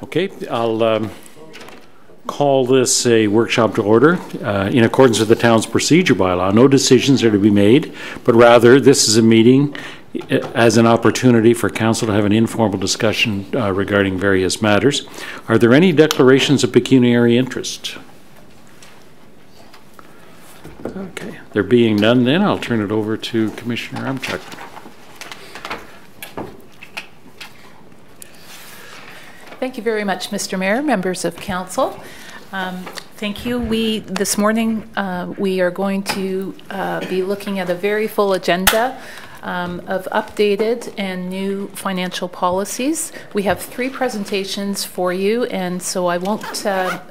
Okay, I'll call this a workshop to order. In accordance with the town's procedure bylaw, no decisions are to be made, but rather this is a meeting as an opportunity for council to have an informal discussion regarding various matters. Are there any declarations of pecuniary interest? Okay, there being none, then I'll turn it over to Commissioner Armchuk. Thank you very much, Mr. Mayor, members of council. Thank you. This morning we are going to be looking at a very full agenda of updated and new financial policies. We have 3 presentations for you, and so I won't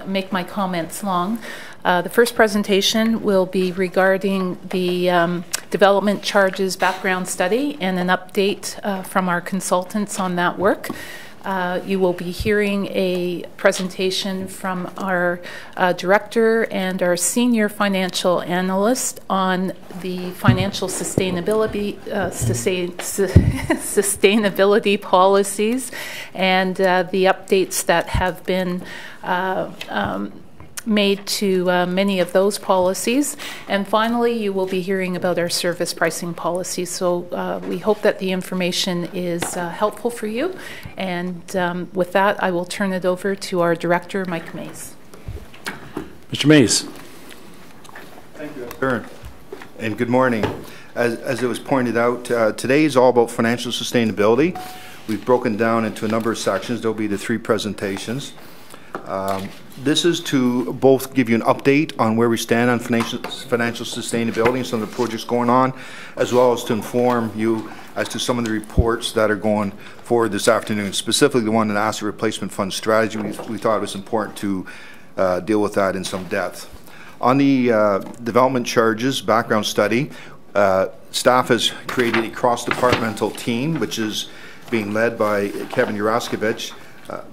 make my comments long. The first presentation will be regarding the development charges background study and an update from our consultants on that work. You will be hearing a presentation from our director and our senior financial analyst on the financial sustainability sustainability policies and the updates that have been made to many of those policies. And finally, you will be hearing about our service pricing policy. So we hope that the information is helpful for you. And with that, I will turn it over to our director, Mike Mays. Mr. Mays. Thank you, Aaron. And good morning. As it was pointed out, today is all about financial sustainability. We've broken down into a number of sections. There'll be the 3 presentations. This is to both give you an update on where we stand on financial sustainability and some of the projects going on, as well as to inform you as to some of the reports that are going forward this afternoon, specifically the one on asset replacement fund strategy. We thought it was important to deal with that in some depth. On the development charges background study, staff has created a cross-departmental team, which is being led by Kevin Kovitch.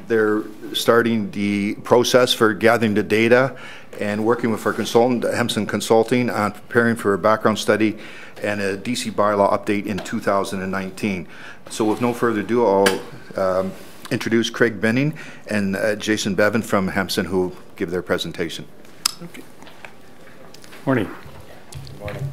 They're starting the process for gathering the data and working with our consultant, Hamson Consulting, on preparing for a background study and a DC bylaw update in 2019. So with no further ado, I'll introduce Craig Benning and Jason Bevan from Hamson, who will give their presentation. Okay. Morning. Good morning.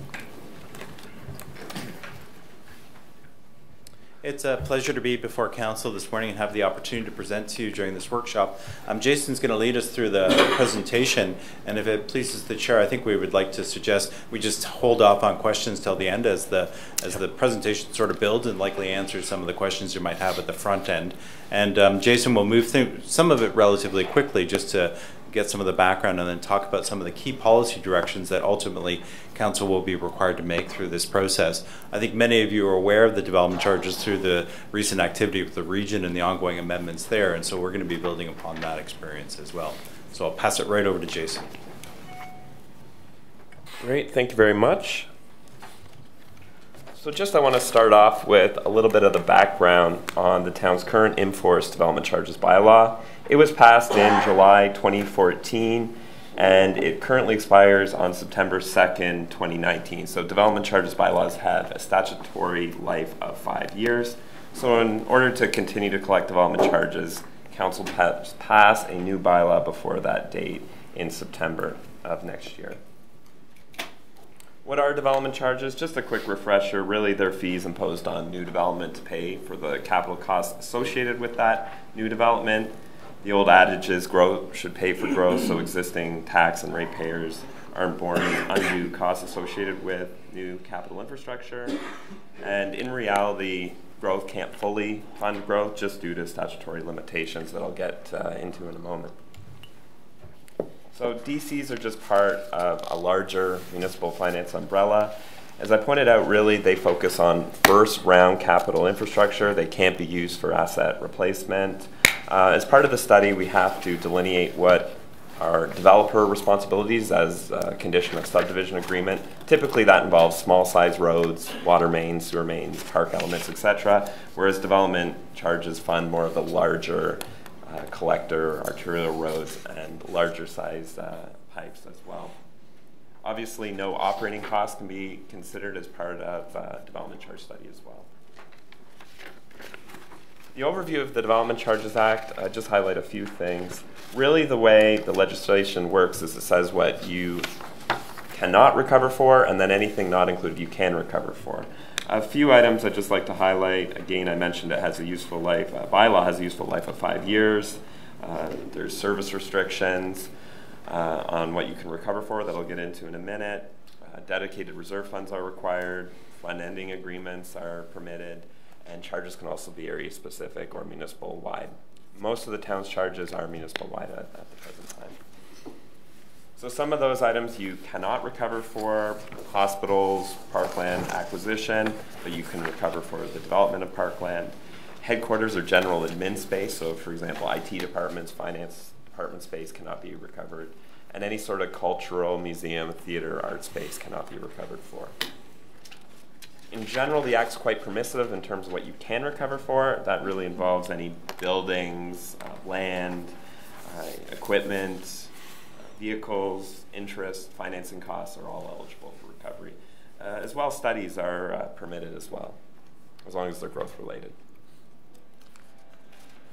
It's a pleasure to be before council this morning and have the opportunity to present to you during this workshop. Jason's going to lead us through the presentation, and if it pleases the chair, I think we would like to suggest we just hold off on questions till the end as the presentation sort of builds and likely answers some of the questions you might have at the front end. And Jason will move through some of it relatively quickly just to get some of the background and then talk about some of the key policy directions that ultimately council will be required to make through this process. I think many of you are aware of the development charges through the recent activity with the region and the ongoing amendments there, and so we're going to be building upon that experience as well. So I'll pass it right over to Jason. Great, thank you very much. So I want to start off with a little bit of the background on the town's current in-force development charges bylaw. It was passed in July 2014, and it currently expires on September 2nd, 2019. So development charges bylaws have a statutory life of 5 years. So in order to continue to collect development charges, council has passed a new bylaw before that date in September of next year. What are development charges? Just a quick refresher. Really, they're fees imposed on new development to pay for the capital costs associated with that new development. The old adage is growth should pay for growth, so existing tax and ratepayers aren't borne undue costs associated with new capital infrastructure. And in reality, growth can't fully fund growth just due to statutory limitations that I'll get into in a moment. So DCs are just part of a larger municipal finance umbrella. As I pointed out, really, they focus on first round capital infrastructure. They can't be used for asset replacement. As part of the study, we have to delineate what are developer responsibilities as a condition of subdivision agreement. Typically, that involves small size roads, water mains, sewer mains, park elements, etc., whereas development charges fund more of the larger collector, arterial roads, and larger size pipes as well. Obviously, no operating costs can be considered as part of development charge study as well. The overview of the Development Charges Act, I just highlight a few things. Really the way the legislation works is it says what you cannot recover for, and then anything not included you can recover for. A few items I'd just like to highlight. Again, I mentioned it has a useful life. Bylaw has a useful life of 5 years. There's service restrictions on what you can recover for that I'll get into in a minute. Dedicated reserve funds are required. Fund ending agreements are permitted. And charges can also be area specific or municipal wide. Most of the town's charges are municipal wide at the present time. So some of those items you cannot recover for: hospitals, parkland acquisition, but you can recover for the development of parkland. Headquarters or general admin space, so for example, IT departments, finance department space cannot be recovered. And any sort of cultural, museum, theater, art space cannot be recovered for. In general, the Act's quite permissive in terms of what you can recover for. That really involves any buildings, land, equipment, vehicles, interest, financing costs are all eligible for recovery. As well, studies are permitted as well, as long as they're growth related.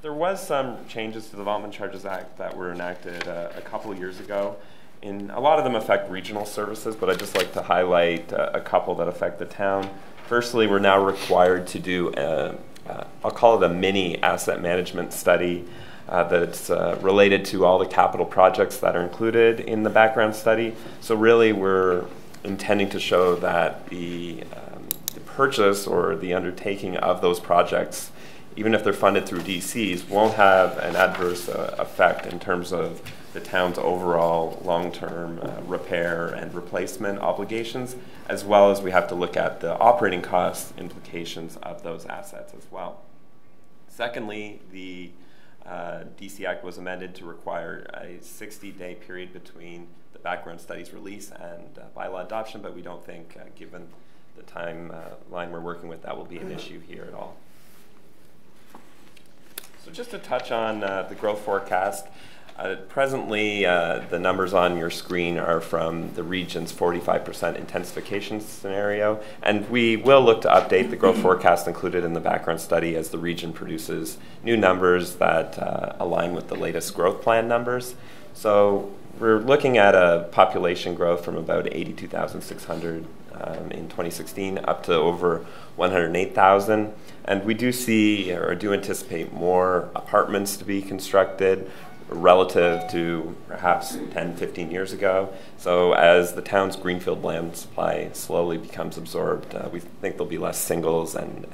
There was some changes to the Development Charges Act that were enacted a couple of years ago. A lot of them affect regional services, but I'd just like to highlight a couple that affect the town. Firstly, we're now required to do, I'll call it a mini asset management study that's related to all the capital projects that are included in the background study. So really we're intending to show that the purchase or the undertaking of those projects, even if they're funded through DCs, won't have an adverse effect in terms of the town's overall long-term repair and replacement obligations, as well as we have to look at the operating cost implications of those assets as well. Secondly, the DC Act was amended to require a 60-day period between the background studies release and bylaw adoption, but we don't think, given the timeline we're working with, that will be an issue here at all. So just to touch on the growth forecast, presently the numbers on your screen are from the region's 45% intensification scenario, and we will look to update the growth forecast included in the background study as the region produces new numbers that align with the latest growth plan numbers. So we're looking at a population growth from about 82,600 in 2016 up to over 108,000. And we do see or do anticipate more apartments to be constructed relative to perhaps 10, 15 years ago. So as the town's greenfield land supply slowly becomes absorbed, we think there'll be less singles and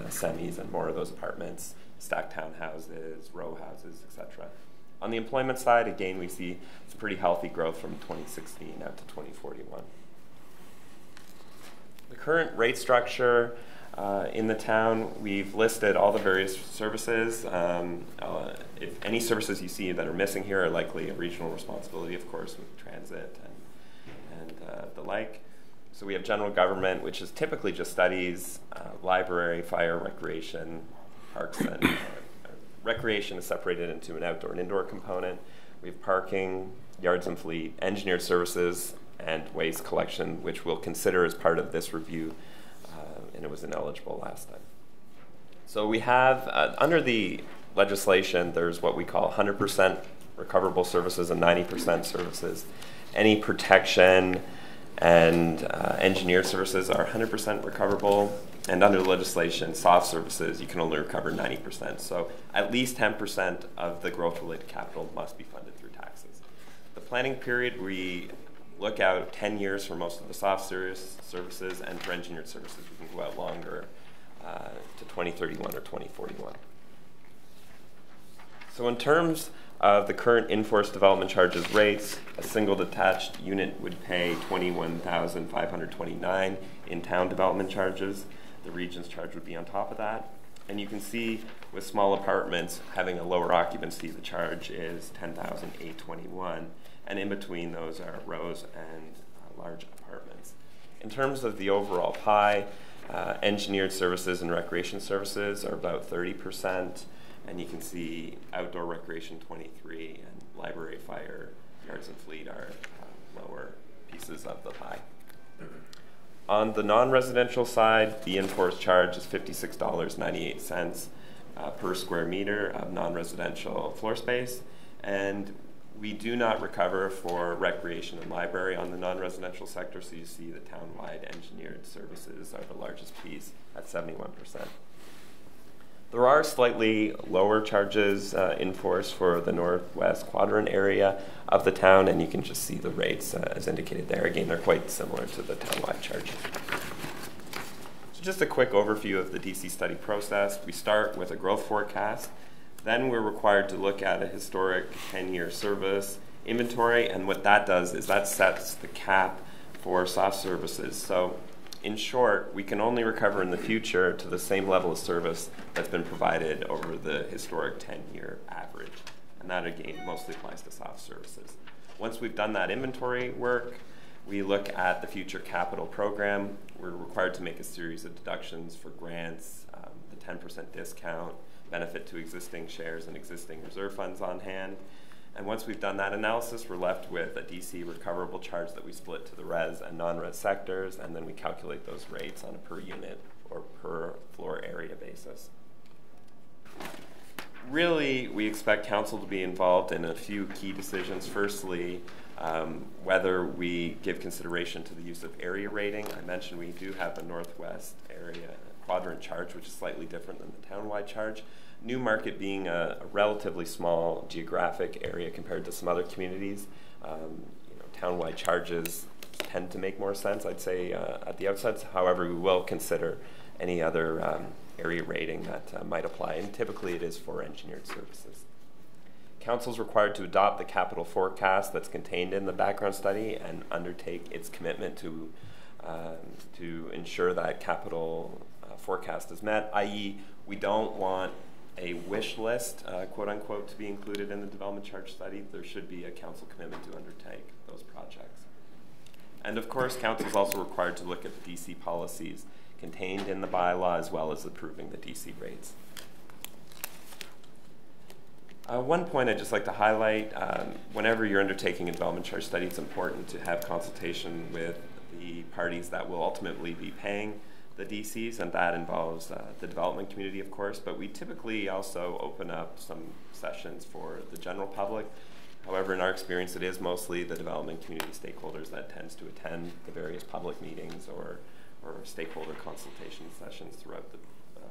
semis and more of those apartments, stacked townhouses, row houses, etc. On the employment side, again, we see it's pretty healthy growth from 2016 out to 2041. The current rate structure in the town, we've listed all the various services. If any services you see that are missing here are likely a regional responsibility, of course, with transit and the like. So we have general government, which is typically just studies, library, fire, recreation, parks, and recreation is separated into an outdoor and indoor component. We have parking, yards and fleet, engineered services, and waste collection, which we'll consider as part of this review, and it was ineligible last time. So we have, under the legislation, there's what we call 100% recoverable services and 90% services. Any protection and engineered services are 100% recoverable, and under the legislation, soft services, you can only recover 90%. So at least 10% of the growth-related capital must be funded through taxes. The planning period, we look out 10 years for most of the soft services, and for engineered services, we can go out longer to 2031 or 2041. So in terms of the current in-force development charges rates, a single detached unit would pay $21,529 in town development charges. The region's charge would be on top of that. And you can see with small apartments having a lower occupancy, the charge is $10,821. And in between those are rows and large apartments. In terms of the overall pie, engineered services and recreation services are about 30%, and you can see outdoor recreation 23, and library, fire, yards and fleet are lower pieces of the pie. On the non-residential side, the in-force charge is $56.98. per square meter of non-residential floor space, and we do not recover for recreation and library on the non-residential sector, so you see the town-wide engineered services are the largest piece at 71%. There are slightly lower charges in force for the northwest quadrant area of the town, and you can just see the rates as indicated there. Again, they're quite similar to the town-wide charges. So just a quick overview of the DC study process. We start with a growth forecast. Then we're required to look at a historic 10-year service inventory, and what that does is that sets the cap for soft services. So in short, we can only recover in the future to the same level of service that's been provided over the historic 10-year average. And that, again, mostly applies to soft services. Once we've done that inventory work, we look at the future capital program. We're required to make a series of deductions for grants, the 10% discount, benefit to existing shares and existing reserve funds on hand. And once we've done that analysis, we're left with a DC recoverable charge that we split to the res and non-res sectors, and then we calculate those rates on a per unit or per floor area basis. Really, we expect council to be involved in a few key decisions. Firstly, whether we give consideration to the use of area rating. I mentioned we do have a northwest area quadrant charge, which is slightly different than the town-wide charge. Newmarket being a relatively small geographic area compared to some other communities, town-wide charges tend to make more sense, I'd say, at the outset. However, we will consider any other area rating that might apply, and typically it is for engineered services. Council is required to adopt the capital forecast that's contained in the background study and undertake its commitment to ensure that capital forecast is met, i.e. we don't want a wish list, quote unquote, to be included in the development charge study. There should be a council commitment to undertake those projects. And of course, council is also required to look at the DC policies contained in the bylaw as well as approving the DC rates. One point I'd just like to highlight, whenever you're undertaking a development charge study, it's important to have consultation with the parties that will ultimately be paying the DCs, and that involves the development community, of course, but we typically also open up some sessions for the general public. However, in our experience, it is mostly the development community stakeholders that tends to attend the various public meetings or stakeholder consultation sessions throughout the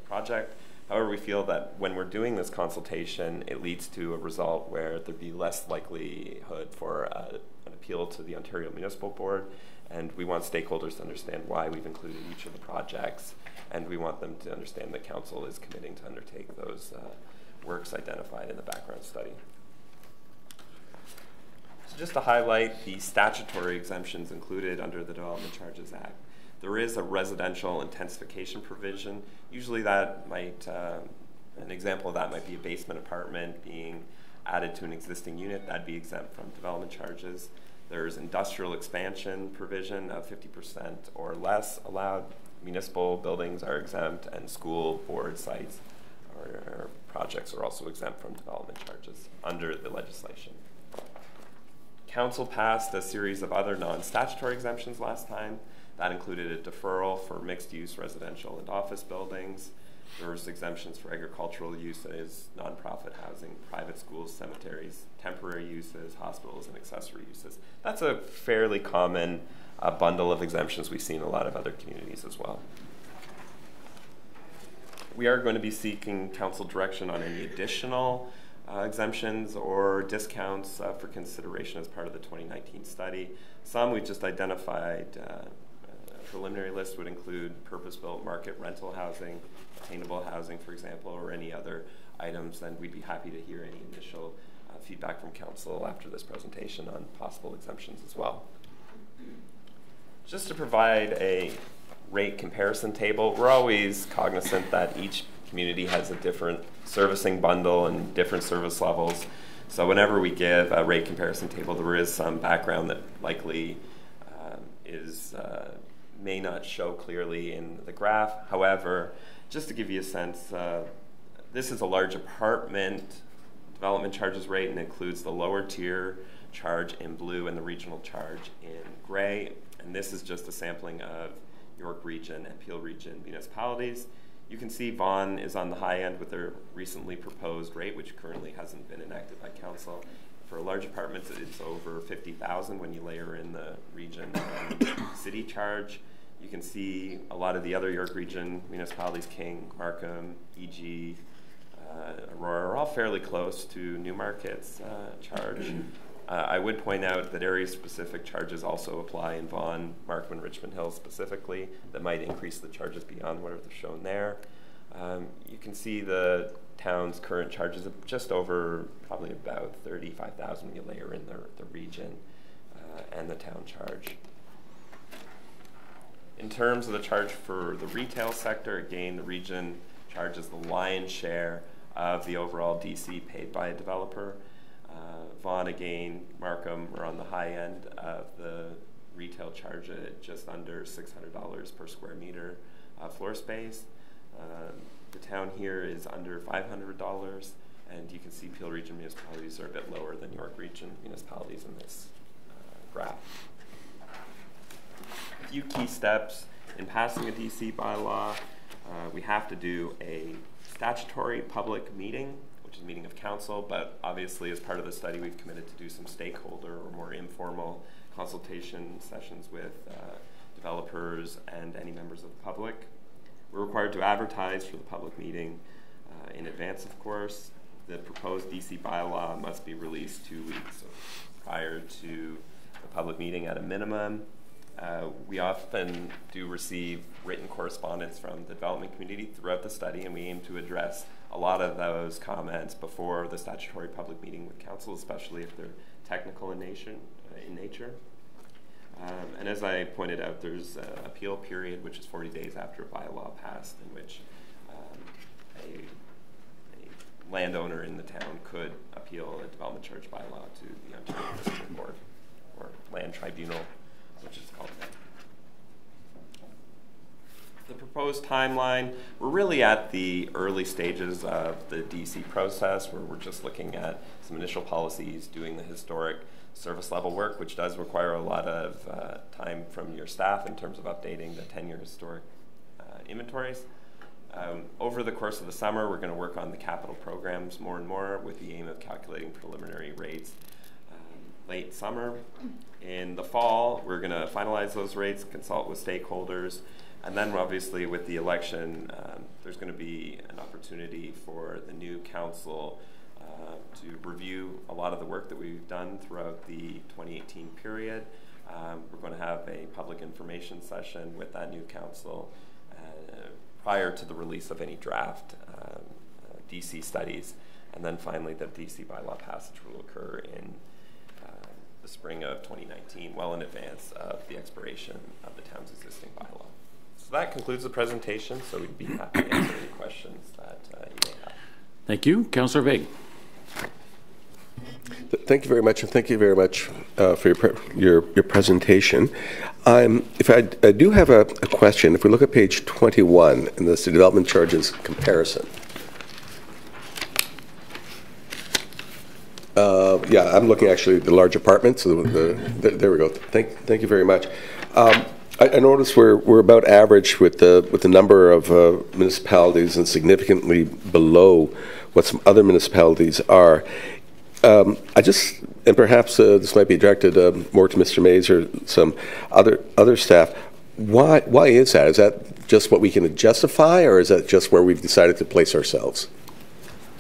project. However, we feel that when we're doing this consultation, it leads to a result where there'd be less likelihood for an appeal to the Ontario Municipal Board, and we want stakeholders to understand why we've included each of the projects, and we want them to understand that council is committing to undertake those works identified in the background study. So just to highlight the statutory exemptions included under the Development Charges Act. There is a residential intensification provision. Usually that might, an example of that might be a basement apartment being added to an existing unit. That'd be exempt from development charges. There's industrial expansion provision of 50% or less allowed. Municipal buildings are exempt, and school board sites or projects are also exempt from development charges under the legislation. Council passed a series of other non-statutory exemptions last time. That included a deferral for mixed-use residential and office buildings. There was exemptions for agricultural uses, nonprofit housing, private schools, cemeteries, temporary uses, hospitals, and accessory uses. That's a fairly common bundle of exemptions we see in a lot of other communities as well. We are going to be seeking council direction on any additional exemptions or discounts for consideration as part of the 2019 study. Some we've just identified. Preliminary list would include purpose-built market rental housing, attainable housing, for example, or any other items, and we'd be happy to hear any initial feedback from council after this presentation on possible exemptions as well. Just to provide a rate comparison table, we're always cognizant that each community has a different servicing bundle and different service levels. So whenever we give a rate comparison table, there is some background that likely may not show clearly in the graph. However, just to give you a sense, this is a large apartment development charges rate and includes the lower tier charge in blue and the regional charge in gray. And this is just a sampling of York Region and Peel Region municipalities. You can see Vaughan is on the high end with their recently proposed rate, which currently hasn't been enacted by Council. For large apartments, it's over $50,000 when you layer in the region and city charge. You can see a lot of the other York Region municipalities, King, Markham, EG, Aurora, are all fairly close to Newmarket's charge. I would point out that area-specific charges also apply in Vaughan, Markham, and Richmond Hill specifically that might increase the charges beyond what are shown there. You can see the town's current charges of just over probably about $35,000 when you layer in the region and the town charge. In terms of the charge for the retail sector, again, the region charges the lion's share of the overall DC paid by a developer. Vaughan, again, Markham are on the high end of the retail charge at just under $600 per square meter floor space. The town here is under $500, and you can see Peel Region municipalities are a bit lower than York Region municipalities in this graph. A few key steps in passing a DC bylaw. We have to do a statutory public meeting, which is a meeting of council, but obviously as part of the study we've committed to do some stakeholder or more informal consultation sessions with developers and any members of the public. We're required to advertise for the public meeting in advance, of course. The proposed DC bylaw must be released 2 weeks prior to the public meeting at a minimum. We often do receive written correspondence from the development community throughout the study, and we aim to address a lot of those comments before the statutory public meeting with council, especially if they're technical in nature. And as I pointed out, there's an appeal period, which is 40 days after a bylaw passed, in which a landowner in the town could appeal a development charge bylaw to the Ontario Municipal Court, or Land Tribunal, which is called now. The proposed timeline, we're really at the early stages of the DC process, where we're just looking at some initial policies, doing the historic service level work, which does require a lot of time from your staff in terms of updating the 10-year historic inventories. Over the course of the summer, we're going to work on the capital programs more and more with the aim of calculating preliminary rates late summer. In the fall, we're going to finalize those rates, consult with stakeholders, and then obviously with the election, there's going to be an opportunity for the new council to review a lot of the work that we've done throughout the 2018 period. We're going to have a public information session with that new council prior to the release of any draft DC studies. And then finally, the DC bylaw passage will occur in the spring of 2019, well in advance of the expiration of the town's existing bylaw. So that concludes the presentation, so we'd be happy to answer any questions that you may have. Thank you. Councillor Vague. Thank you very much, and thank you very much for your presentation. If I do have a question, if we look at page 21 in the city development charges comparison. Yeah, I'm looking actually at the large apartments. So there we go. Thank you very much. I noticed we're about average with the number of municipalities and significantly below what some other municipalities are. And perhaps this might be directed more to Mr. Mays or some other staff. Why is that? Is that just what we can justify, or is that just where we've decided to place ourselves?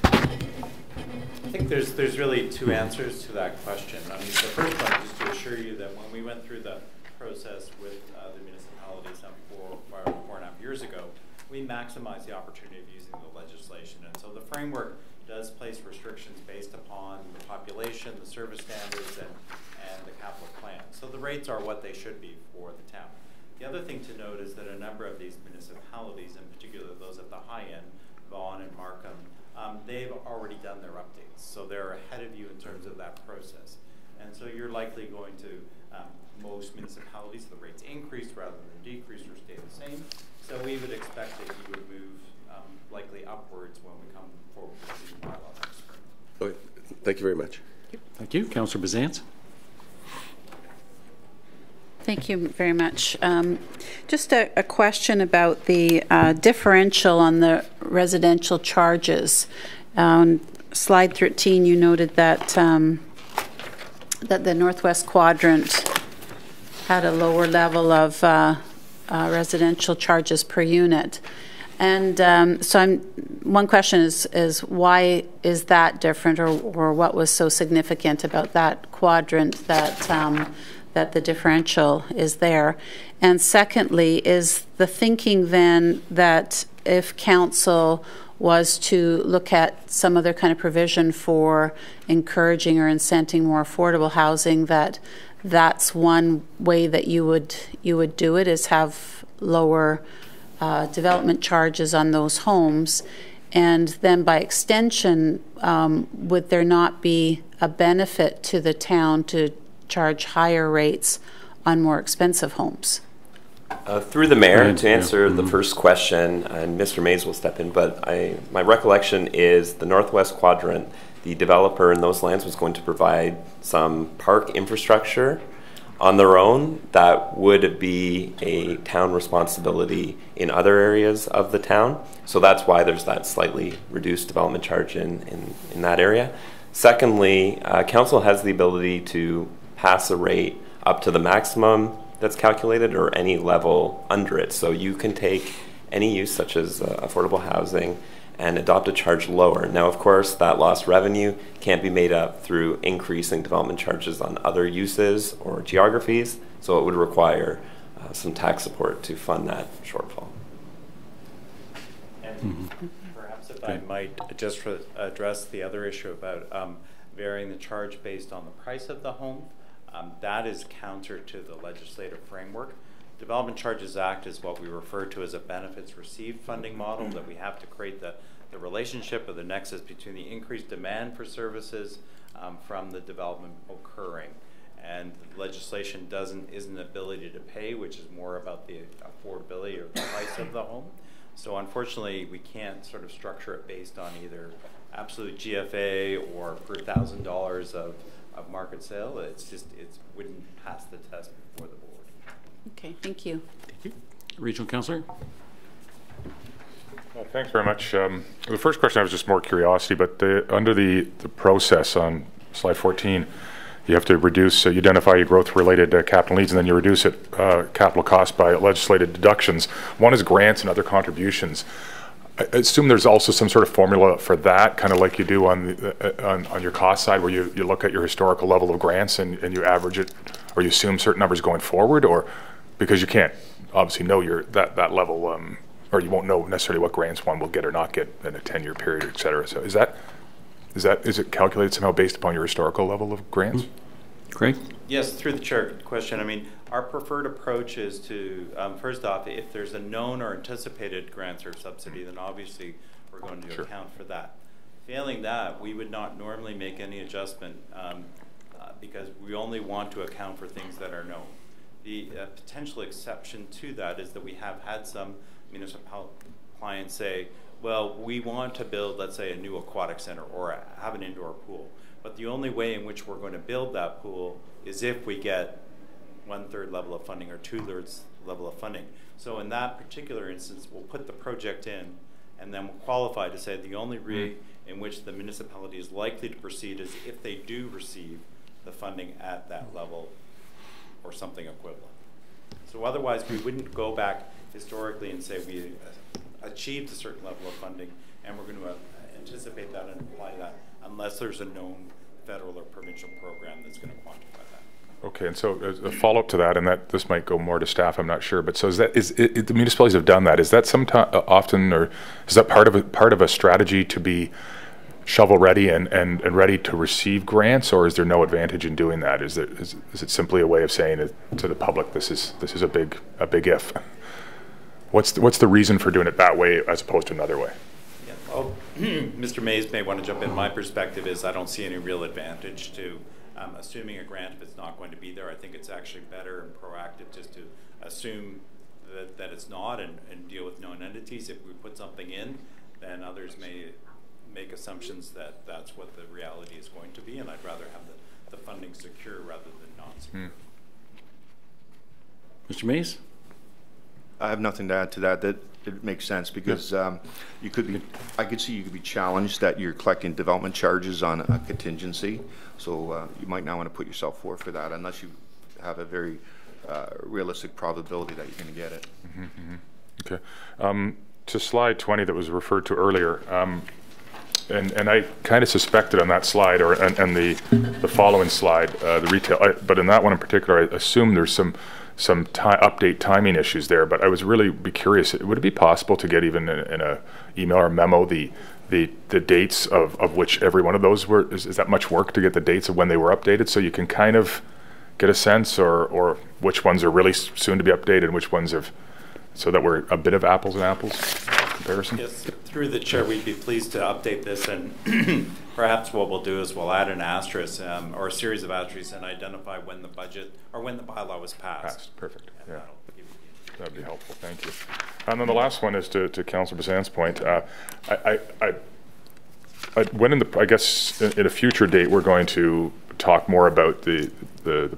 I think there's really two answers to that question. I mean, the first one is to assure you that when we went through the process with the municipalities 4.5 years ago, we maximized the opportunity of using the legislation. And so the framework does place restrictions based upon the population, the service standards, and the capital plan. So the rates are what they should be for the town. The other thing to note is that a number of these municipalities, in particular those at the high end, Vaughan and Markham, they've already done their updates. So they're ahead of you in terms of that process. And so you're likely going to, most municipalities, the rates increase rather than decrease or stay the same. So we would expect that you would move likely upwards when we come forward with the bylaw next spring. Okay. Thank you very much. Thank you. Councillor Bazance. Thank you very much. Just a question about the differential on the residential charges. On slide 13, you noted that that the Northwest Quadrant had a lower level of residential charges per unit. And so one question is why is that different, or what was so significant about that quadrant that that the differential is there? And secondly, is the thinking then that if council was to look at some other kind of provision for encouraging or incenting more affordable housing, that that's one way that you would do it, is have lower development charges on those homes? And then by extension, would there not be a benefit to the town to charge higher rates on more expensive homes? Through the mayor, to answer the first question, and Mr. Mays will step in, but my recollection is the Northwest Quadrant, the developer in those lands was going to provide some park infrastructure on their own that would be a town responsibility in other areas of the town. So that's why there's that slightly reduced development charge in that area. Secondly, council has the ability to pass a rate up to the maximum that's calculated or any level under it. So you can take any use such as affordable housing and adopt a charge lower. Now, of course, that lost revenue can't be made up through increasing development charges on other uses or geographies, so it would require some tax support to fund that shortfall. And perhaps if I might just address the other issue about varying the charge based on the price of the home, that is counter to the legislative framework. Development Charges Act is what we refer to as a benefits received funding model, that we have to create the relationship or the nexus between the increased demand for services from the development occurring. And the legislation isn't an ability to pay, which is more about the affordability or the price of the home. So unfortunately, we can't sort of structure it based on either absolute GFA or per $1,000 of market sale. It wouldn't pass the test before the board. Okay, thank you. Thank you. Regional Councillor. Thanks very much. The first question, I was just more curiosity, but under the process on slide 14, you have to reduce, you identify your growth-related capital needs, and then you reduce it capital costs by legislated deductions. One is grants and other contributions. I assume there's also some sort of formula for that, kind of like you do on your cost side, where you look at your historical level of grants and you average it, or you assume certain numbers going forward, or because you can't obviously know that level, or you won't know necessarily what grants one will get or not get in a 10-year period, et cetera. So is it calculated somehow based upon your historical level of grants? Craig? Yes, through the chair, good question. I mean, our preferred approach is to, first off, if there's a known or anticipated grant or subsidy, then obviously we're going to account for that. Failing that, we would not normally make any adjustment because we only want to account for things that are known. The potential exception to that is that we have had some municipal clients say, well, we want to build, let's say, a new aquatic center or have an indoor pool, but the only way in which we're going to build that pool is if we get 1/3 level of funding or 2/3 level of funding. So in that particular instance, we'll put the project in and then we'll qualify to say the only way in which the municipality is likely to proceed is if they do receive the funding at that level or something equivalent. So otherwise, we wouldn't go back historically and say we achieved a certain level of funding and we're going to anticipate that and apply that unless there's a known federal or provincial program that's going to quantify that. Okay, and so as a follow-up to that, and that this might go more to staff, I'm not sure, but so the municipalities have done that. Is that often, or is that part of a strategy to be shovel-ready and ready to receive grants, or is there no advantage in doing that? Is it simply a way of saying to the public, this is a big if? What's the reason for doing it that way as opposed to another way? Yeah, well, Mr. Mays may want to jump in. My perspective is I don't see any real advantage to assuming a grant if it's not going to be there. I think it's actually better and proactive just to assume that it's not and deal with known entities. If we put something in, then others may make assumptions that that's what the reality is going to be, and I'd rather have the funding secure rather than not secure. Mr. Mays? I have nothing to add to that. That it makes sense because you could be. I could see you could be challenged that you're collecting development charges on a contingency, so you might not want to put yourself forward for that unless you have a very realistic probability that you're going to get it. Okay. To slide 20 that was referred to earlier, and I kind of suspected on that slide and the following slide, the retail, but in that one in particular, I assume there's some update timing issues there, but I was really be curious, would it be possible to get even in a email or memo the dates of which every one of those were? Is that much work to get the dates of when they were updated so you can kind of get a sense or which ones are really soon to be updated and which ones have, so that we're a bit of apples and apples comparison? Yes, through the chair, we'd be pleased to update this, and perhaps what we'll do is we'll add an asterisk or a series of asterisks and identify when the budget or when the bylaw was passed. Perfect. Yeah, that'd be helpful. Thank you. And then the last one is to Councillor Bazan's point. I guess in a future date we're going to talk more about the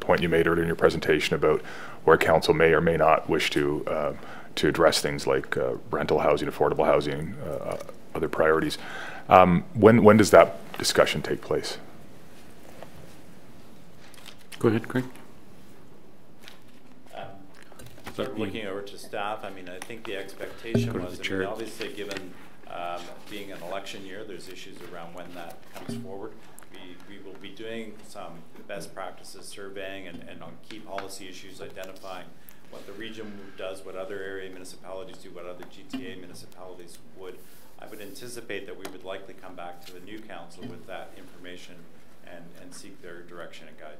point you made earlier in your presentation about where council may or may not wish to address things like rental housing, affordable housing, other priorities. When does that discussion take place? Go ahead, Craig. Looking over to staff, I mean, I think the expectation was, I mean, obviously given being an election year, there's issues around when that comes forward. We will be doing some best practices surveying and on key policy issues, identifying what the region does, what other area municipalities do, what other GTA municipalities would. I would anticipate that we would likely come back to the new council with that information and seek their direction and guidance.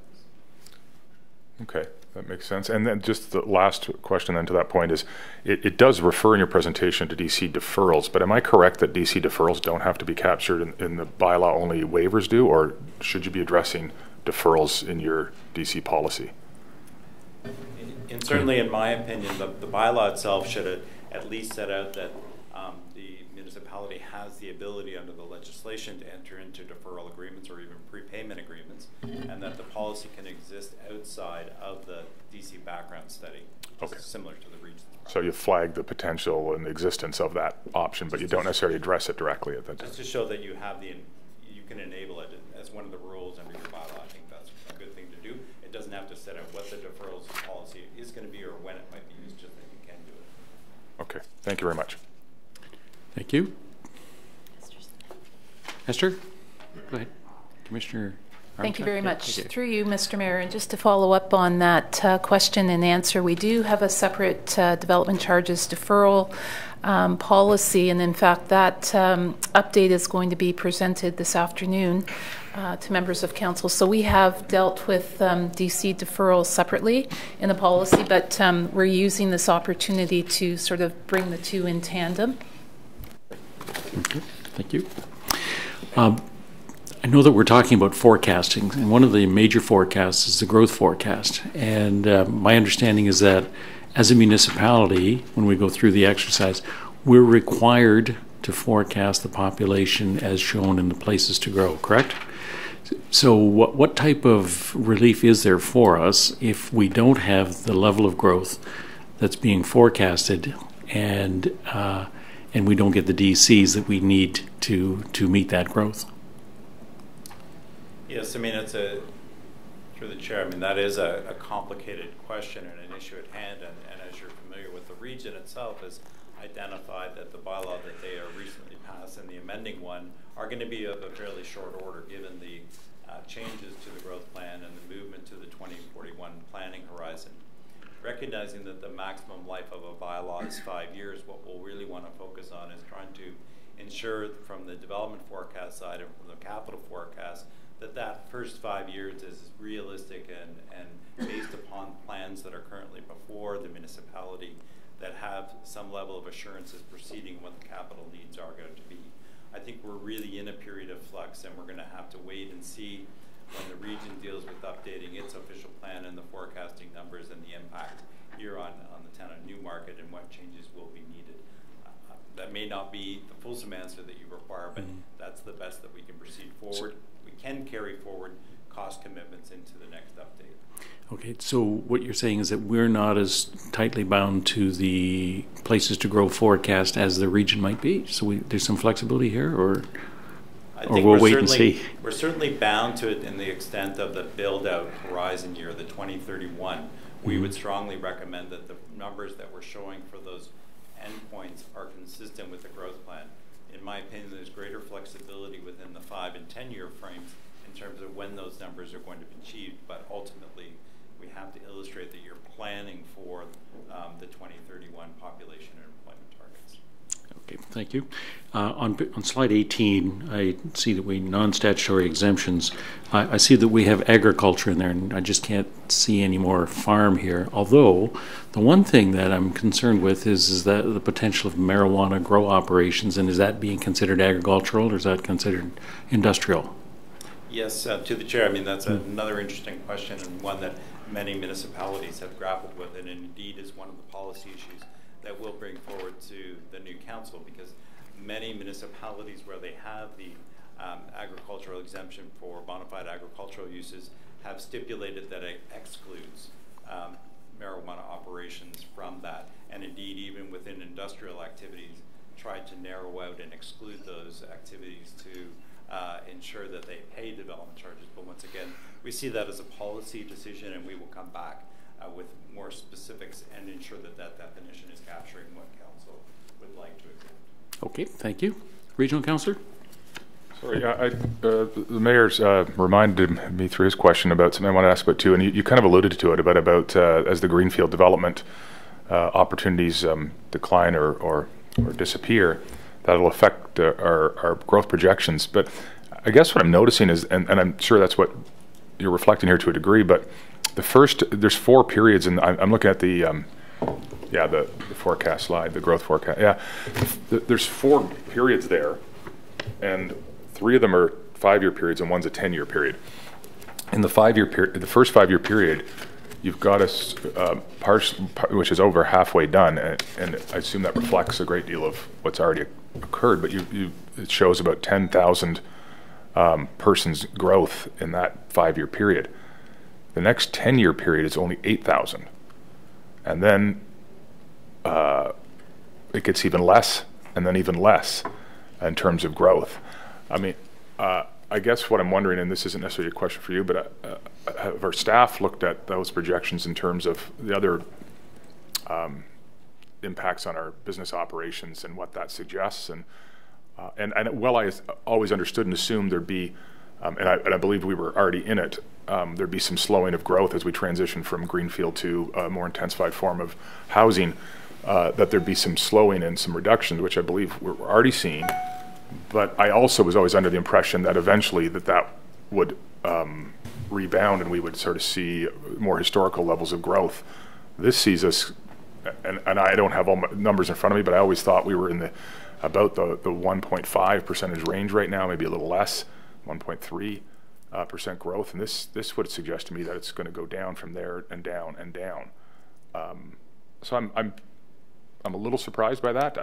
Okay, that makes sense. And then just the last question then to that point is, it does refer in your presentation to DC deferrals, but am I correct that DC deferrals don't have to be captured in the bylaw, only waivers do, or should you be addressing deferrals in your DC policy? And certainly in my opinion, the bylaw itself should at least set out that the municipality has the ability under the legislation to enter into deferral agreements or even prepayment agreements, and that the policy can exist outside of the DC background study, Okay. Similar to the region. So you flag the potential and the existence of that option, but you don't necessarily address it directly at that time. Just to show that you have you can enable it as one of the rules under your bylaw. I think that's a good thing to do. It doesn't have to set out what the deferrals policy is going to be or when it might be used, just that you can do it. Okay, thank you very much. Thank you. Esther? Go ahead. Commissioner. Thank you very much. Through you, Mr. Mayor, and just to follow up on that question and answer, we do have a separate development charges deferral policy, and in fact that update is going to be presented this afternoon to members of council. So we have dealt with DC deferrals separately in the policy, but we're using this opportunity to sort of bring the two in tandem. Thank you. I know that we're talking about forecasting, and one of the major forecasts is the growth forecast. And my understanding is that as a municipality, when we go through the exercise, we're required to forecast the population as shown in the places to grow, correct? So what type of relief is there for us if we don't have the level of growth that's being forecasted and we don't get the DCs that we need to meet that growth? Yes, I mean, through the chair, I mean, that is a complicated question and an issue at hand, and as you're familiar with, the region itself has identified that the bylaw that they are recently passed and the amending one are going to be of a fairly short order given the changes to the growth plan and the movement to the 2041 planning horizon. Recognizing that the maximum life of a bylaw is 5 years, what we'll really want to focus on is trying to ensure from the development forecast side and from the capital forecast that first 5 years is realistic and based upon plans that are currently before the municipality that have some level of assurance as proceeding what the capital needs are going to be. I think we're really in a period of flux, and we're going to have to wait and see when the region deals with updating its official plan and the forecasting numbers and the impact here on the town of Newmarket and what changes will be needed. That may not be the fulsome answer that you require, but that's the best that we can proceed forward. We can carry forward cost commitments into the next update. Okay, so what you're saying is that we're not as tightly bound to the places to grow forecast as the region might be. So there's some flexibility here, or we'll wait and see. We're certainly bound to it in the extent of the build-out horizon year, the 2031. We would strongly recommend that the numbers that we're showing for those endpoints are consistent with the growth plan. In my opinion, there's greater flexibility within the 5 and 10 year frames in terms of when those numbers are going to be achieved, but ultimately we have to illustrate that you're planning for the 2031 population and employment targets. Okay, thank you. On slide 18, I see that we non-statutory exemptions. I see that we have agriculture in there, and I just can't see any more farm here. Although, the one thing that I'm concerned with is that the potential of marijuana grow operations, and is that being considered agricultural, or is that considered industrial? Yes, to the chair. I mean, that's another interesting question, and one that many municipalities have grappled with, and indeed is one of the policy issues that we'll bring forward to the new council, because many municipalities where they have the agricultural exemption for bona fide agricultural uses have stipulated that it excludes marijuana operations from that, and indeed even within industrial activities tried to narrow out and exclude those activities to ensure that they pay development charges. But once again, we see that as a policy decision, and we will come back with more specifics and ensure that that definition is capturing what council would like to exempt. Okay, thank you. Regional Councillor? Sorry, the mayor's reminded me through his question about something I want to ask about too, and you kind of alluded to it about as the greenfield development opportunities decline or disappear, that'll affect our growth projections. But I guess what I'm noticing is, and I'm sure that's what you're reflecting here to a degree, but there's 4 periods, and I'm looking at the forecast slide, the growth forecast. Yeah, there's 4 periods there, and 3 of them are 5-year periods, and one's a 10-year period. In the 5-year period, the first 5-year period, you've got which is over halfway done, and I assume that reflects a great deal of what's already occurred. But it shows about 10,000 persons growth in that 5-year period. The next 10-year period is only 8,000. And then it gets even less, and then even less in terms of growth. I mean, I guess what I'm wondering, and this isn't necessarily a question for you, but have our staff looked at those projections in terms of the other impacts on our business operations and what that suggests? And well, I always understood and assumed there'd be, and I believe we were already in it, there'd be some slowing of growth as we transition from greenfield to a more intensified form of housing, that there'd be some slowing and some reductions, which I believe we're already seeing. But I also was always under the impression that eventually that would rebound and we would sort of see more historical levels of growth. This sees us, and I don't have all my numbers in front of me, but I always thought we were in about the 1.5% range right now, maybe a little less, 1.3% growth, and this would suggest to me that it's going to go down from there and down and down. So I'm a little surprised by that.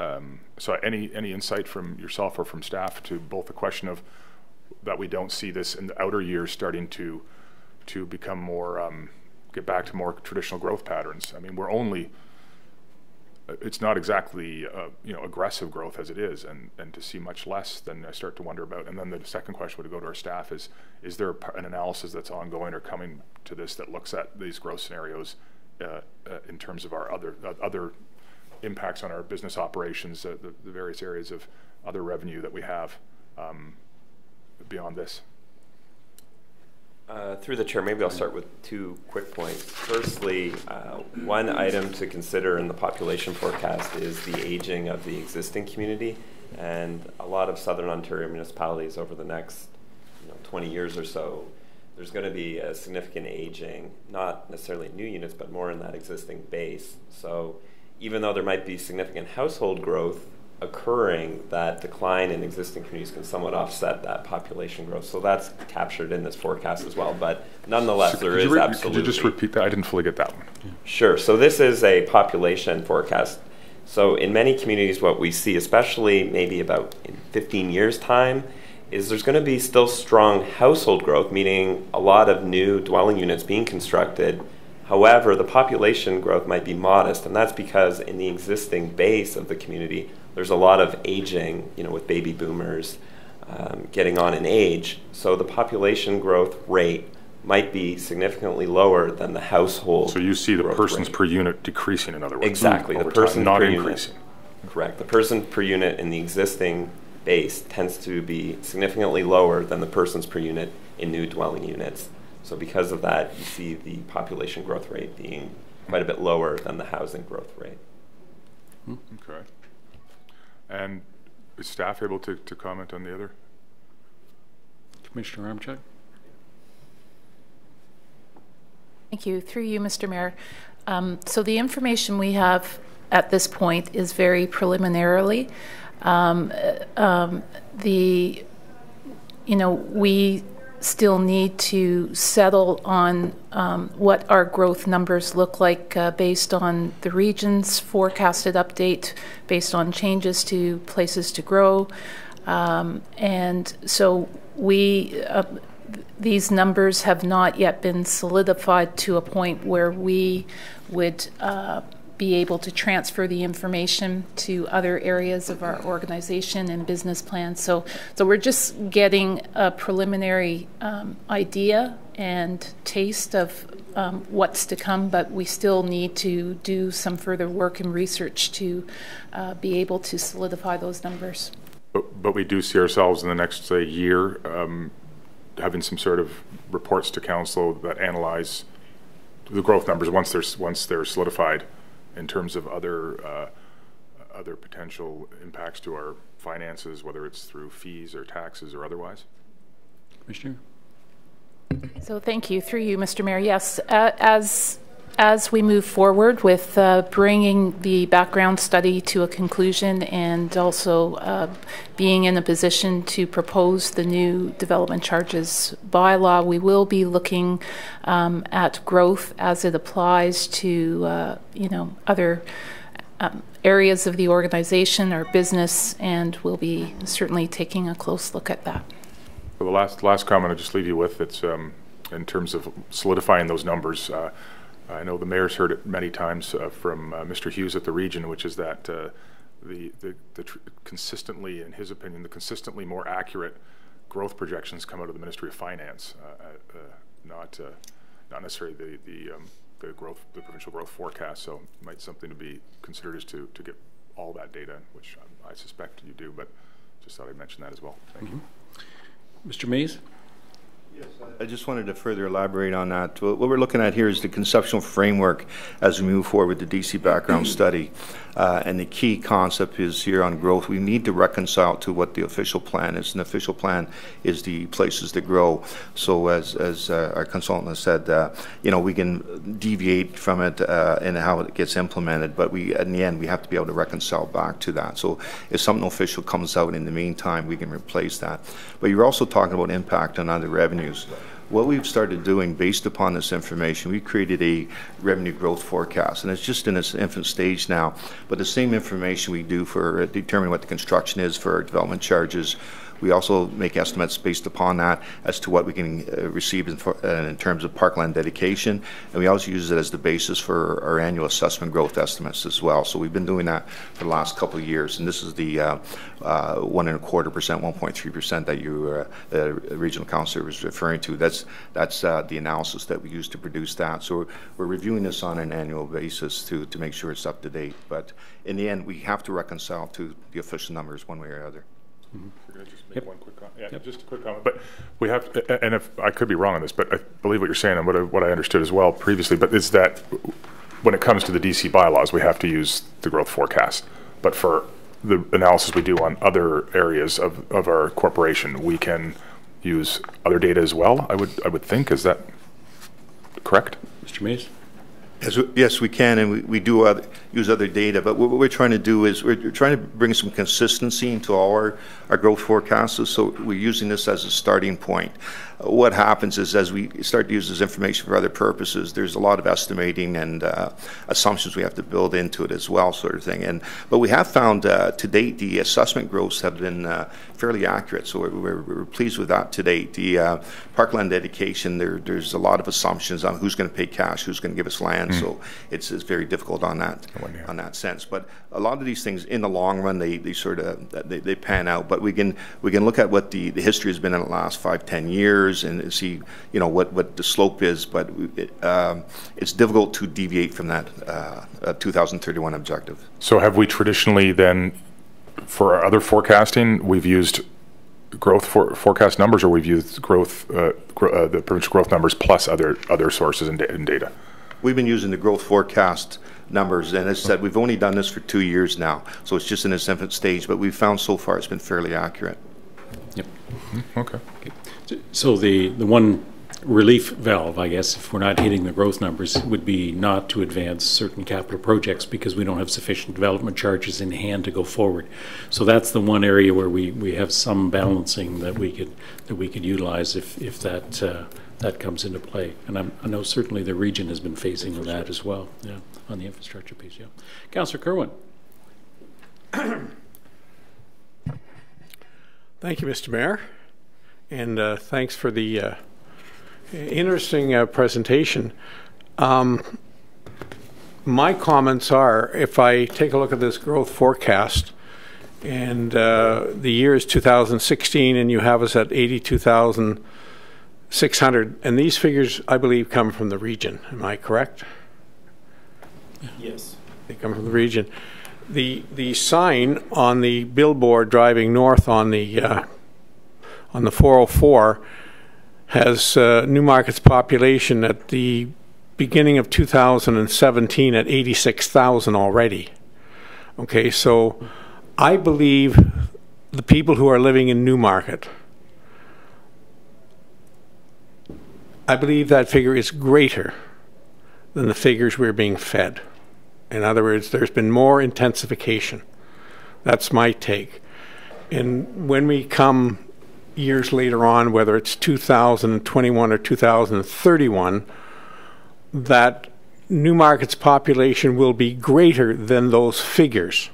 So any insight from yourself or from staff to both the question of that we don't see this in the outer years starting to become more, get back to more traditional growth patterns. I mean, it's not exactly aggressive growth as it is, and to see much less, then I start to wonder about. And then the second question would go to our staff: is there an analysis that's ongoing or coming to this that looks at these growth scenarios in terms of our other impacts on our business operations, the various areas of other revenue that we have beyond this? Through the chair, maybe I'll start with 2 quick points. Firstly, one item to consider in the population forecast is the aging of the existing community, and a lot of Southern Ontario municipalities over the next 20 years or so, there's going to be a significant aging, not necessarily new units, but more in that existing base. So even though there might be significant household growth occurring, that decline in existing communities can somewhat offset that population growth. So that's captured in this forecast as well. But nonetheless, so there is absolutely... Could you just repeat that? I didn't fully get that one. Yeah. Sure. So this is a population forecast. So in many communities, what we see, especially maybe about in 15 years' time, is there's going to be still strong household growth, meaning a lot of new dwelling units being constructed. However, the population growth might be modest, and that's because in the existing base of the community, there's a lot of aging, with baby boomers getting on in age. So the population growth rate might be significantly lower than the household. So you see the persons rate per unit decreasing, in other words. Exactly, the over person time, not per increasing. Unit. Correct. The person per unit in the existing base tends to be significantly lower than the persons per unit in new dwelling units. So because of that, you see the population growth rate being quite a bit lower than the housing growth rate. Okay. And is staff able to comment on the other? Commissioner Armchuk? Thank you. Through you, Mr. Mayor. So the information we have at this point is very preliminarily. We still need to settle on what our growth numbers look like based on the region's forecasted update, based on changes to places to grow. And so these numbers have not yet been solidified to a point where we would be able to transfer the information to other areas of our organization and business plans. So we're just getting a preliminary idea and taste of what's to come, but we still need to do some further work and research to be able to solidify those numbers. But we do see ourselves in the next, say, year having some sort of reports to council that analyze the growth numbers once they're solidified in terms of other potential impacts to our finances, whether it's through fees or taxes or otherwise. Commissioner? So thank you. Through you, Mr. Mayor. Yes, as we move forward with bringing the background study to a conclusion and also being in a position to propose the new development charges bylaw, we will be looking at growth as it applies to other areas of the organization or business, and we'll be certainly taking a close look at that. Well, the last comment I'll just leave you with, it's in terms of solidifying those numbers. I know the mayor's heard it many times from Mr. Hughes at the region, which is that the consistently, in his opinion, the consistently more accurate growth projections come out of the Ministry of Finance, not necessarily the provincial growth forecast. So it might something to be considered is to get all that data, which I suspect you do, but just thought I'd mention that as well. Thank you. Mr. Mays? Yes, I just wanted to further elaborate on that. What we're looking at here is the conceptual framework as we move forward with the DC background study. And the key concept is here on growth. We need to reconcile to what the official plan is. And the official plan is the places to grow. So as our consultant has said, we can deviate from it and how it gets implemented. But in the end, we have to be able to reconcile back to that. So if something official comes out in the meantime, we can replace that. But you're also talking about impact on other revenues. What we've started doing based upon this information, we created a revenue growth forecast, and it's just in its infant stage now, but the same information we do for determining what the construction is for our development charges, we also make estimates based upon that as to what we can receive in terms of parkland dedication, and we also use it as the basis for our annual assessment growth estimates as well. So we've been doing that for the last couple of years, and this is the 1.25%, 1.3% that the regional council was referring to. That's the analysis that we use to produce that. So we're reviewing this on an annual basis to make sure it's up to date. But in the end, we have to reconcile to the official numbers one way or other. Mm-hmm. Could I just make one quick comment? Yeah, just a quick comment. But we have, and if I could be wrong on this, but I believe what you're saying and what I understood as well previously, but is that when it comes to the DC bylaws, we have to use the growth forecast. But for the analysis we do on other areas of our corporation, we can use other data as well, I would think. Is that correct? Mr. Mays? Yes, we can, and we do use other data, but what we're trying to do is we're trying to bring some consistency into all our growth forecasts, so we're using this as a starting point. what happens is, as we start to use this information for other purposes, there's a lot of estimating and assumptions we have to build into it as well, sort of thing. But we have found to date the assessment growths have been fairly accurate, so we're pleased with that to date. The parkland dedication, there's a lot of assumptions on who's going to pay cash, who's going to give us land, so it's very difficult on that sense. But a lot of these things, in the long run, they sort of they pan out. But we can look at what the history has been in the last 5-10 years and see, you know, what the slope is. But it's difficult to deviate from that 2031 objective. So have we traditionally then, for our other forecasting, we've used growth forecast numbers, or we've used growth the provincial growth numbers plus other sources and data? We've been using the growth forecast numbers, and as I said, we've only done this for 2 years now, so it's just in its infant stage, but we've found so far it's been fairly accurate. Yep. Okay. So the one relief valve, I guess, if we're not hitting the growth numbers, would be not to advance certain capital projects because we don't have sufficient development charges in hand to go forward. So that's the one area where we have some balancing that we could utilize if that comes into play. And I know certainly the region has been facing with that as well, yeah, on the infrastructure piece. Yeah, Councillor Kerwin. Thank you, Mr. Mayor, and thanks for the interesting presentation. My comments are, if I take a look at this growth forecast, and the year is 2016, and you have us at 82,600, and these figures, I believe, come from the region. Am I correct? Yes. They come from the region. The sign on the billboard driving north on the 404 has Newmarket's population at the beginning of 2017 at 86,000 already. Okay, so I believe the people who are living in Newmarket, I believe that figure is greater than the figures we're being fed. In other words, there's been more intensification. That's my take. And when we come years later on, whether it's 2021 or 2031, that Newmarket's population will be greater than those figures.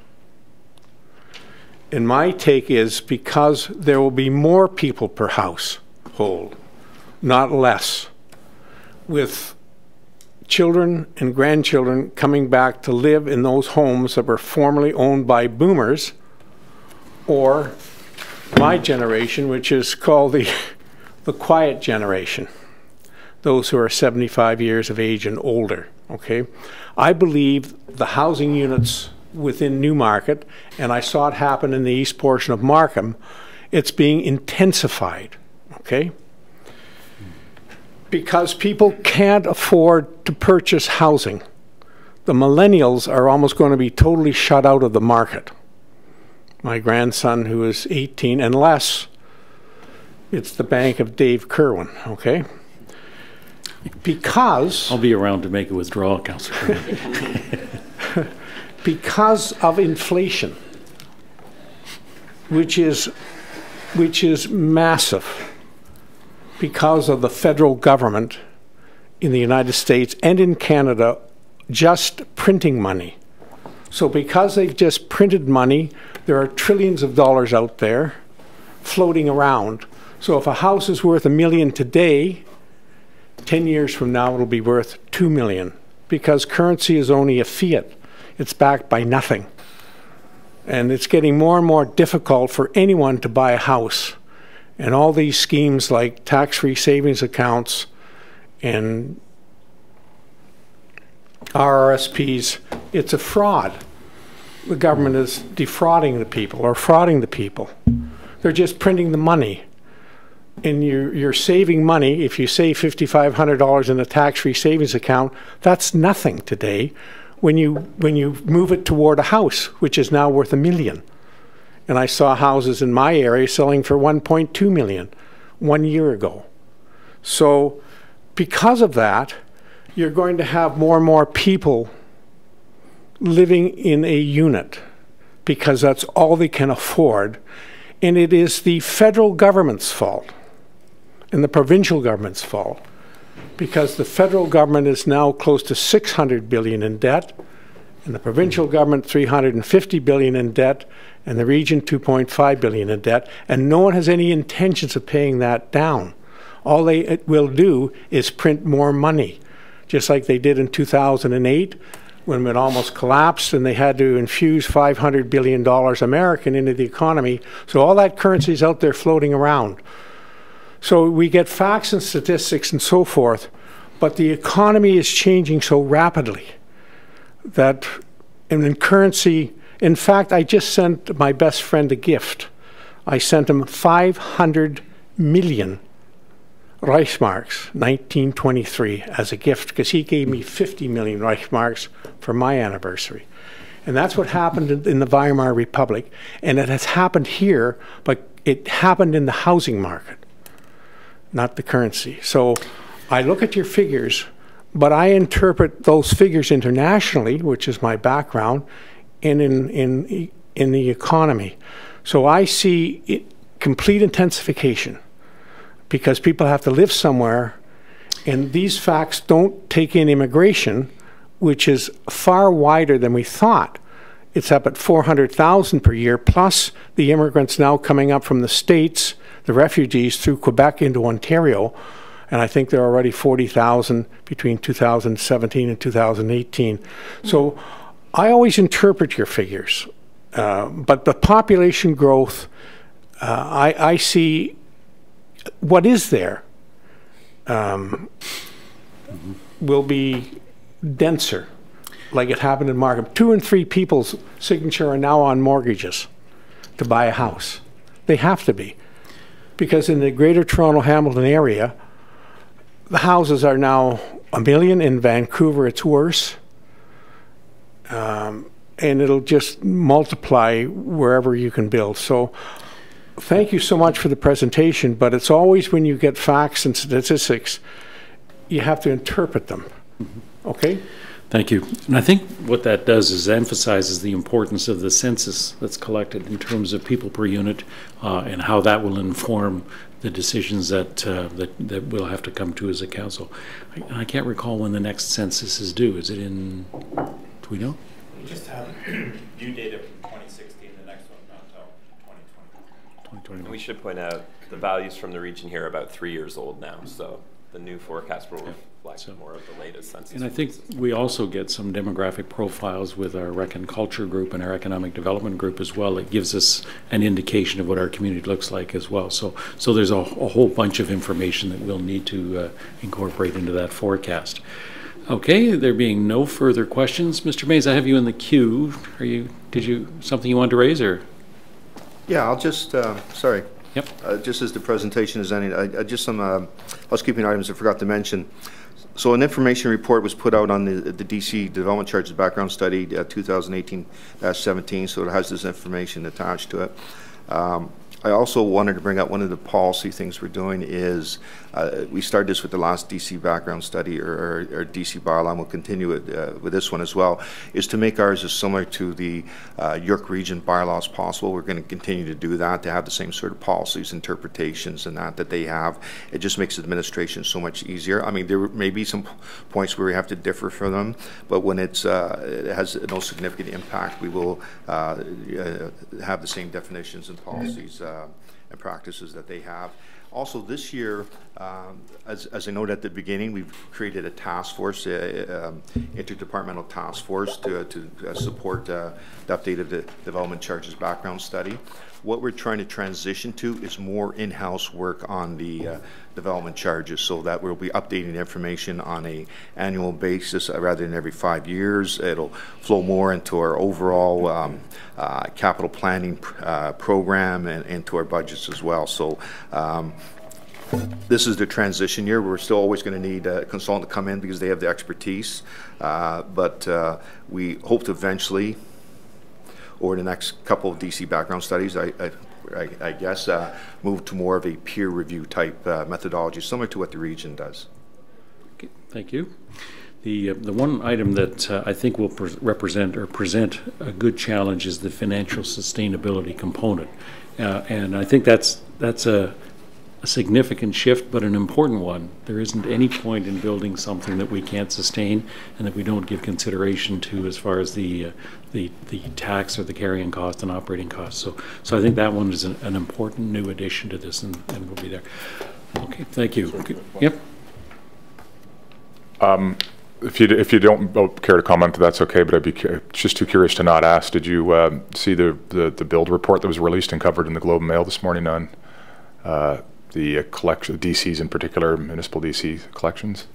And my take is because there will be more people per household, not less, with children and grandchildren coming back to live in those homes that were formerly owned by boomers, or my generation, which is called the quiet generation, those who are 75 years of age and older. Okay, I believe the housing units within Newmarket, and I saw it happen in the east portion of Markham, it's being intensified. Okay, because people can't afford to purchase housing. The millennials are almost going to be totally shut out of the market. My grandson, who is 18, unless it's the bank of Dave Kerwin, okay? Because... I'll be around to make a withdrawal, Councillor. Because of inflation, which is massive, because of the federal government in the United States and in Canada just printing money. So because they've just printed money, there are trillions of dollars out there floating around. So if a house is worth $1 million today, 10 years from now it'll be worth $2 million, because currency is only a fiat. It's backed by nothing. And it's getting more and more difficult for anyone to buy a house. And all these schemes like tax-free savings accounts and RRSPs, it's a fraud. The government is defrauding the people or frauding the people. They're just printing the money. And you're saving money. If you save $5,500 in a tax-free savings account, that's nothing today when you move it toward a house, which is now worth $1 million. And I saw houses in my area selling for $1.2 million 1 year ago. So because of that, you're going to have more and more people living in a unit because that's all they can afford. And it is the federal government's fault and the provincial government's fault, because the federal government is now close to $600 billion in debt, and the provincial government $350 billion in debt, and the region $2.5 billion in debt, and no one has any intentions of paying that down. All they will do is print more money, just like they did in 2008 when it almost collapsed and they had to infuse $500 billion American into the economy. So all that currency is out there floating around. So we get facts and statistics and so forth, but the economy is changing so rapidly that in currency, in fact, I just sent my best friend a gift. I sent him 500 million Reichsmarks, 1923, as a gift, because he gave me 50 million Reichsmarks for my anniversary. And that's what happened in the Weimar Republic. And it has happened here, but it happened in the housing market, not the currency. So I look at your figures, but I interpret those figures internationally, which is my background, and in the economy. So I see complete intensification, because people have to live somewhere, and these facts don't take in immigration, which is far wider than we thought. It's up at 400,000 per year, plus the immigrants now coming up from the States, the refugees through Quebec into Ontario, and I think there are already 40,000 between 2017 and 2018. So I always interpret your figures, but the population growth, I see what is there will be denser, like it happened in Markham. 2 and 3 people's signature are now on mortgages to buy a house. They have to be, because in the Greater Toronto Hamilton area, the houses are now $1 million. In Vancouver, it's worse. And it'll just multiply wherever you can build. So thank you so much for the presentation, but it's always when you get facts and statistics, you have to interpret them. Okay? Thank you. And I think what that does is emphasizes the importance of the census that's collected in terms of people per unit, and how that will inform the decisions that that we'll have to come to as a council. I can't recall when the next census is due. Is it in, do we know? We just have due data from 2016, the next one not until 2020. We should point out the values from the region here are about 3 years old now, so the new forecast will reflect more of the latest census. And I think we also get some demographic profiles with our Rec and Culture group and our Economic Development group as well. It gives us an indication of what our community looks like as well. So there's a whole bunch of information that we'll need to incorporate into that forecast. Okay, there being no further questions, Mr. Mays, I have you in the queue. Something you wanted to raise, or? Yeah, I'll just, sorry. Yep. Just as the presentation is ending, just some housekeeping items I forgot to mention. So an information report was put out on the DC Development Charges Background Study 2018-17, so it has this information attached to it. I also wanted to bring up one of the policy things we're doing is we started this with the last DC background study or DC bylaw, and we'll continue it with this one as well, is to make ours as similar to the York Region bylaw as possible. We're going to continue to do that, to have the same sort of policies, interpretations, and that they have. It just makes administration so much easier. I mean, there may be some points where we have to differ from them, but when it has no significant impact, we will have the same definitions and policies and practices that they have. Also this year, as I noted at the beginning, we've created a task force, interdepartmental task force to support the updated development charges background study. What we're trying to transition to is more in-house work on the development charges, so that we'll be updating information on an annual basis rather than every 5 years. It'll flow more into our overall capital planning program and into our budgets as well. So this is the transition year. We're still always going to need a consultant to come in because they have the expertise, but we hope to eventually, over the next couple of DC background studies, I guess, move to more of a peer review type methodology, similar to what the region does. Okay, thank you. The one item that I think will represent or present a good challenge is the financial sustainability component, and I think that's a a significant shift, but an important one. There isn't any point in building something that we can't sustain and that we don't give consideration to as far as the tax or the carrying cost and operating costs. So I think that one is an important new addition to this, and will be there. Okay, thank you. Okay. Yep. If you don't care to comment, that's okay, but I'd be just too curious to not ask. Did you see the build report that was released and covered in the Globe and Mail this morning on the collection, DCs in particular, municipal DC collections?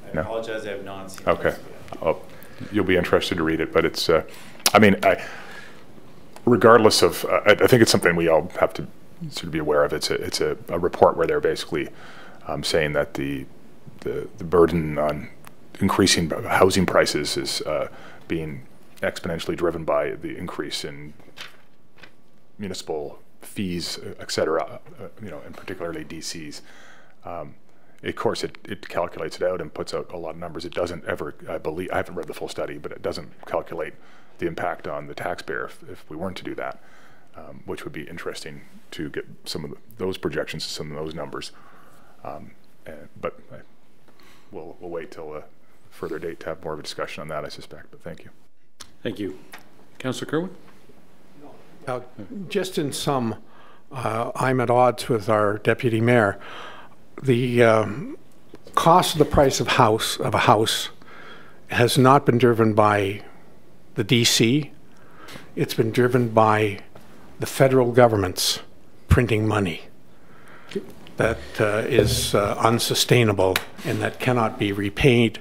I apologize, I have not seen okay. Oh, you'll be interested to read it, but it's, I mean, regardless of, I think it's something we all have to sort of be aware of. It's a report where they're basically saying that the burden on increasing housing prices is being exponentially driven by the increase in municipal fees, et cetera, and particularly DCs. Of course, it calculates it out and puts out a lot of numbers. It doesn't ever, I believe, I haven't read the full study, but it doesn't calculate the impact on the taxpayer if we weren't to do that, which would be interesting to get some of those projections, some of those numbers. But we'll wait till a further date to have more of a discussion on that, I suspect, but thank you. Thank you. Councillor Kerwin? Just in sum, I'm at odds with our deputy mayor. The cost of the price of a house has not been driven by the DC. It's been driven by the federal government's printing money. That is unsustainable and that cannot be repaid.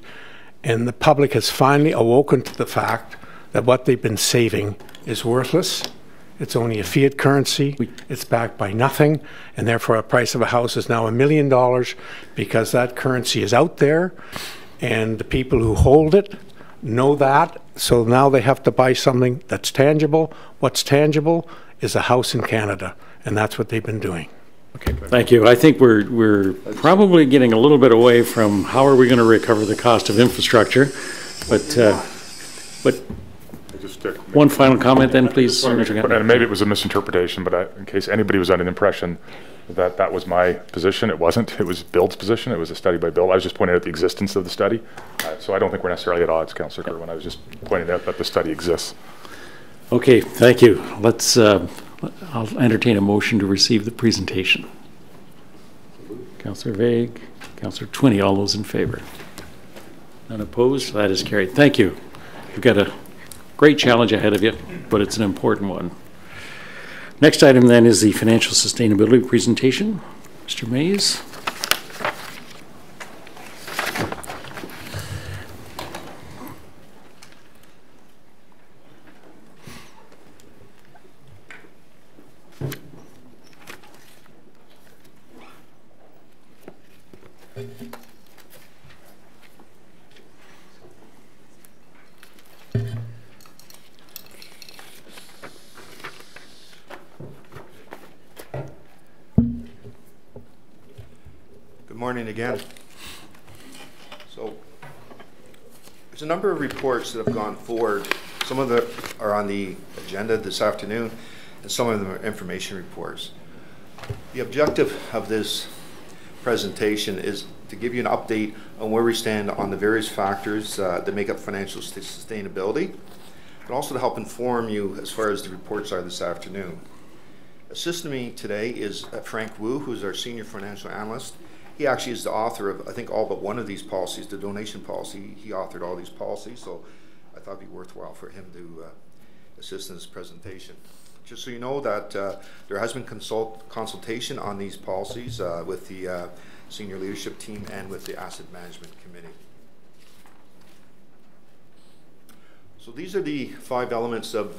And the public has finally awoken to the fact that what they've been saving is worthless. It's only a fiat currency. It's backed by nothing, and therefore the price of a house is now $1 million because that currency is out there, and the people who hold it know that, so now they have to buy something that's tangible. What's tangible is a house in Canada, and that's what they've been doing. Okay, thank you. I think we're probably getting a little bit away from how are we going to recover the cost of infrastructure, but one final comment then, please. And maybe it was a misinterpretation, but in case anybody was under the impression that that was my position, it wasn't. It was Bill's position. It was a study by Bill. I was just pointing out the existence of the study. So I don't think we're necessarily at odds, Councillor Kerwin. I was just pointing out that the study exists. Okay, thank you. Let's, I'll entertain a motion to receive the presentation. Councillor Vague, Councillor Twinney, all those in favor? None opposed? That is carried. Thank you. You've got a great challenge ahead of you, but it's an important one. Next item then is the financial sustainability presentation. Mr. Mays. Morning again. So there's a number of reports that have gone forward. Some of them are on the agenda this afternoon, and some of them are information reports. The objective of this presentation is to give you an update on where we stand on the various factors that make up financial sustainability, but also to help inform you as far as the reports are this afternoon. Assisting me today is Frank Wu, who's our senior financial analyst. He actually is the author of, I think, all but one of these policies, the donation policy. He authored all these policies, so I thought it'd be worthwhile for him to assist in this presentation. Just so you know that there has been consultation on these policies with the senior leadership team and with the Asset Management Committee. So these are the 5 elements of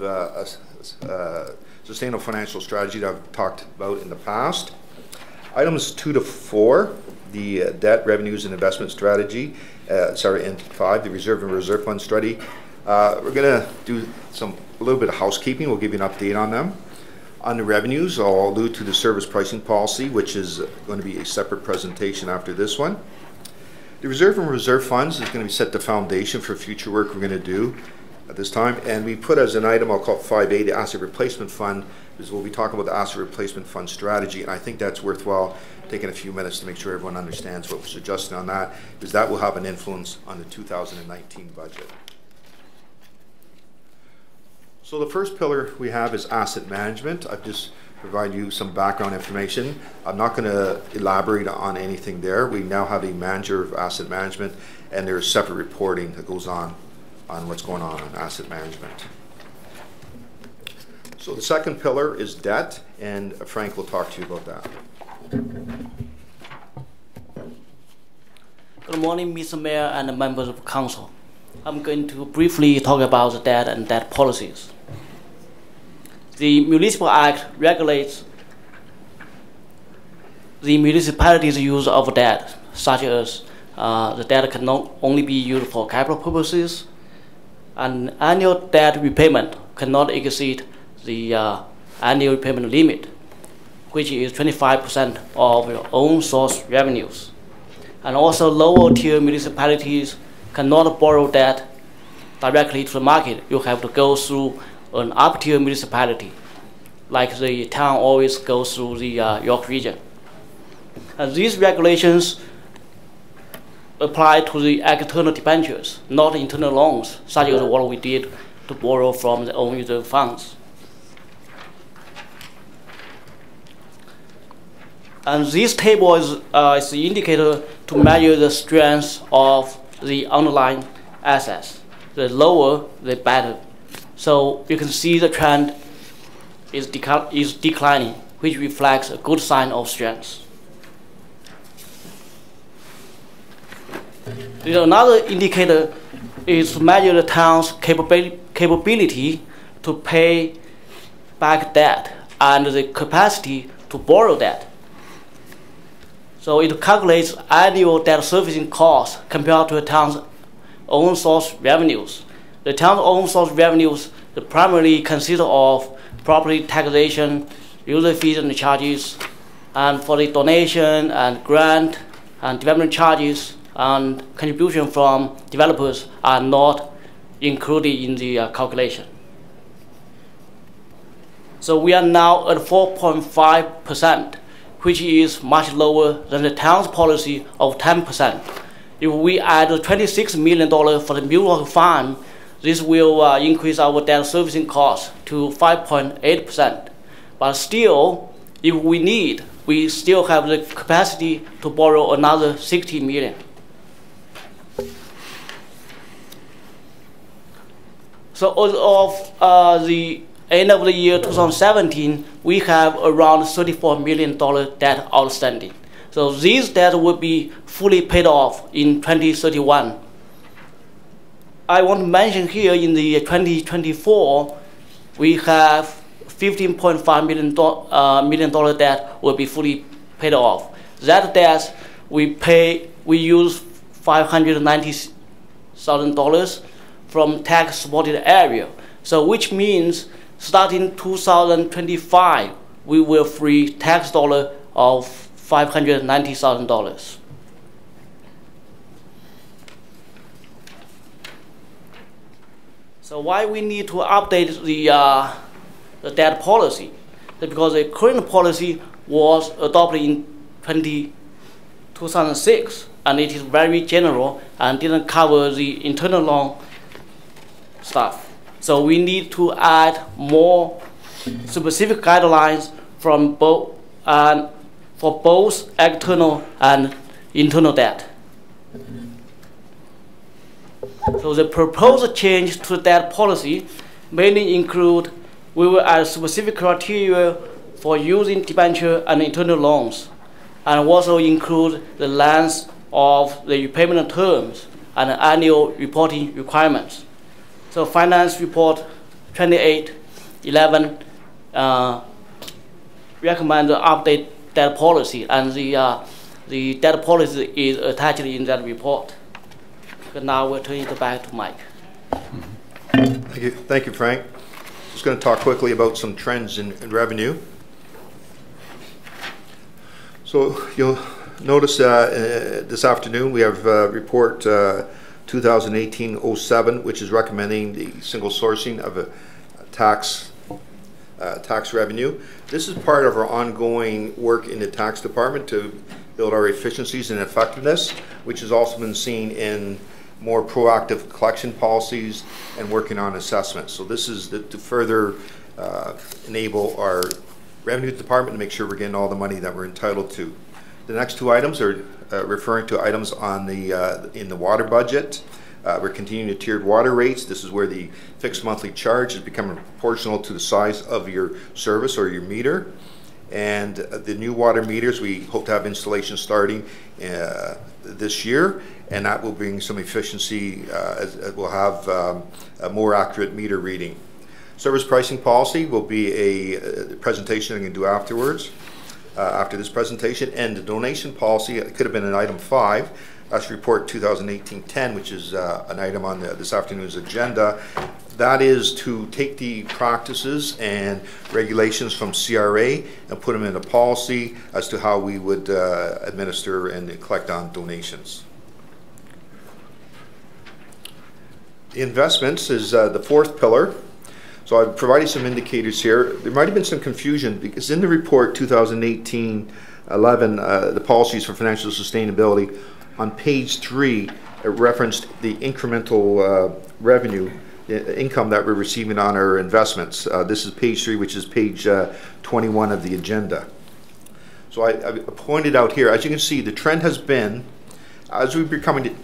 sustainable financial strategy that I've talked about in the past. Items 2 to 4, the debt, revenues, and investment strategy. And 5, the reserve and reserve fund study. We're going to do a little bit of housekeeping. We'll give you an update on them. On the revenues, I'll allude to the service pricing policy, which is going to be a separate presentation after this one. The reserve and reserve funds is going to set the foundation for future work we're going to do at this time. And we put as an item, I'll call it 5A, the asset replacement fund, is we'll be talking about the asset replacement fund strategy, and I think that's worthwhile taking a few minutes to make sure everyone understands what we're suggesting on that, because that will have an influence on the 2019 budget. So the first pillar we have is asset management. I've just provided you some background information. I'm not going to elaborate on anything there. We now have a manager of asset management, and there's separate reporting that goes on what's going on in asset management. So the second pillar is debt, and Frank will talk to you about that. Good morning, Mr. Mayor and members of Council. I'm going to briefly talk about the debt and debt policies. The Municipal Act regulates the municipality's use of debt, such as the debt can not only be used for capital purposes, and annual debt repayment cannot exceed the annual repayment limit, which is 25% of your own source revenues. And also lower tier municipalities cannot borrow debt directly to the market. You have to go through an up tier municipality, like the town always goes through the York region. And these regulations apply to the external debentures, not internal loans, such as what we did to borrow from the own user funds. And this table is the indicator to measure the strength of the underlying assets. The lower, the better. So you can see the trend is declining, which reflects a good sign of strength. Another indicator is to measure the town's capability to pay back debt and the capacity to borrow debt. So it calculates annual debt servicing costs compared to the town's own source revenues. The town's own source revenues primarily consist of property taxation, user fees and charges, and for the donation and grant and development charges and contribution from developers are not included in the calculation. So we are now at 4.5%, which is much lower than the town's policy of 10%. If we add $26 million for the mutual fund, this will increase our debt servicing costs to 5.8%. But still, if we need, we still have the capacity to borrow another $60 million. So as of the end of the year 2017, we have around $34 million debt outstanding. So these debt will be fully paid off in 2031. I want to mention here in the 2024, we have $15.5 million debt will be fully paid off. That debt we use $590,000 from tax supported area. So which means starting 2025, we will free tax dollar of $590,000. So why we need to update the debt policy? That's because the current policy was adopted in 2006, and it is very general and didn't cover the internal loan stuff. So we need to add more specific guidelines from for both external and internal debt. So the proposed change to debt policy mainly include we will add specific criteria for using debenture and internal loans, and also include the length of the repayment terms and annual reporting requirements. So Finance Report 2811 recommends the update debt policy, and the debt policy is attached in that report. But now we'll turn it back to Mike. Thank you, Frank. Just going to talk quickly about some trends in revenue. So you'll notice this afternoon we have report 2018-07, which is recommending the single sourcing of a tax tax revenue. This is part of our ongoing work in the tax department to build our efficiencies and effectiveness, which has also been seen in more proactive collection policies and working on assessments. So this is to further enable our revenue department to make sure we're getting all the money that we're entitled to. The next two items are referring to items on the in the water budget. We're continuing to tiered water rates. This is where the fixed monthly charge is becoming proportional to the size of your service or your meter. And the new water meters, we hope to have installation starting this year, and that will bring some efficiency as we'll have a more accurate meter reading. Service pricing policy will be a presentation I'm going to do afterwards, after this presentation. And the donation policy, it could have been an item 5. That's report 2018-10, which is an item on this afternoon's agenda. That is to take the practices and regulations from CRA and put them in a policy as to how we would administer and collect on donations. The investments is the fourth pillar. So I've provided some indicators here. There might have been some confusion because in the report 2018-11, the policies for financial sustainability, on page 3, it referenced the incremental revenue, the income that we're receiving on our investments. This is page 3, which is page 21 of the agenda. So I pointed out here, as you can see, the trend has been, as we're becoming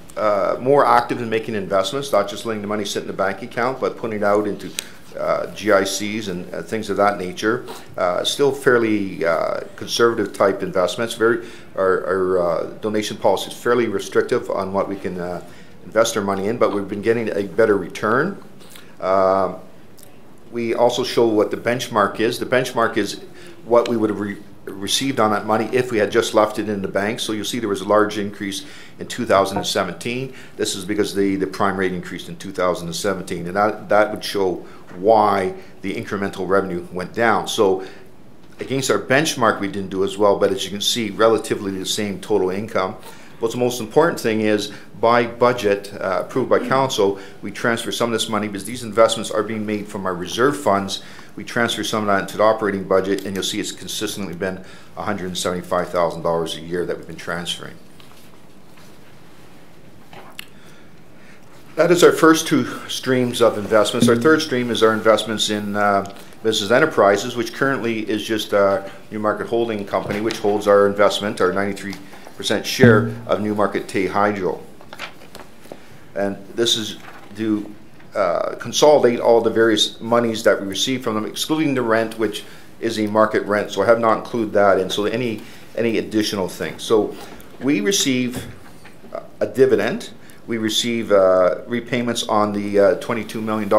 more active in making investments, not just letting the money sit in the bank account, but putting it out into GICs and things of that nature. Still fairly conservative type investments. Our donation policy is fairly restrictive on what we can invest our money in, but we've been getting a better return. We also show what the benchmark is. The benchmark is what we would have received on that money if we had just left it in the bank. So you'll see there was a large increase in 2017. This is because the prime rate increased in 2017, and that would show why the incremental revenue went down. So against our benchmark, we didn't do as well, but as you can see, relatively the same total income. What's the most important thing is, by budget approved by council, we transfer some of this money, because these investments are being made from our reserve funds. We transfer some of that into the operating budget, and you'll see it's consistently been $175,000 a year that we've been transferring. That is our first two streams of investments. Our third stream is our investments in business enterprises, which currently is just a Newmarket Holding Company, which holds our investment, our 93% share of Newmarket Tay Hydro. And this is to consolidate all the various monies that we receive from them, excluding the rent, which is a market rent. So I have not included that in. So any additional things. So we receive a dividend. We receive repayments on the $22 million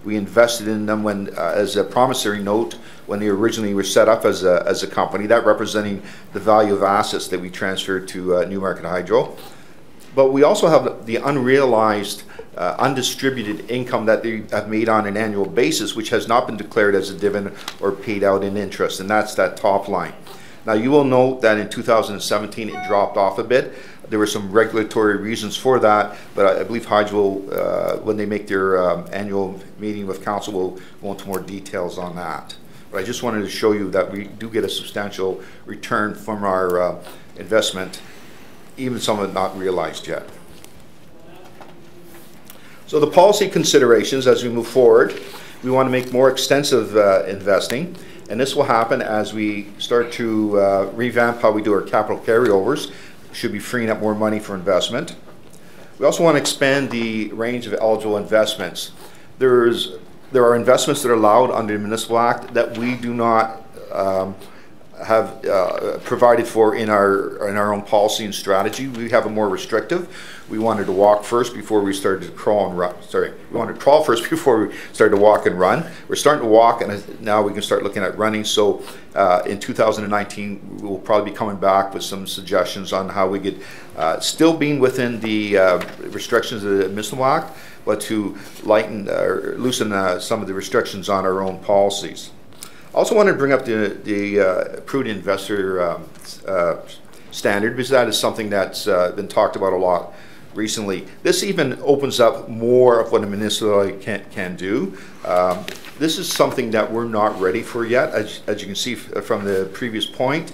we invested in them when, as a promissory note, when they originally were set up as a company, that representing the value of assets that we transferred to Newmarket Hydro. But we also have the unrealized, undistributed income that they have made on an annual basis, which has not been declared as a dividend or paid out in interest, and that's that top line. Now, you will note that in 2017 it dropped off a bit. There were some regulatory reasons for that, but I believe Hydro, when they make their annual meeting with council, will go into more details on that. But I just wanted to show you that we do get a substantial return from our investment, even some of it not realized yet. So the policy considerations as we move forward, we want to make more extensive investing, and this will happen as we start to revamp how we do our capital carryovers. Should be freeing up more money for investment. We also want to expand the range of eligible investments. There are investments that are allowed under the Municipal Act that we do not have provided for in our own policy and strategy. We have a more restrictive. We wanted to walk first before we started to crawl and run. Sorry, we wanted to crawl first before we started to walk and run. We're starting to walk, and now we can start looking at running. So in 2019, we'll probably be coming back with some suggestions on how we could, still being within the restrictions of the Municipal Act, but to lighten or loosen some of the restrictions on our own policies. I also wanted to bring up the prudent investor standard, because that is something that's been talked about a lot recently. This even opens up more of what a municipality can do. This is something that we're not ready for yet. As you can see from the previous point,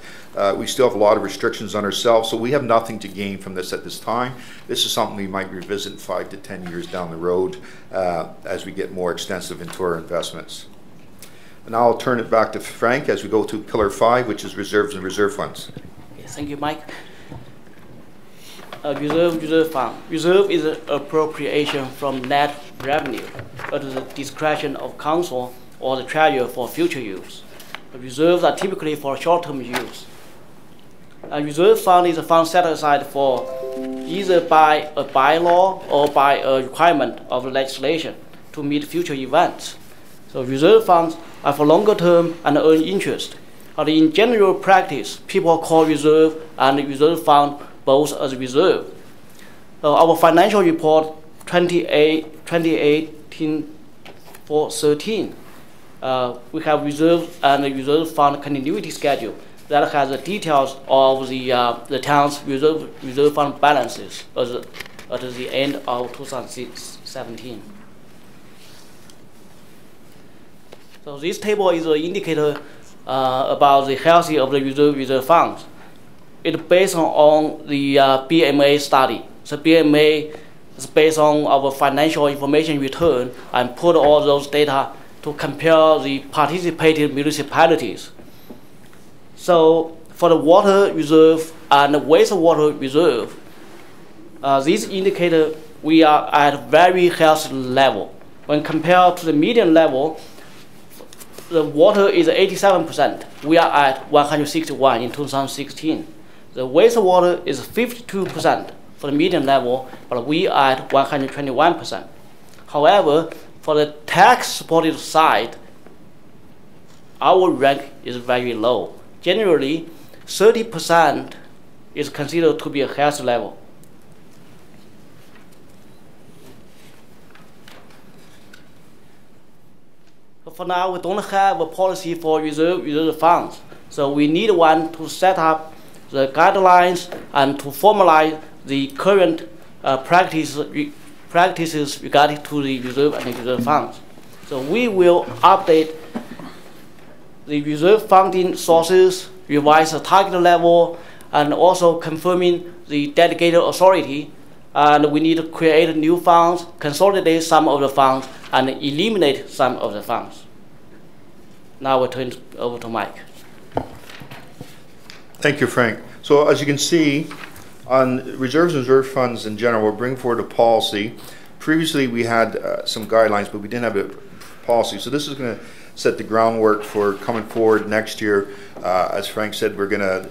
we still have a lot of restrictions on ourselves, so we have nothing to gain from this at this time. This is something we might revisit 5 to 10 years down the road as we get more extensive into our investments. And now I'll turn it back to Frank as we go to Pillar 5, which is reserves and reserve funds. Thank you, Mike. Reserve fund. Reserve is an appropriation from net revenue at the discretion of council or the treasurer for future use. The reserves are typically for short-term use. A reserve fund is a fund set aside for either by a bylaw or by a requirement of the legislation to meet future events. So reserve funds are for longer term and earn interest. But in general practice, people call reserve and reserve fund both as reserve. So our financial report 2018-13, we have reserve and reserve fund continuity schedule that has the details of the town's reserve fund balances at the end of 2017. So this table is an indicator about the health of the reserve funds. It's based on the BMA study. So BMA is based on our financial information return and put all those data to compare the participating municipalities. So for the water reserve and the wastewater reserve, this indicator we are at a very healthy level. When compared to the median level, the water is 87%. We are at 161 in 2016. The wastewater is 52% for the median level, but we are at 121%. However, for the tax-supported side, our rank is very low. Generally, 30% is considered to be a healthy level. For now, we don't have a policy for reserve funds. So we need one to set up the guidelines and to formalize the current practices regarding to the reserve and reserve funds. So we will update the reserve funding sources, revise the target level, and also confirming the delegated authority. And we need to create new funds, consolidate some of the funds, and eliminate some of the funds. Now we'll turn over to Mike. Thank you, Frank. So as you can see, on reserves and reserve funds in general, we're bringing forward a policy. Previously, we had some guidelines, but we didn't have a policy. So this is going to set the groundwork for coming forward next year. As Frank said, we're going to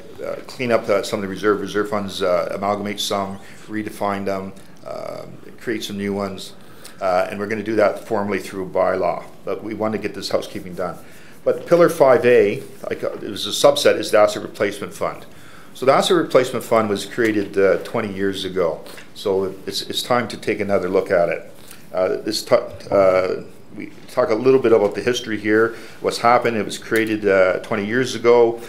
clean up some of the reserve funds, amalgamate some, redefine them, create some new ones. And we're going to do that formally through a bylaw. But we want to get this housekeeping done. But Pillar 5A, it was a subset, is the Asset Replacement Fund. So the Asset Replacement Fund was created 20 years ago. So it's time to take another look at it. We talk a little bit about the history here, what's happened. It was created 20 years ago.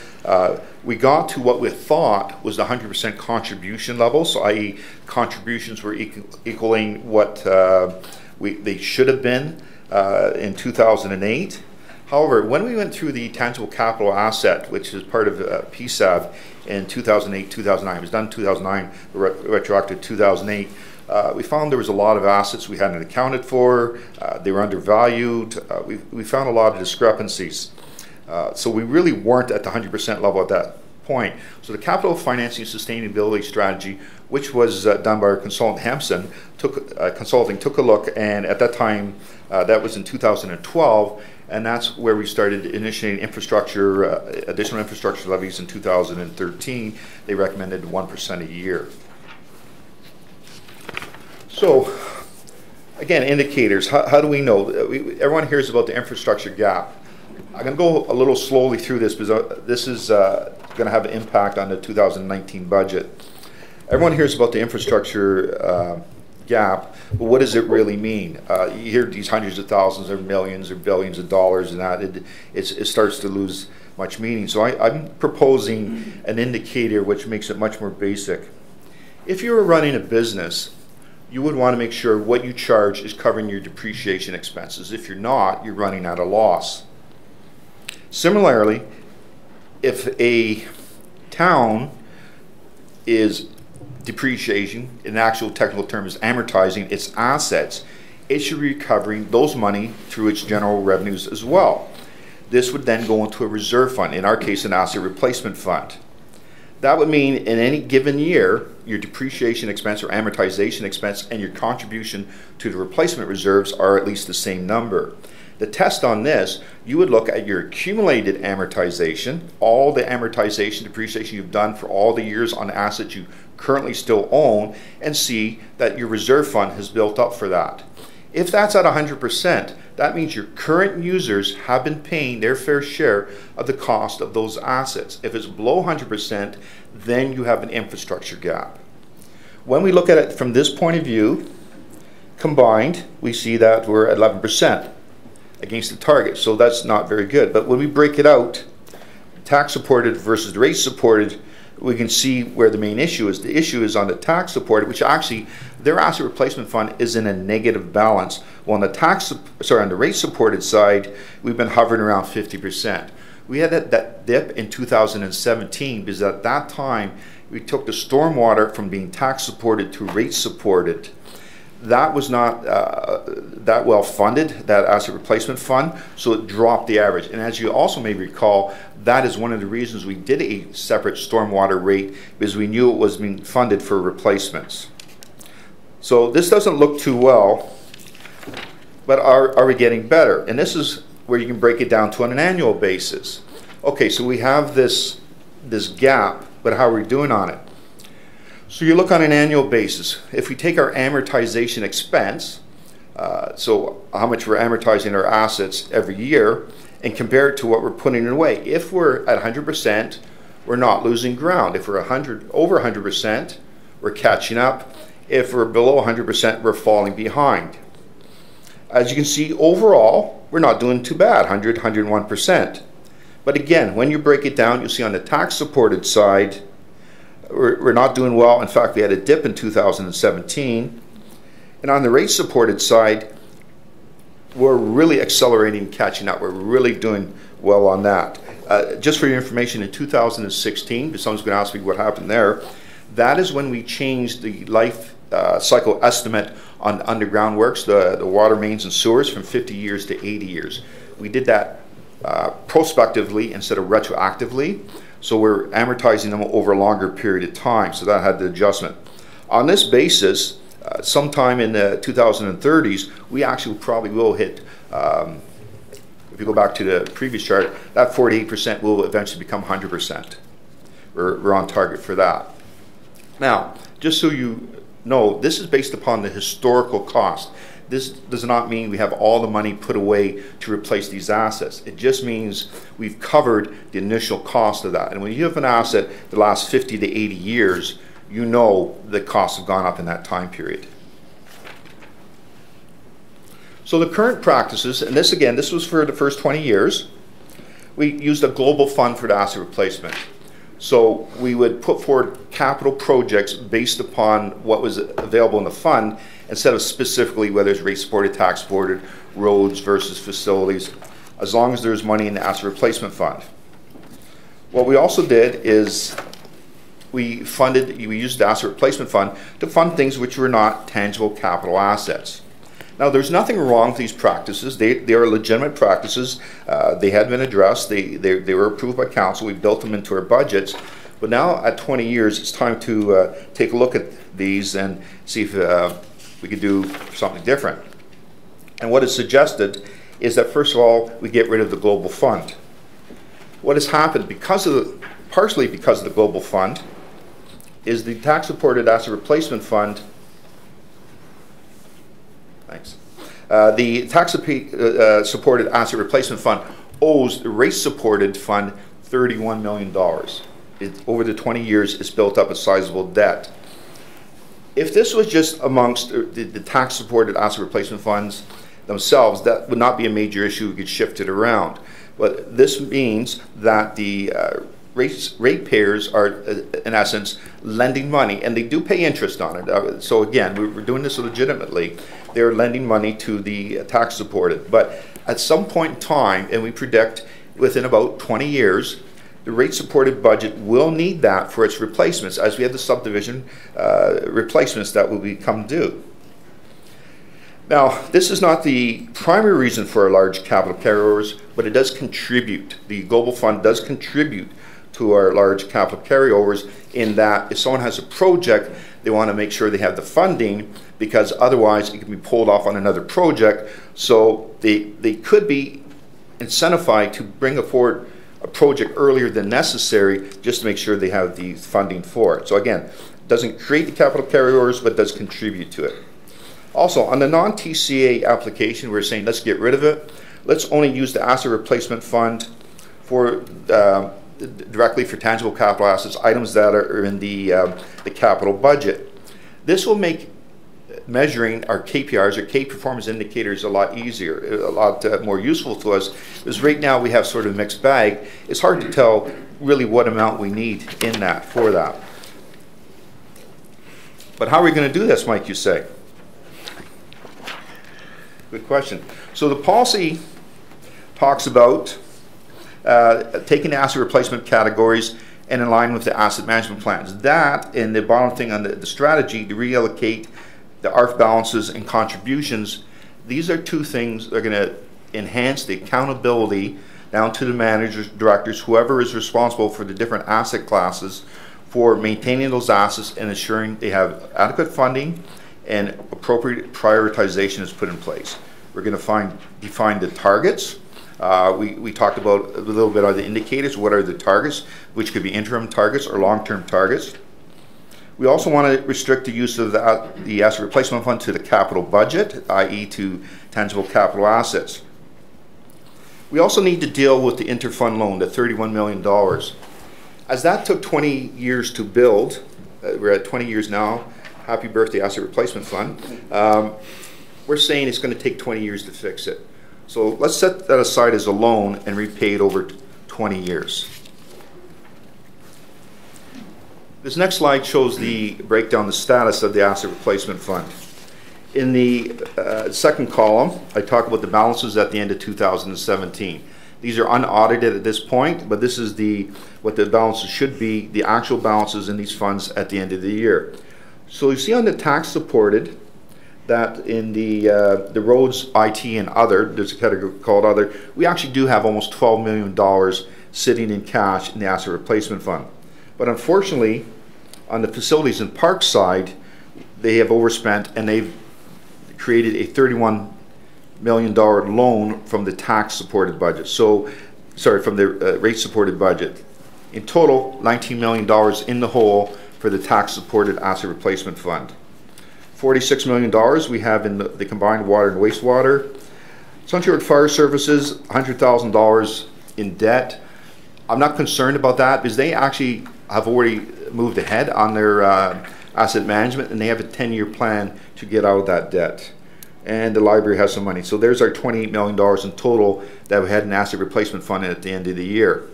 We got to what we thought was the 100% contribution level, so i.e. contributions were equaling what they should have been in 2008. However, when we went through the tangible capital asset, which is part of PSAV in 2008, 2009, it was done in 2009, retroactive 2008, we found there was a lot of assets we hadn't accounted for, they were undervalued, we found a lot of discrepancies. So we really weren't at the 100% level at that point. So the capital financing sustainability strategy, which was done by our consultant Hampson, took a look, and at that time, that was in 2012, and that's where we started initiating additional infrastructure levies in 2013. They recommended 1% a year. So, again, indicators. How do we know? Everyone hears about the infrastructure gap. I'm going to go a little slowly through this because this is going to have an impact on the 2019 budget. Everyone hears about the infrastructure gap, but what does it really mean? You hear these hundreds of thousands or millions or billions of dollars, and that it starts to lose much meaning. So I'm proposing an indicator which makes it much more basic. If you were running a business you would want to make sure what you charge is covering your depreciation expenses. If you're not, you're running at a loss. Similarly, if a town is depreciating, in actual technical term is amortizing its assets, it should be recovering those money through its general revenues as well. This would then go into a reserve fund, in our case an asset replacement fund. That would mean in any given year, your depreciation expense or amortization expense and your contribution to the replacement reserves are at least the same number. The test on this, you would look at your accumulated amortization, all the amortization, depreciation you've done for all the years on assets you currently still own, and see that your reserve fund has built up for that. If that's at 100%, that means your current users have been paying their fair share of the cost of those assets. If it's below 100%, then you have an infrastructure gap. When we look at it from this point of view, combined, we see that we're at 11% against the target, so that's not very good. But when we break it out, tax supported versus the rate supported, we can see where the main issue is. The issue is on the tax supported, which actually their asset replacement fund is in a negative balance. Well, on the on the rate supported side, we've been hovering around 50%. We had that dip in 2017 because at that time we took the stormwater from being tax supported to rate supported. That was not that well funded, that asset replacement fund, so it dropped the average. And as you also may recall, that is one of the reasons we did a separate stormwater rate, because we knew it was being funded for replacements. So this doesn't look too well, but are we getting better? And this is where you can break it down to on an annual basis. Okay, so we have this gap, but how are we doing on it? So you look on an annual basis. If we take our amortization expense, so how much we're amortizing our assets every year, and compare it to what we're putting away. If we're at 100%, we're not losing ground. If we're over 100%, we're catching up. If we're below 100%, we're falling behind. As you can see, overall, we're not doing too bad, 100, 101%. But again, when you break it down, you'll see on the tax-supported side, we're not doing well. In fact, we had a dip in 2017. And on the rate-supported side, we're really accelerating, catching up. We're really doing well on that. Just for your information, in 2016, because someone's going to ask me what happened there, that is when we changed the life cycle estimate on underground works, the water mains and sewers, from 50 years to 80 years. We did that prospectively instead of retroactively. So we're amortizing them over a longer period of time. So that had the adjustment. On this basis, sometime in the 2030s, we actually probably will hit, if you go back to the previous chart, that 48% will eventually become 100%. We're on target for that. Now, just so you know, this is based upon the historical cost. This does not mean we have all the money put away to replace these assets. It just means we've covered the initial cost of that. And when you have an asset that lasts 50 to 80 years, you know the costs have gone up in that time period. So the current practices, and this again, this was for the first 20 years, we used a global fund for the asset replacement. So we would put forward capital projects based upon what was available in the fund, instead of specifically whether it's rate supported, tax supported, roads versus facilities, as long as there's money in the asset replacement fund. What we also did is we used the asset replacement fund to fund things which were not tangible capital assets. Now, there's nothing wrong with these practices. They are legitimate practices. They had been addressed. They were approved by council. We built them into our budgets. But now, at 20 years, it's time to take a look at these and see if we could do something different. And what is suggested is that, first of all, we get rid of the global fund. What has happened, partially because of the global fund, is the tax-supported asset replacement fund. Thanks. The tax-supported asset replacement fund owes the rate-supported fund $31 million. Over the 20 years, it's built up a sizable debt. If this was just amongst the tax-supported asset replacement funds themselves, that would not be a major issue. We could shift it around. But this means that the ratepayers are, in essence, lending money, and they do pay interest on it. So again, we're doing this legitimately. They're lending money to the tax-supported. But at some point in time, and we predict within about 20 years, the rate-supported budget will need that for its replacements, as we have the subdivision replacements that will become due. Now, this is not the primary reason for our large capital carryovers, but it does contribute. The Global Fund does contribute to our large capital carryovers in that if someone has a project, they want to make sure they have the funding, because otherwise it can be pulled off on another project. So they could be incentivized to bring forward a project earlier than necessary just to make sure they have the funding for it. So again, it doesn't create the capital carryovers, but does contribute to it. Also, on the non-TCA application, we're saying let's get rid of it. Let's only use the asset replacement fund for directly for tangible capital assets, items that are in the capital budget. This will make measuring our KPIs, or key performance indicators, a lot easier, a lot more useful to us, because right now we have sort of a mixed bag. It's hard to tell really what amount we need in that for that. But how are we going to do this, Mike, you say? Good question. So the policy talks about taking the asset replacement categories and in line with the asset management plans. That, and the bottom thing on the strategy, to reallocate the ARF balances and contributions. These are two things that are going to enhance the accountability down to the managers, directors, whoever is responsible for the different asset classes, for maintaining those assets and ensuring they have adequate funding and appropriate prioritization is put in place. We're going to define the targets. We talked about a little bit on the indicators. What are the targets, which could be interim targets or long-term targets. We also want to restrict the use of the asset replacement fund to the capital budget, i.e. to tangible capital assets. We also need to deal with the interfund loan, the $31 million. As that took 20 years to build, we're at 20 years now, happy birthday asset replacement fund, we're saying it's going to take 20 years to fix it. So let's set that aside as a loan and repay it over 20 years. This next slide shows the breakdown, the status of the asset replacement fund. In the second column, I talk about the balances at the end of 2017. These are unaudited at this point, but this is what the balances should be, the actual balances in these funds at the end of the year. So you see on the tax supported that in the roads, IT, and other, there's a category called other, we actually do have almost $12 million sitting in cash in the asset replacement fund. But unfortunately, on the facilities and park side, they have overspent and they've created a $31 million loan from the tax-supported budget. So, sorry, from the rate-supported budget. In total, $19 million in the hole for the tax-supported asset replacement fund. $46 million we have in the combined water and wastewater. Sunshine Fire Services, $100,000 in debt. I'm not concerned about that because they actually have already moved ahead on their asset management, and they have a 10-year plan to get out of that debt. And the library has some money. So there's our $28 million in total that we had an asset replacement fund at the end of the year.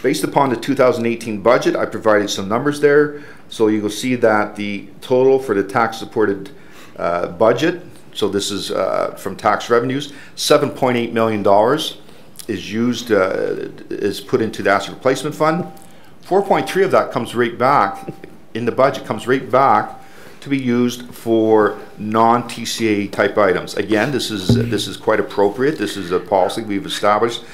Based upon the 2018 budget, I provided some numbers there. So you will see that the total for the tax-supported budget, so this is from tax revenues, $7.8 million is put into the asset replacement fund. 4.3 of that comes right back in the budget, comes right back to be used for non-TCA type items. Again, this is quite appropriate. This is a policy we've established.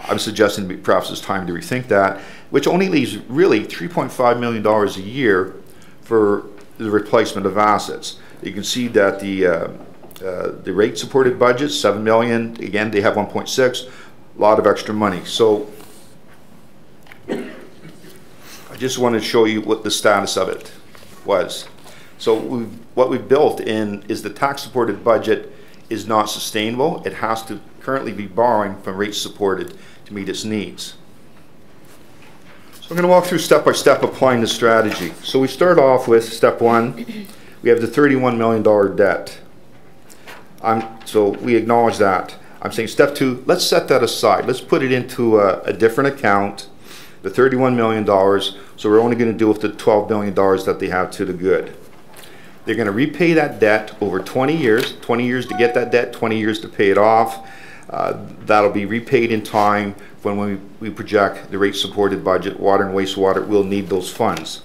I'm suggesting perhaps it's time to rethink that, which only leaves really $3.5 million a year for the replacement of assets. You can see that the rate supported budget, $7 million. Again, they have 1.6, a lot of extra money. So I just want to show you what the status of it was. So what we've built in is the tax supported budget is not sustainable. It has to currently be borrowing from rate supported to meet its needs. So I'm going to walk through step by step applying the strategy. So we start off with step one. We have the $31 million debt. So we acknowledge that. I'm saying step two, let's set that aside. Let's put it into a different account the $31 million, so we're only going to deal with the $12 million that they have to the good. They're going to repay that debt over 20 years to get that debt, 20 years to pay it off. That'll be repaid in time when we project the rate-supported budget. Water and wastewater will need those funds.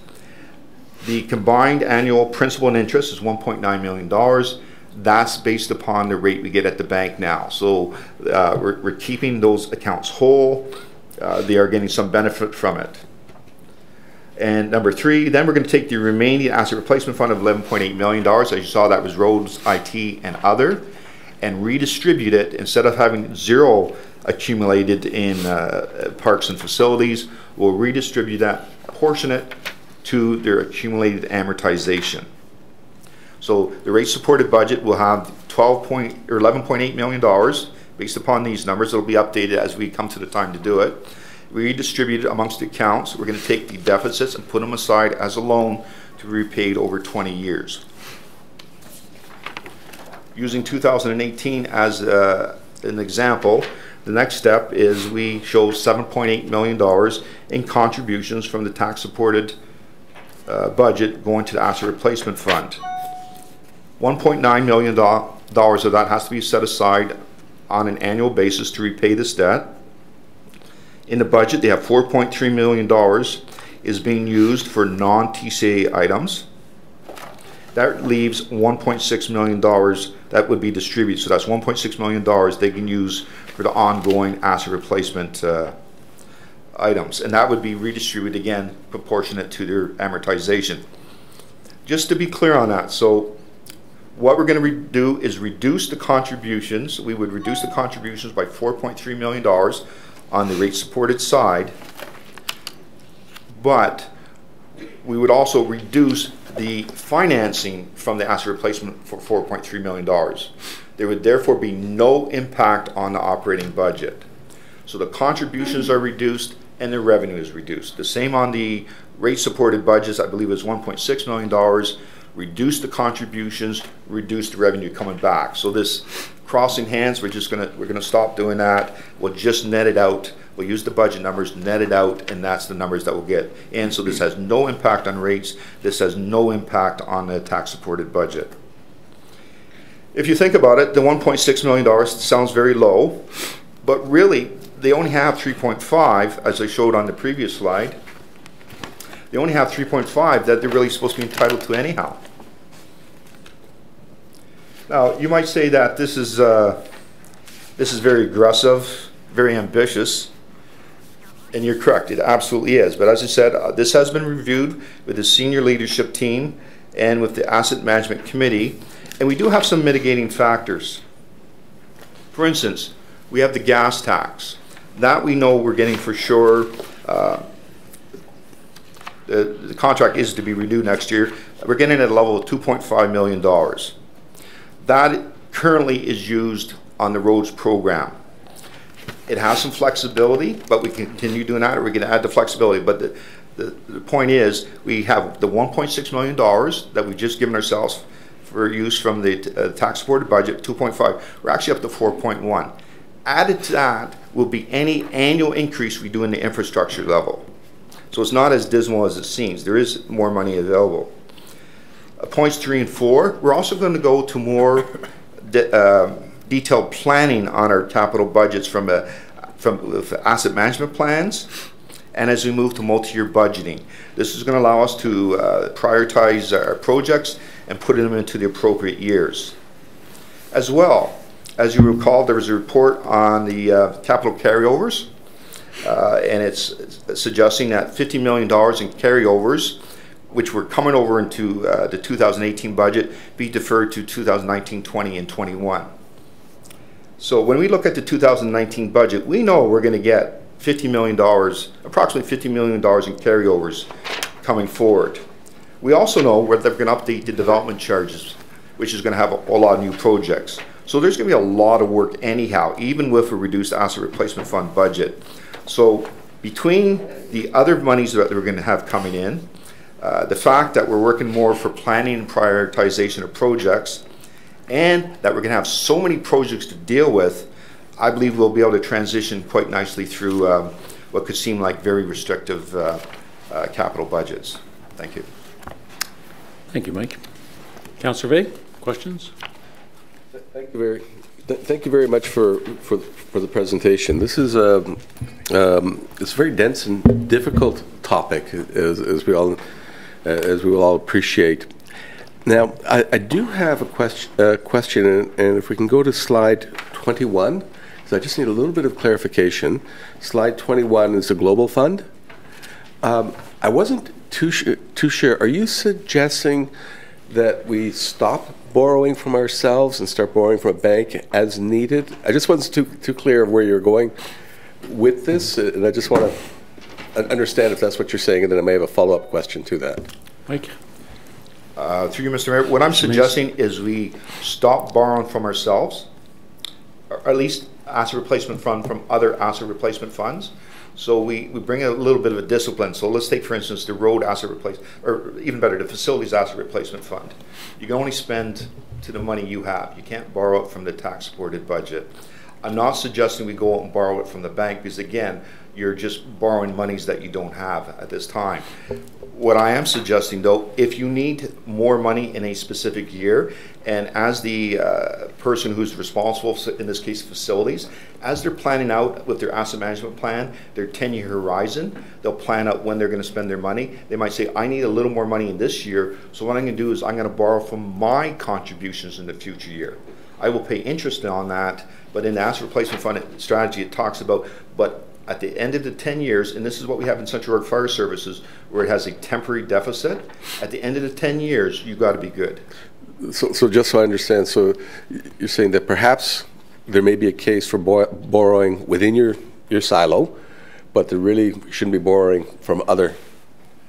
The combined annual principal and interest is $1.9 million. That's based upon the rate we get at the bank now. So we're keeping those accounts whole. They are getting some benefit from it. And number 3, then we're going to take the remaining asset replacement fund of $11.8 million. As you saw, that was roads, IT, and other, and redistribute it. Instead of having 0 accumulated in parks and facilities, we'll redistribute that, portion it to their accumulated amortization. So the rate-supported budget will have $11.8 million based upon these numbers. It'll be updated as we come to the time to do it. We redistribute it amongst the accounts. We're going to take the deficits and put them aside as a loan to be repaid over 20 years. Using 2018 as an example, the next step is we show $7.8 million in contributions from the tax-supported budget going to the asset replacement fund. $1.9 million of that has to be set aside on an annual basis to repay this debt. In the budget, they have $4.3 million is being used for non-TCA items. That leaves $1.6 million that would be distributed. So that's $1.6 million they can use for the ongoing asset replacement items. And that would be redistributed again, proportionate to their amortization. Just to be clear on that, so what we're going to do is reduce the contributions. We would reduce the contributions by $4.3 million on the rate-supported side, but we would also reduce the financing from the asset replacement for $4.3 million. There would therefore be no impact on the operating budget. So the contributions are reduced and the revenue is reduced. The same on the rate-supported budgets, I believe it was $1.6 million. Reduce the contributions, reduce the revenue coming back. So this crossing hands, we're gonna stop doing that. We'll just net it out. We'll use the budget numbers, net it out, and that's the numbers that we'll get. And so this has no impact on rates. This has no impact on the tax-supported budget. If you think about it, the $1.6 million sounds very low, but really they only have 3.5, as I showed on the previous slide. They only have 3.5 that they're really supposed to be entitled to anyhow. Now, you might say that this is very aggressive, very ambitious, and you're correct, it absolutely is. But as I said, this has been reviewed with the senior leadership team and with the Asset Management Committee, and we do have some mitigating factors. For instance, we have the gas tax. That we know we're getting for sure. The contract is to be renewed next year. We're getting at a level of $2.5 million. That currently is used on the roads program. It has some flexibility, but we can continue doing that, or we can add the flexibility. But the point is, we have the $1.6 million that we've just given ourselves for use from the tax-supported budget, 2.5. We're actually up to 4.1. Added to that will be any annual increase we do in the infrastructure level. So it's not as dismal as it seems. There is more money available. Points 3 and 4, we're also going to go to more detailed planning on our capital budgets from asset management plans, and as we move to multi-year budgeting. This is going to allow us to prioritize our projects and put them into the appropriate years. As well, as you recall, there was a report on the capital carryovers, and it's suggesting that $50 million in carryovers, which were coming over into the 2018 budget, be deferred to 2019, 20, and 21. So when we look at the 2019 budget, we know we're going to get $50 million, approximately $50 million in carryovers coming forward. We also know where they're going to update the development charges, which is going to have a lot of new projects. So there's going to be a lot of work anyhow, even with a reduced asset replacement fund budget. So between the other monies that we're going to have coming in, the fact that we're working more for planning and prioritization of projects, and that we're going to have so many projects to deal with, I believe we'll be able to transition quite nicely through what could seem like very restrictive capital budgets. Thank you. Thank you, Mike. Councillor Vey, questions? Thank you very much for the presentation. This is it's a very dense and difficult topic, as we all appreciate. Now, I do have a question, and if we can go to slide 21, because I just need a little bit of clarification. Slide 21 is the Global Fund. I wasn't too sure. Are you suggesting that we stop borrowing from ourselves and start borrowing from a bank as needed? I just wasn't too clear of where you're going with this, and I just want to understand if that's what you're saying, and then I may have a follow-up question to that. Mike? Through you, Mr. Mayor, what I'm suggesting is we stop borrowing from ourselves, or at least asset replacement fund from other asset replacement funds. So we bring a little bit of a discipline. So let's take, for instance, the road asset replacement, or even better, the facilities asset replacement fund. You can only spend to the money you have. You can't borrow it from the tax-supported budget. I'm not suggesting we go out and borrow it from the bank, because again, you're just borrowing monies that you don't have at this time. What I am suggesting, though, if you need more money in a specific year, and as the person who's responsible, in this case facilities, as they're planning out with their asset management plan, their 10-year horizon, they'll plan out when they're going to spend their money. They might say, I need a little more money in this year, so what I'm going to do is I'm going to borrow from my contributions in the future year. I will pay interest on that, but in the asset replacement fund strategy, it talks about, but at the end of the 10 years, and this is what we have in Central York Fire Services, where it has a temporary deficit, at the end of the 10 years, you've got to be good. So just so I understand, so you're saying that perhaps there may be a case for borrowing within your silo, but there really shouldn't be borrowing from other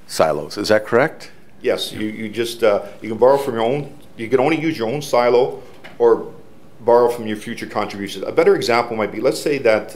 silos. Is that correct? Yes, you just, you can borrow from your own, you can only use your own silo or borrow from your future contributions. A better example might be, let's say that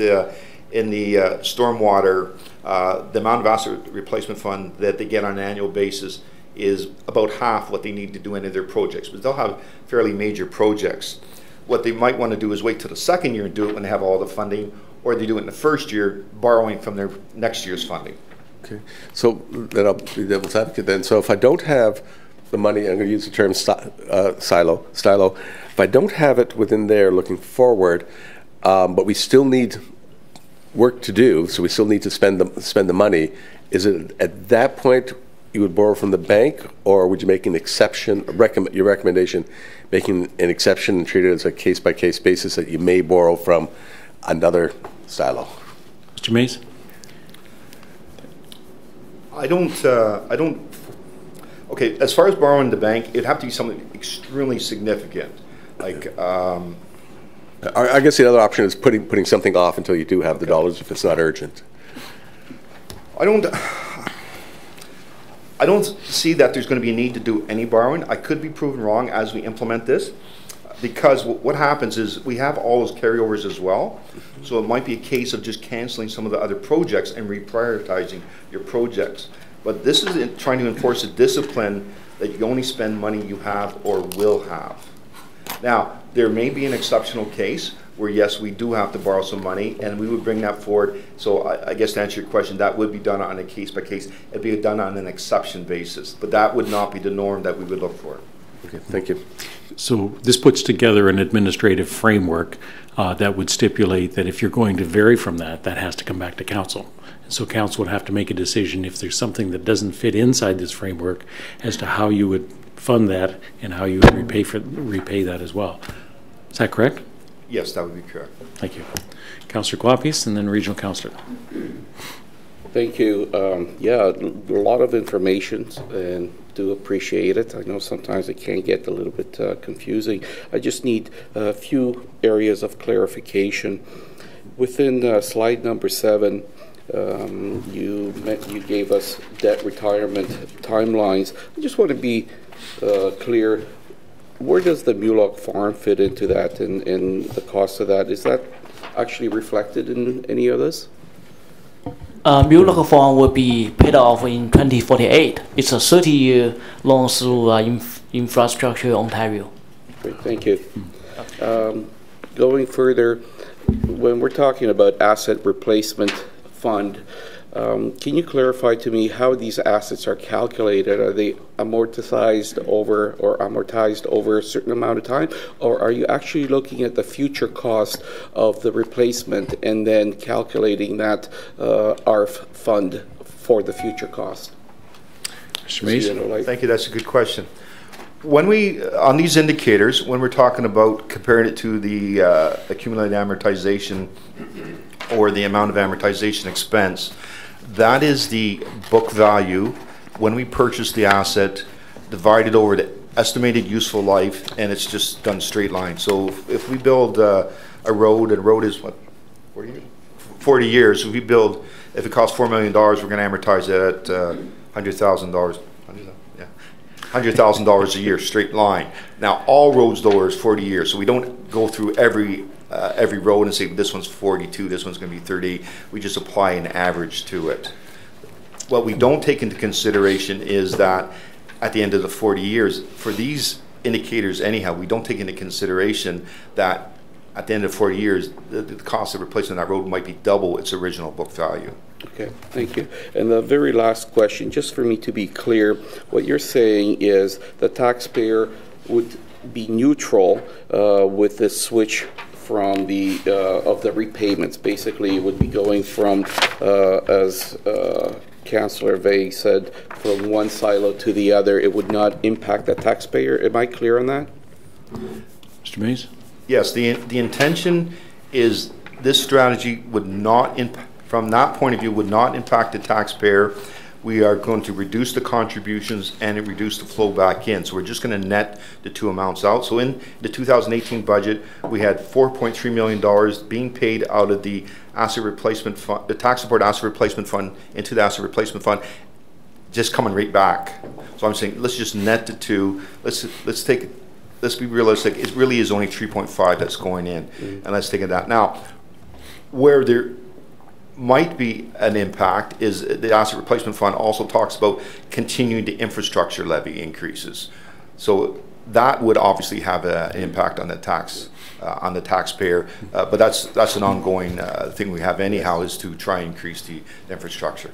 in the stormwater, the amount of asset replacement fund that they get on an annual basis is about half what they need to do any of their projects, but they'll have fairly major projects. What they might want to do is wait till the second year and do it when they have all the funding, or they do it in the first year, borrowing from their next year's funding. Okay, so then I'll be devil's advocate then. So if I don't have the money, I'm going to use the term silo. If I don't have it within there looking forward, but we still need work to do, so we still need to spend the money, is it at that point you would borrow from the bank, or would you make an exception, your recommendation, making an exception and treat it as a case-by-case basis that you may borrow from another silo? Mr. Mays? I don't, okay, as far as borrowing the bank, it'd have to be something extremely significant. Like, I guess the other option is putting something off until you do have the dollars if it's not urgent. I don't see that there's going to be a need to do any borrowing. I could be proven wrong as we implement this, because what happens is we have all those carryovers as well. So it might be a case of just canceling some of the other projects and reprioritizing your projects. But this is trying to enforce a discipline that you only spend money you have or will have. Now, there may be an exceptional case where, yes, we do have to borrow some money, and we would bring that forward. So I guess to answer your question, that would be done on a case-by-case. It'd be done on an exception basis, but that would not be the norm that we would look for. Okay, thank you. So this puts together an administrative framework that would stipulate that if you're going to vary from that, that has to come back to council. And so council would have to make a decision if there's something that doesn't fit inside this framework as to how you would fund that and how you would repay that as well. Is that correct? Yes, that would be correct. Thank you. Councillor Guapis, and then Regional Councillor. Thank you. Yeah, a lot of information, and do appreciate it. I know sometimes it can get a little bit confusing. I just need a few areas of clarification. Within slide number 7, you gave us debt retirement timelines. I just want to be clear. Where does the Mullock farm fit into that, and the cost of that? Is that actually reflected in any of this? Mullock farm will be paid off in 2048. It's a 30-year loan through Infrastructure Ontario. Great, thank you. Going further, when we're talking about asset replacement fund. Can you clarify to me how these assets are calculated? Are they amortized over a certain amount of time, or are you actually looking at the future cost of the replacement and then calculating that ARF fund for the future cost? Mr. Mason. Thank you. That's a good question. When on these indicators, when we're talking about comparing it to the accumulated amortization or the amount of amortization expense, that is the book value when we purchase the asset divided over the estimated useful life, and it's just done straight line. So if we build a road, and a road is what, 40 years? 40 years. If it costs $4 million, we're going to amortize it at $100,000. Yeah, $100,000 a year, straight line. Now all roads though are 40 years, so we don't go through every road and say this one's 42, this one's going to be 30. We just apply an average to it. What we don't take into consideration is that at the end of the 40 years, for these indicators anyhow, we don't take into consideration that at the end of 40 years, the cost of replacing that road might be double its original book value. Okay, thank you. And the very last question, just for me to be clear, what you're saying is the taxpayer would be neutral with this switch from the of the repayments. Basically, it would be going from, as Councillor Vey said, from one silo to the other. It would not impact the taxpayer. Am I clear on that? Mr. Mays? Yes, the intention is this strategy would not, from that point of view, would not impact the taxpayer. We are going to reduce the contributions and reduce the flow back in. So we're just going to net the two amounts out. So in the 2018 budget, we had $4.3 million being paid out of the asset replacement fund, the tax support asset replacement fund, into the asset replacement fund, just coming right back. So I'm saying let's just net the two. Let's be realistic. It really is only 3.5 that's going in, and let's take it that. Now, where there might be an impact is the asset replacement fund also talks about continuing the infrastructure levy increases. So that would obviously have an impact on the tax on the taxpayer, but that's an ongoing thing we have anyhow, is to try and increase the infrastructure.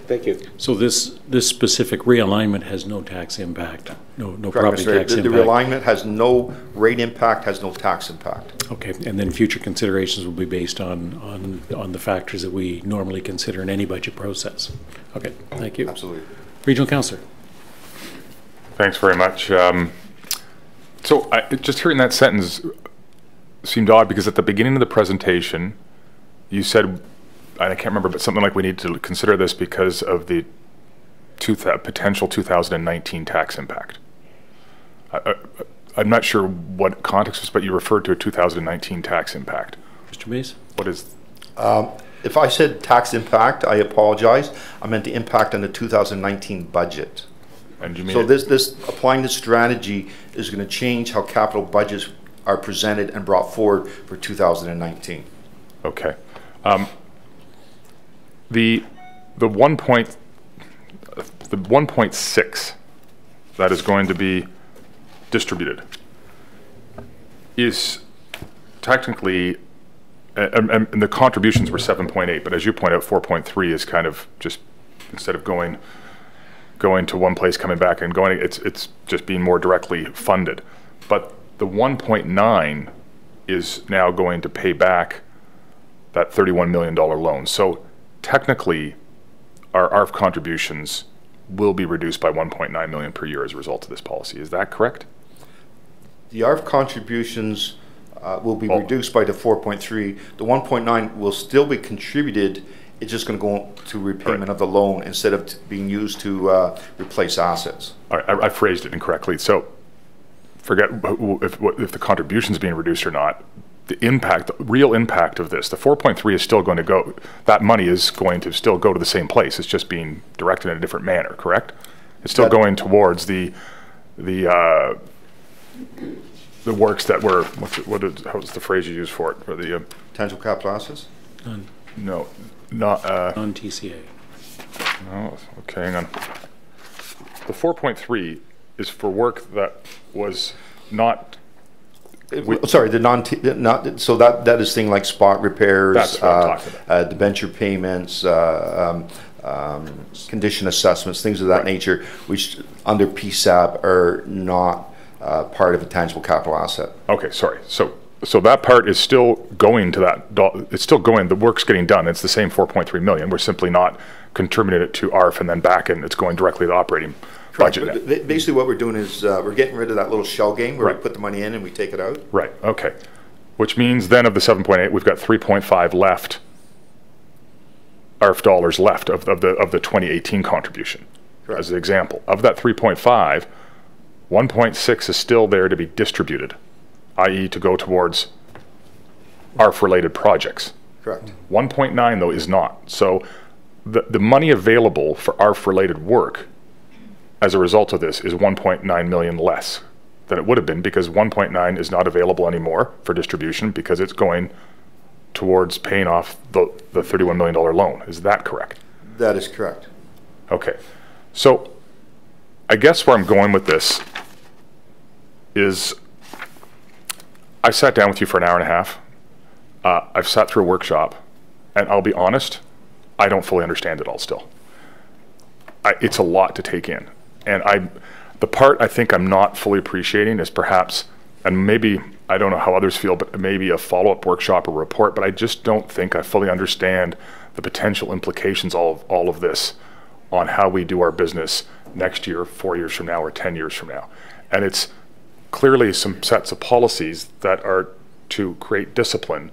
Thank you. So this specific realignment has no tax impact, no property tax impact. The realignment has no rate impact, has no tax impact. Okay, and then future considerations will be based on the factors that we normally consider in any budget process. Okay, thank you. Absolutely. Regional Councillor. Thanks very much. So just hearing that sentence seemed odd, because at the beginning of the presentation, you said, I can't remember, but something like we need to consider this because of the potential 2019 tax impact. I'm not sure what context was, but you referred to a 2019 tax impact. Mr. Mays? What is? If I said tax impact, I apologize. I meant the impact on the 2019 budget. And you mean so this applying this strategy is going to change how capital budgets are presented and brought forward for 2019. Okay. The 1.6 that is going to be distributed is technically, and the contributions were 7.8, but as you point out, 4.3 is kind of just, instead of going to one place, coming back and going, it's just being more directly funded. But the 1.9 is now going to pay back that $31 million loan. So technically, our ARF contributions will be reduced by $1.9 million per year as a result of this policy. Is that correct? The ARF contributions will be reduced by the 4.3. The 1.9 will still be contributed. It's just going to go to repayment of the loan instead of being used to replace assets. All right, I phrased it incorrectly. So forget if the contributions being reduced or not. The impact, the real impact of this, the 4.3 is still going to go, that money is going to still go to the same place. It's just being directed in a different manner, correct? It's still going towards the works that were, how's the phrase you use for it? For the tangible capital assets? No, not non-TCA. No, okay, hang on. The 4.3 is for work that was not Sorry, so that is thing like spot repairs, That's what I'm talking about. debenture payments, condition assessments, things of that nature, which under PSAP are not part of a tangible capital asset. Okay, sorry. So that part is still going to that. It's still going. The work's getting done. It's the same 4.3 million. We're simply not contributing it to ARF and then back, and it's going directly to the operating budget. Basically, what we're doing is we're getting rid of that little shell game where Right. we put the money in and we take it out. Right. Okay. Which means then of the 7.8, we've got 3.5 left. ARF dollars left of the 2018 contribution. Correct. As an example, of that 3.5, 1.6 is still there to be distributed, i.e. to go towards ARF-related projects. Correct. 1.9, though, is not. So the money available for ARF-related work as a result of this is 1.9 million less than it would have been, because 1.9 is not available anymore for distribution because it's going towards paying off the $31 million loan. Is that correct? That is correct. Okay. So I guess where I'm going with this is I sat down with you for an hour and a half. I've sat through a workshop, and I'll be honest, I don't fully understand it all still. It's a lot to take in. And the part I think I'm not fully appreciating is perhaps, and maybe, I don't know how others feel, but maybe a follow-up workshop or report, but I just don't think I fully understand the potential implications of all of this on how we do our business next year, 4 years from now, or 10 years from now. And it's clearly some sets of policies that are to create discipline,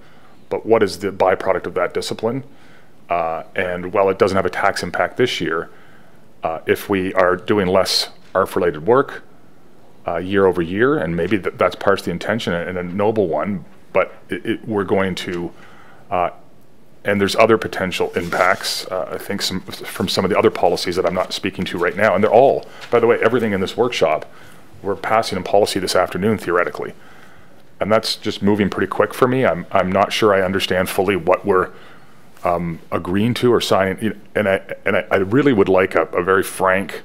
but what is the byproduct of that discipline? And while it doesn't have a tax impact this year, if we are doing less ARF-related work year over year, and maybe that's part of the intention and a noble one, but we're going to, and there's other potential impacts, I think from some of the other policies that I'm not speaking to right now, and they're all, by the way, everything in this workshop, we're passing in policy this afternoon, theoretically. And that's just moving pretty quick for me. I'm not sure I understand fully what we're agreeing to or signing, and I really would like a very frank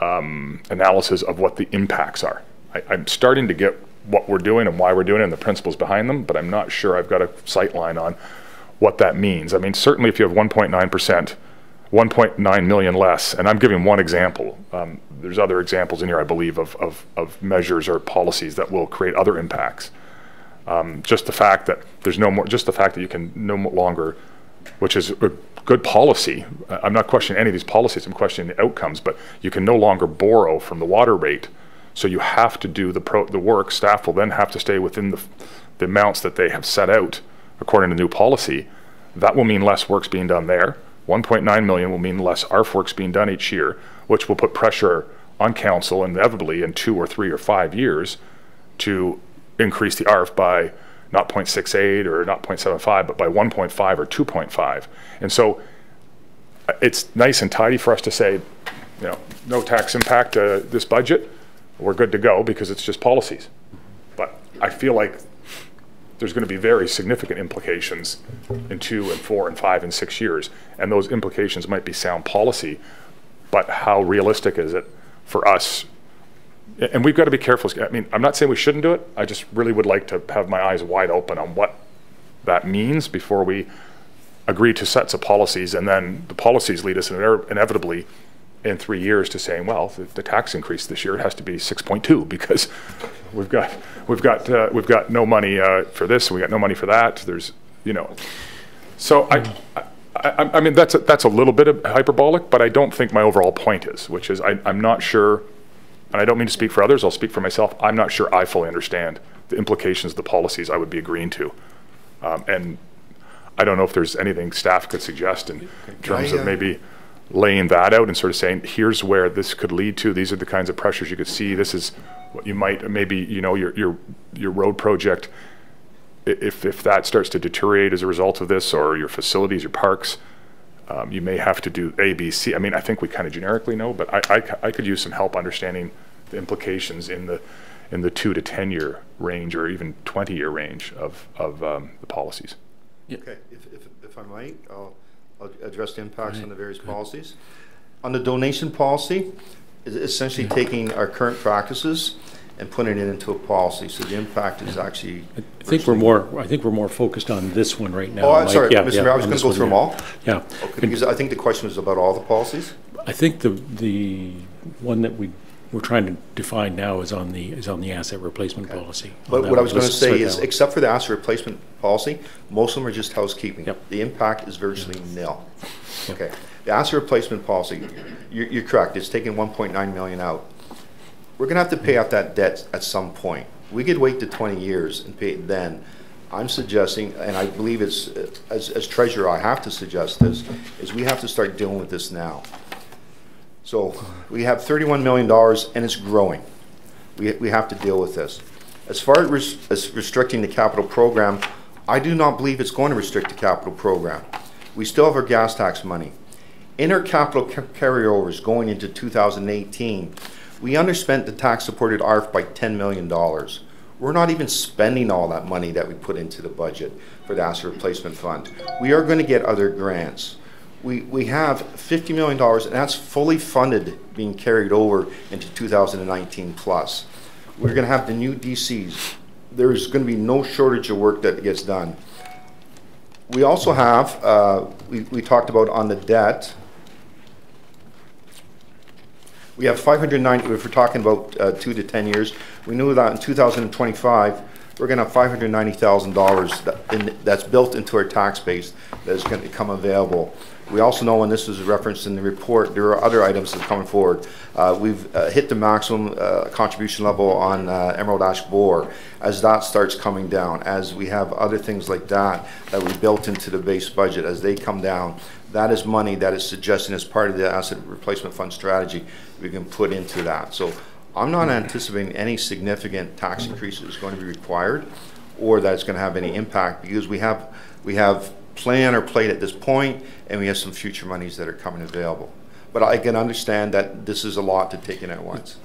analysis of what the impacts are. I'm starting to get what we're doing and why we're doing it and the principles behind them, but I'm not sure I've got a sight line on what that means. I mean, certainly if you have 1.9%, 1.9 million less, and I'm giving one example. There's other examples in here, I believe, of measures or policies that will create other impacts. Just the fact that there's no more, just the fact that you can no longer, which is a good policy. I'm not questioning any of these policies, I'm questioning the outcomes, but you can no longer borrow from the water rate. So you have to do the work. Staff will then have to stay within the amounts that they have set out according to new policy. That will mean less work's being done there. 1.9 million will mean less ARF work's being done each year, which will put pressure on Council inevitably in 2 or 3 or 5 years to increase the ARF by not 0.68 or not 0.75, but by 1.5 or 2.5. And so it's nice and tidy for us to say, you know, no tax impact to this budget, we're good to go because it's just policies. But I feel like there's going to be very significant implications in 2 and 4 and 5 and 6 years. And those implications might be sound policy, but how realistic is it for us? And we've got to be careful. I mean, I'm not saying we shouldn't do it. I just really would like to have my eyes wide open on what that means before we agree to sets of policies, and then the policies lead us inevitably in 3 years to saying, well, the tax increase this year has to be 6.2 because we've got no money for this, and we got no money for that. There's, you know, so I mean that's a little bit of hyperbolic, but I don't think my overall point is, which is I'm not sure, and I don't mean to speak for others. I'll speak for myself. I'm not sure I fully understand the implications of the policies I would be agreeing to, and I don't know if there's anything staff could suggest in terms of maybe laying that out and sort of saying, here's where this could lead to. These are the kinds of pressures you could see. This is what you might, maybe, you know, your road project, if that starts to deteriorate as a result of this, or your facilities, your parks, you may have to do A, B, C. I mean, I think we kind of generically know, but I could use some help understanding the implications in the 2 to 10 year range, or even 20-year range of the policies. Okay, if I might, I'll address the impacts on the various policies. On the donation policy, is essentially taking our current practices and putting it into a policy. So the impact is actually. I think we're more focused on this one right now. Oh, I'm sorry, yeah, Mr. Mayor, I was going to go through them all. Yeah. Okay, because I think the question was about all the policies. I think the one that we're trying to define now is on the asset replacement policy. But what I was going to say is, down. except for the asset replacement policy, most of them are just housekeeping. Yep. The impact is virtually nil. Yep. Okay. The asset replacement policy, you're correct. It's taking 1.9 million out. We're going to have to pay off that debt at some point. We could wait to 20 years and pay it then. I'm suggesting, and I believe it's, as treasurer, I have to suggest this, is we have to start dealing with this now. So we have $31 million and it's growing. We have to deal with this. As far as restricting the capital program, I do not believe it's going to restrict the capital program. We still have our gas tax money. In our capital carryovers going into 2018, we underspent the tax-supported ARF by $10 million. We're not even spending all that money that we put into the budget for the asset replacement fund. We are going to get other grants. We have $50 million, and that's fully funded, being carried over into 2019 plus. We're going to have the new DCs. There's going to be no shortage of work that gets done. We also have, we talked about on the debt, we have 590, if we're talking about 2 to 10 years, we knew that in 2025, we're going to have $590,000 that's built into our tax base that is going to become available. We also know, and this is referenced in the report, there are other items that are coming forward. We've hit the maximum contribution level on Emerald Ash Borer. As that starts coming down, as we have other things like that that we built into the base budget, as they come down, that is money that is suggesting as part of the asset replacement fund strategy we can put into that. So I'm not anticipating any significant tax increases going to be required or that it's going to have any impact, because we have plan or plate at this point, and we have some future monies that are coming available. But I can understand that this is a lot to take in at once.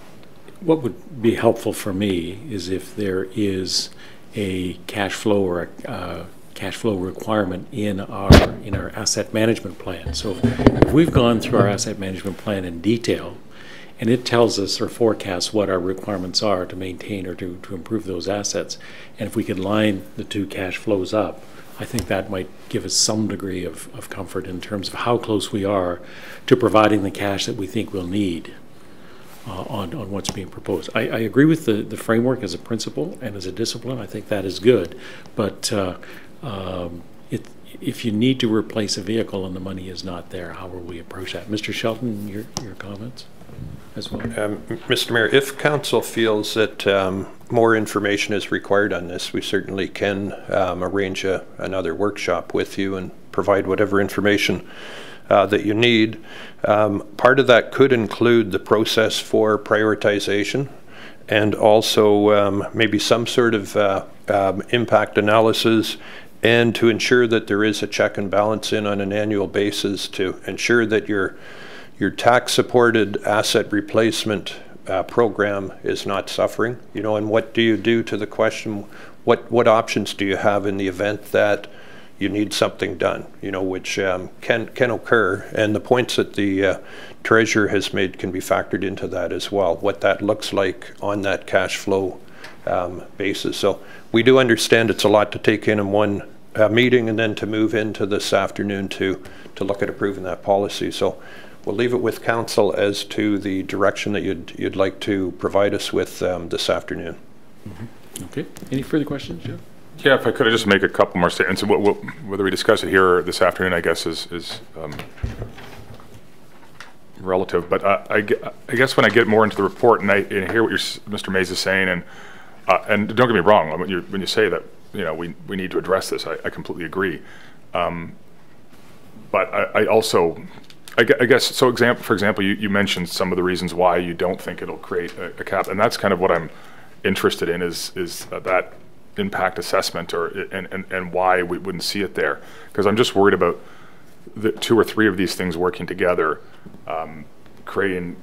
What would be helpful for me is if there is a cash flow or a cash flow requirement in our asset management plan. So if we've gone through our asset management plan in detail, and it tells us or forecasts what our requirements are to maintain or to improve those assets, and if we could line the two cash flows up, I think that might give us some degree of comfort in terms of how close we are to providing the cash that we think we'll need on what's being proposed. I agree with the framework as a principle and as a discipline. I think that is good. But if you need to replace a vehicle and the money is not there, how will we approach that? Mr. Shelton, your comments as well. Mr. Mayor, if Council feels that more information is required on this, we certainly can arrange another workshop with you and provide whatever information that you need. Part of that could include the process for prioritization, and also maybe some sort of impact analysis, and to ensure that there is a check and balance in on an annual basis to ensure that your tax-supported asset replacement program is not suffering, you know. And what do you do to the question, what options do you have in the event that you need something done, you know, which can occur, and the points that the treasurer has made can be factored into that as well, what that looks like on that cash flow basis. So we do understand it's a lot to take in one meeting, and then to move into this afternoon to look at approving that policy. So we'll leave it with Council as to the direction that you'd like to provide us with this afternoon. Mm-hmm. Okay. Any further questions, Joe? Yeah, if I could just make a couple more statements. Whether we discuss it here or this afternoon, I guess, is relative. But I guess when I get more into the report and I hear what Mr. Mays is saying, and don't get me wrong, when you say that, you know, we need to address this, I completely agree. But I also, I guess, so for example, you mentioned some of the reasons why you don't think it'll create a cap, and that's kind of what I'm interested in is that impact assessment, and why we wouldn't see it there, because I'm just worried about the 2 or 3 of these things working together, creating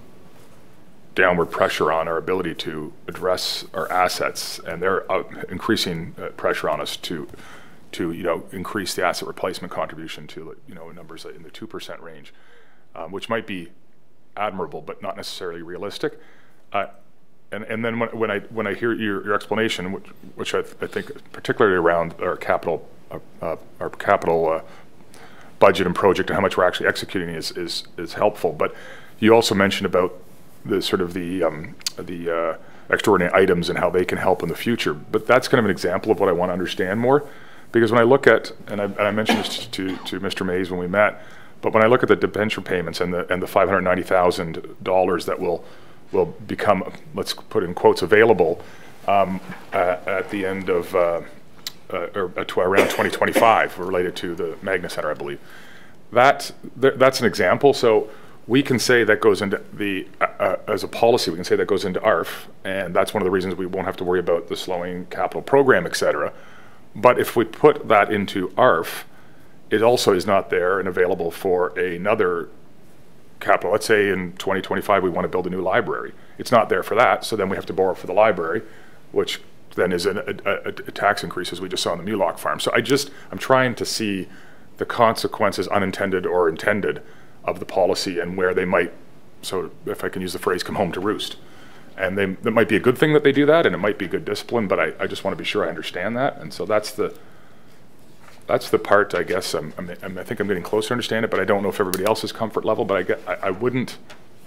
downward pressure on our ability to address our assets, and they're increasing pressure on us to you know, increase the asset replacement contribution to, you know, numbers in the 2% range, which might be admirable but not necessarily realistic. and then when I hear your explanation, which I think particularly around our capital budget and project and how much we're actually executing is helpful. But you also mentioned about the sort of the extraordinary items and how they can help in the future. But that's kind of an example of what I want to understand more, because when I look at, and I mentioned this to Mr. Mays when we met, but when I look at the debenture payments and the $590,000 that will become, let's put in quotes, available at the end of around 2025, related to the Magna Center, I believe. That's an example. So we can say that goes into the, as a policy, we can say that goes into ARF, and that's one of the reasons we won't have to worry about the slowing capital program, et cetera. But if we put that into ARF, it also is not there and available for another capital. Let's say in 2025 we want to build a new library. It's not there for that, so then we have to borrow for the library, which then is a tax increase, as we just saw on the Mulock farm. So I'm trying to see the consequences, unintended or intended, of the policy and where they might, so if I can use the phrase, come home to roost. And that might be a good thing that they do that, and it might be good discipline, but I just want to be sure I understand that. And so that's the part, I guess, I think I'm getting closer to understand it, but I don't know if everybody else's comfort level, but I wouldn't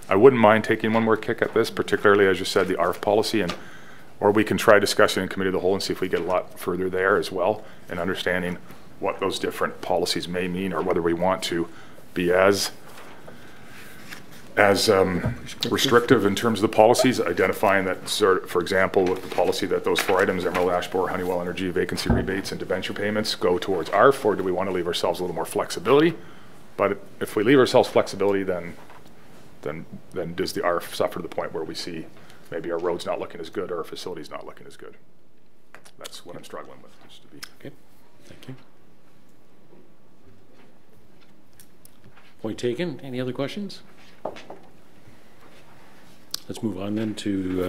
mind taking one more kick at this, particularly, as you said, the ARF policy, or we can try discussing in committee of the whole and see if we get a lot further there as well, and understanding what those different policies may mean, or whether we want to be as restrictive in terms of the policies, identifying that, for example, with the policy that those 4 items, Emerald Ash Borer, Honeywell Energy, vacancy rebates, and debenture payments, go towards ARF, or do we want to leave ourselves a little more flexibility? But if we leave ourselves flexibility, then does the ARF suffer to the point where we see maybe our road's not looking as good or our facility's not looking as good? That's what I'm struggling with, just to be. Okay, thank you. Point taken. Any other questions? Let's move on then to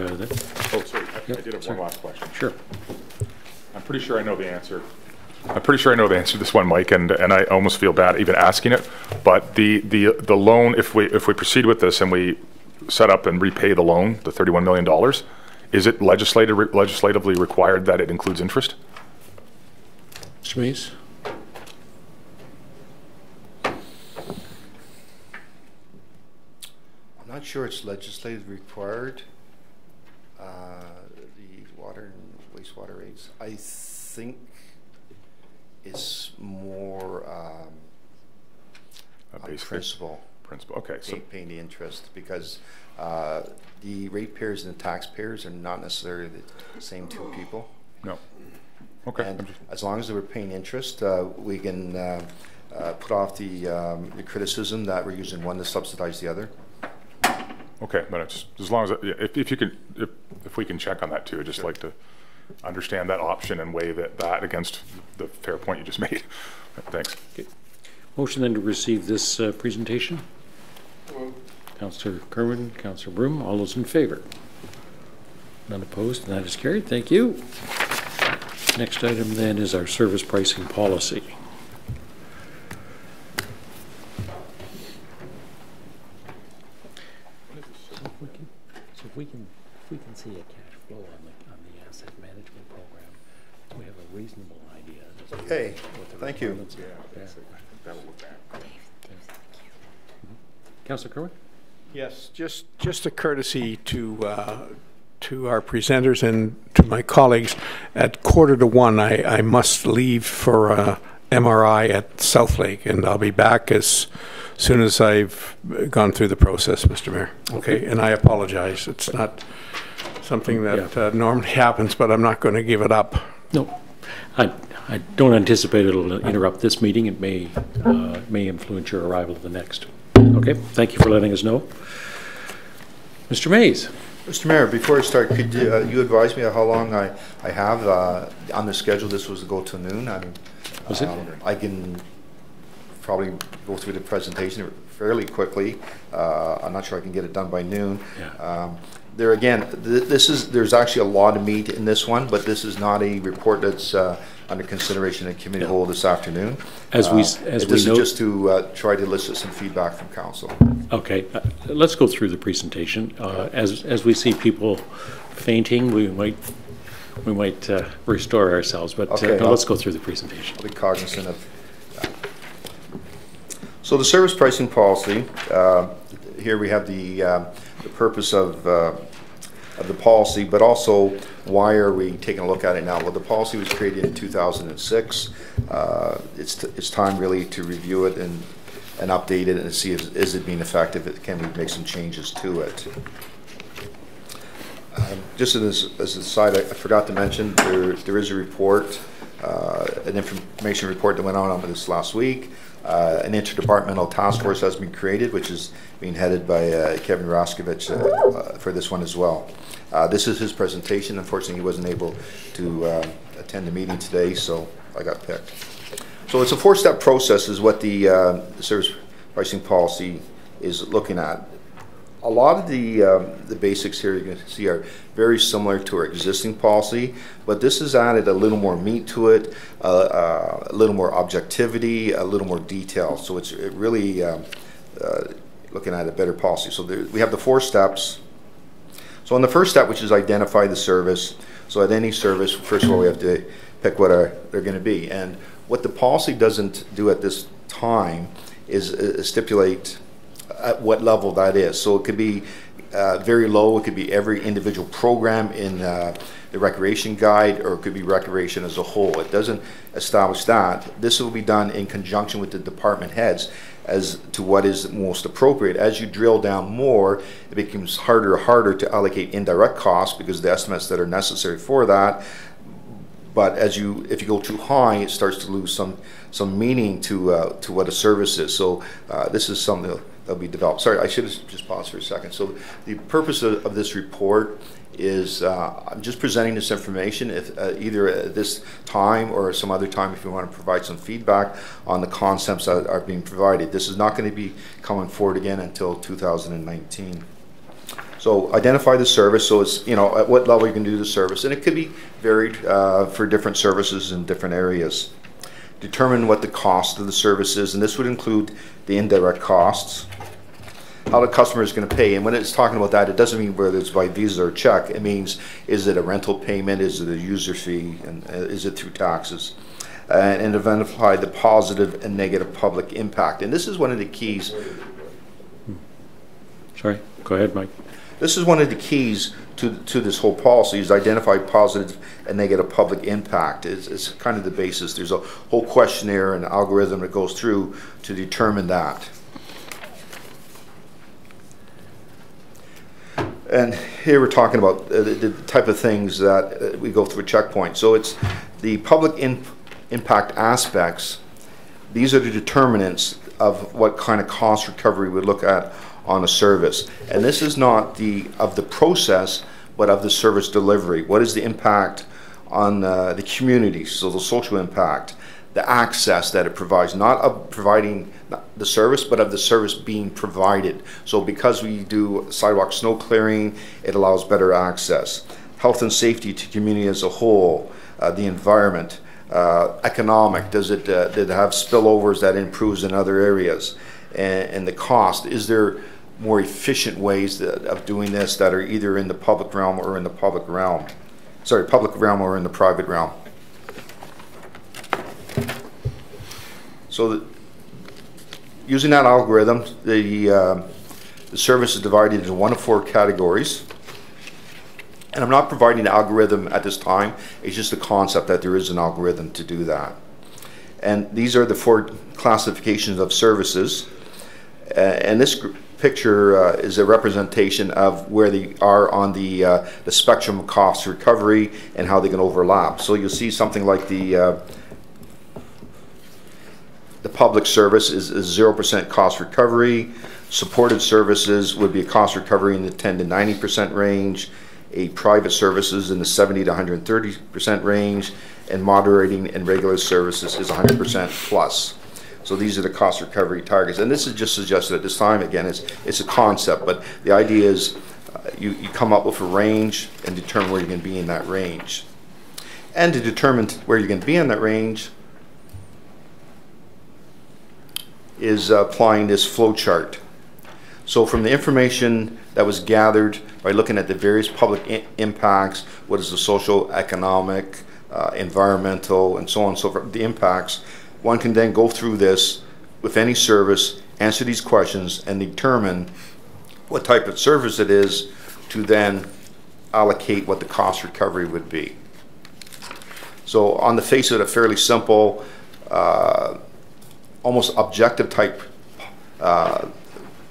Oh, sorry, I did have one last question. Sure. I'm pretty sure I know the answer. To this one, Mike, and I almost feel bad even asking it. But the loan, if we proceed with this and we set up and repay the loan, the $31 million, is it legislatively required that it includes interest? Mr. Mays? I'm not sure it's legislatively required. The water and wastewater rates, I think, is more principle. Okay. So paying the interest, because the ratepayers and the taxpayers are not necessarily the same two people. No. Okay. And as long as they were paying interest, we can put off the criticism that we're using one to subsidize the other. Okay, but it's, as long as if we can check on that too, I'd just like to understand that option and weigh that against the fair point you just made. Thanks. Okay. Motion then to receive this presentation. Councillor Kerwin, Councillor Broom, all those in favor? None opposed, and that is carried. Thank you. Next item then is our service pricing policy. If we can see a cash flow on the asset management program, we have a reasonable idea. Okay, thank you. Councillor Kerwin? Yes, just a courtesy to our presenters and to my colleagues. At 1:45, I must leave for MRI at Southlake, and I'll be back as soon as I've gone through the process, Mr. Mayor. Okay, and I apologize. It's not something that normally happens, but I'm not going to give it up. No, I don't anticipate it'll interrupt this meeting. It may influence your arrival at the next. Okay, thank you for letting us know. Mr. Mays. Mr. Mayor, before I start, could you advise me of how long I have on the schedule? This was to go to noon. Was it? I can probably go through the presentation fairly quickly. I'm not sure I can get it done by noon. Yeah. There again, there's actually a lot of meat in this one, but this is not a report that's under consideration in committee whole this afternoon. As we this is just to try to elicit some feedback from council. Okay, let's go through the presentation. As we see people fainting, we might restore ourselves, but okay, let's go through the presentation. I'll be cognizant of that. So the service pricing policy, here we have the purpose of the policy, but also why are we taking a look at it now? Well, the policy was created in 2006. It's time really to review it and update it and see is it being effective? Can we make some changes to it? Just as a side, I forgot to mention there is a report, an information report that went on this last week. An interdepartmental task force has been created, which is being headed by Kevin Kovitch for this one as well. This is his presentation. Unfortunately, he wasn't able to attend the meeting today, so I got picked. So it's a four-step process is what the service pricing policy is looking at. A lot of the basics here you can see are very similar to our existing policy, but this has added a little more meat to it, a little more objectivity, a little more detail. So it's really looking at a better policy. So we have the 4 steps. So on the first step, which is identify the service. So at any service, first of all, we have to pick what they're going to be. And what the policy doesn't do at this time is stipulate at what level that is. So it could be very low, it could be every individual program in the recreation guide, or it could be recreation as a whole. It doesn't establish that. This will be done in conjunction with the department heads as to what is most appropriate. As you drill down more, it becomes harder and harder to allocate indirect costs because of the estimates that are necessary for that. But if you go too high, it starts to lose some meaning to what a service is. So this is something that'll be developed. Sorry, I should have just paused for a second. So the purpose of this report is I'm just presenting this information, if either at this time or some other time if you want to provide some feedback on the concepts that are being provided. This is not going to be coming forward again until 2019. So identify the service, so it's, at what level you can do the service, and it could be varied for different services in different areas. Determine what the cost of the service is, and this would include the indirect costs, how the customer is going to pay. And when it's talking about that, it doesn't mean whether it's by Visa or check. It means, is it a rental payment, is it a user fee, and is it through taxes? And identify the positive and negative public impact. And this is one of the keys. Sorry, go ahead, Mike. This is one of the keys to this whole policy, is identify positive and negative public impact. It's kind of the basis. There's a whole questionnaire and algorithm that goes through to determine that. And here we're talking about the type of things that we go through a checkpoint. So it's the public impact aspects. These are the determinants of what kind of cost recovery we look at on a service. And this is not of the process, but of the service delivery. What is the impact on the community, so the social impact, the access that it provides, not of providing the service, but of the service being provided. So because we do sidewalk snow clearing, it allows better access. Health and safety to community as a whole, the environment, economic, did it have spillovers that improves in other areas? And the cost, is there more efficient ways of doing this that are either in the public realm or in the public realm? Sorry, public realm or in the private realm. So using that algorithm, the service is divided into 1 of 4 categories. And I'm not providing the algorithm at this time. It's just a concept that there is an algorithm to do that. And these are the 4 classifications of services. And this picture is a representation of where they are on the spectrum of cost recovery and how they can overlap. So you'll see something like the public service is 0% cost recovery. Supported services would be a cost recovery in the 10 to 90% range. A private services in the 70 to 130% range, and moderating and regular services is 100% plus. So these are the cost recovery targets. And this is just suggested at this time. Again, it's a concept, but the idea is you come up with a range and determine where you're going to be in that range. And to determine where you're going to be in that range is applying this flow chart. So from the information that was gathered by looking at the various public impacts, what is the social, economic, environmental, and so on and so forth, the impacts, one can then go through this with any service, answer these questions, and determine what type of service it is to then allocate what the cost recovery would be. So on the face of it, a fairly simple, almost objective type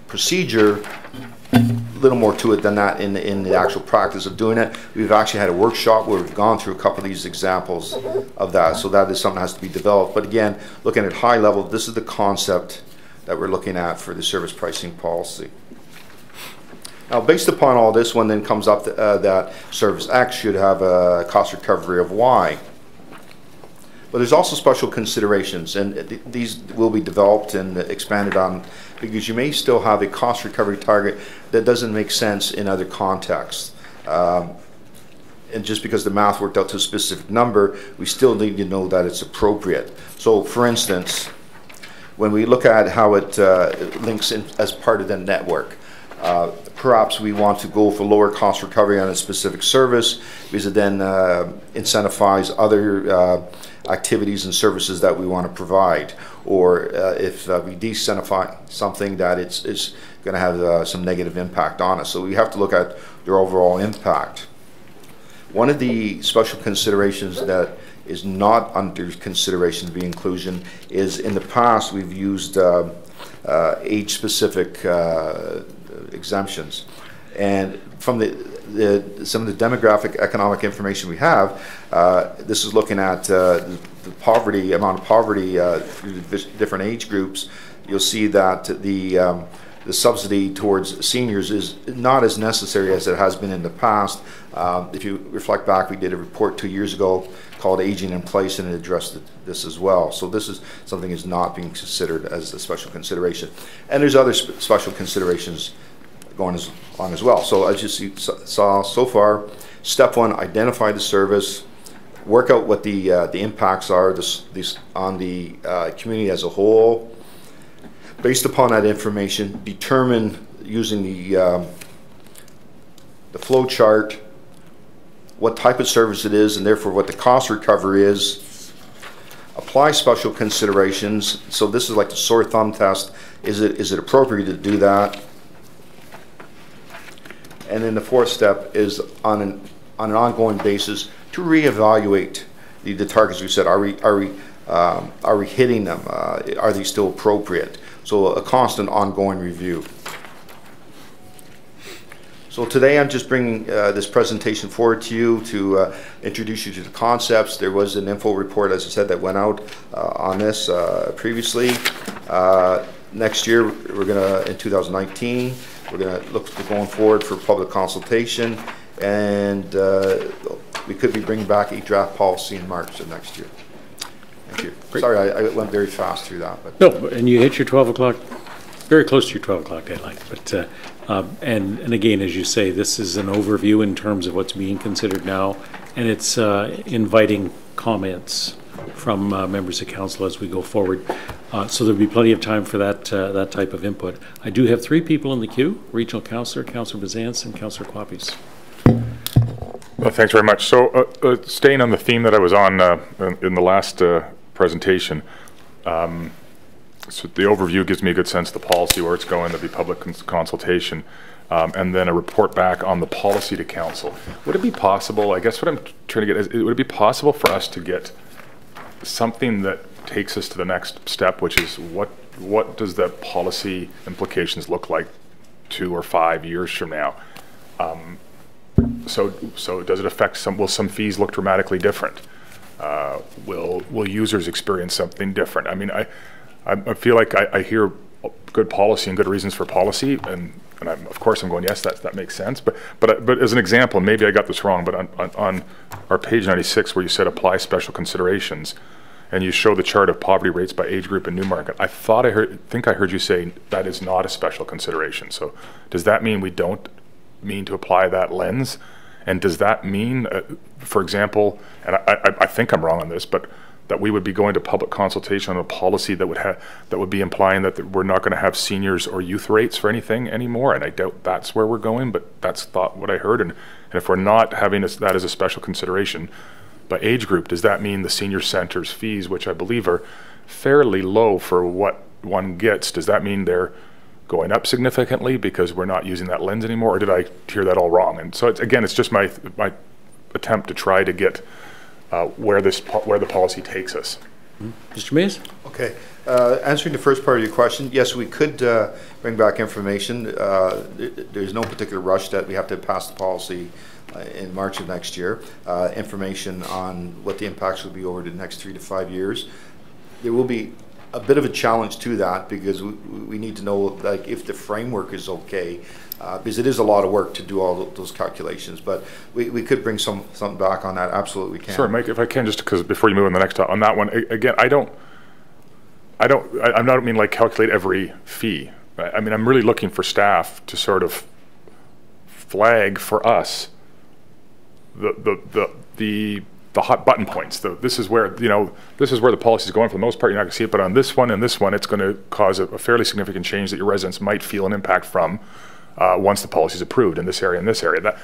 procedure. Little more to it than that in the actual practice of doing it. We've actually had a workshop where we've gone through a couple of these examples of that, so that is something that has to be developed. But again, looking at high level, this is the concept that we're looking at for the service pricing policy. Now, based upon all this, one then comes up that service X should have a cost recovery of Y. But there's also special considerations, and these will be developed and expanded on, because you may still have a cost recovery target that doesn't make sense in other contexts. And just because the math worked out to a specific number, we still need to know that it's appropriate. So for instance, when we look at how it links in as part of the network, perhaps we want to go for lower cost recovery on a specific service because it then incentivizes other activities and services that we want to provide, or if we de-incentify something that it's going to have some negative impact on us. So we have to look at their overall impact. One of the special considerations that is not under consideration to be inclusion is, in the past we've used age-specific exemptions, and from some of the demographic economic information we have, this is looking at the poverty, amount of poverty through the different age groups. You'll see that the subsidy towards seniors is not as necessary as it has been in the past. If you reflect back, we did a report 2 years ago called Aging in Place, and it addressed this as well. So this is something is not being considered as a special consideration. And there's other special considerations going on as well. So as you saw so far, step one, identify the service, work out what the impacts are on the community as a whole. Based upon that information, determine using the flow chart what type of service it is, and therefore what the cost recovery is. Apply special considerations. So this is like the sore thumb test. Is it appropriate to do that? And then the fourth step is on an ongoing basis to reevaluate the targets we set. Are we hitting them? Are they still appropriate? So a constant ongoing review. So today I'm just bringing this presentation forward to you to introduce you to the concepts. There was an info report, as I said, that went out on this previously. Next year, we're going to, in 2019, we're going to look to going forward for public consultation, and we could be bringing back a draft policy in March of next year. Thank you. Great. Sorry, I went very fast through that. But. No, and you hit your 12 o'clock, very close to your 12 o'clock deadline. But and again, as you say, this is an overview in terms of what's being considered now, and it's inviting comments from members of council as we go forward. So there'll be plenty of time for that that type of input. I do have 3 people in the queue: Regional Councillor, Councillor Bazance, and Councillor Quappies. Well, thanks very much. So staying on the theme that I was on in the last presentation, so the overview gives me a good sense of the policy, where it's going. There'll be public consultation, and then a report back on the policy to council. Would it be possible, I guess what I'm trying to get is, would it be possible for us to get something that takes us to the next step, which is what does the policy implications look like 2 or 5 years from now? So does it affect will some fees look dramatically different? Will users experience something different? I mean, I feel like I hear good policy and good reasons for policy, and of course I'm going, yes, that makes sense. But as an example, maybe I got this wrong, but on our page 96 where you said apply special considerations, and you show the chart of poverty rates by age group in Newmarket. I think I heard you say that is not a special consideration. So does that mean we don't mean to apply that lens? And does that mean, for example, and I think I'm wrong on this, but that we would be going to public consultation on a policy that would be implying that we're not going to have seniors or youth rates for anything anymore? And I doubt that's where we're going, but that's what I heard. And if we're not having that as a special consideration by age group, does that mean the senior center's fees, which I believe are fairly low for what one gets, does that mean they're going up significantly because we're not using that lens anymore, or did I hear that all wrong? And so it's just my attempt to try to get where the policy takes us. Mr. Mays? Okay. Answering the first part of your question, yes, we could bring back information. There's no particular rush that we have to pass the policy in March of next year. Information on what the impacts will be over the next 3 to 5 years. There will be a bit of a challenge to that because we need to know, like, if the framework is okay, because it is a lot of work to do all those calculations. But we could bring something back on that. Absolutely, we can. Sorry, Mike, if I can, just because before you move on the next on that one again, I don't mean like calculate every fee. I mean, I'm really looking for staff to sort of flag for us the hot button points. This is where the policy is going. For the most part, you're not going to see it, but on this one and this one, it's going to cause a fairly significant change that your residents might feel an impact from once the policy is approved in this area and this area.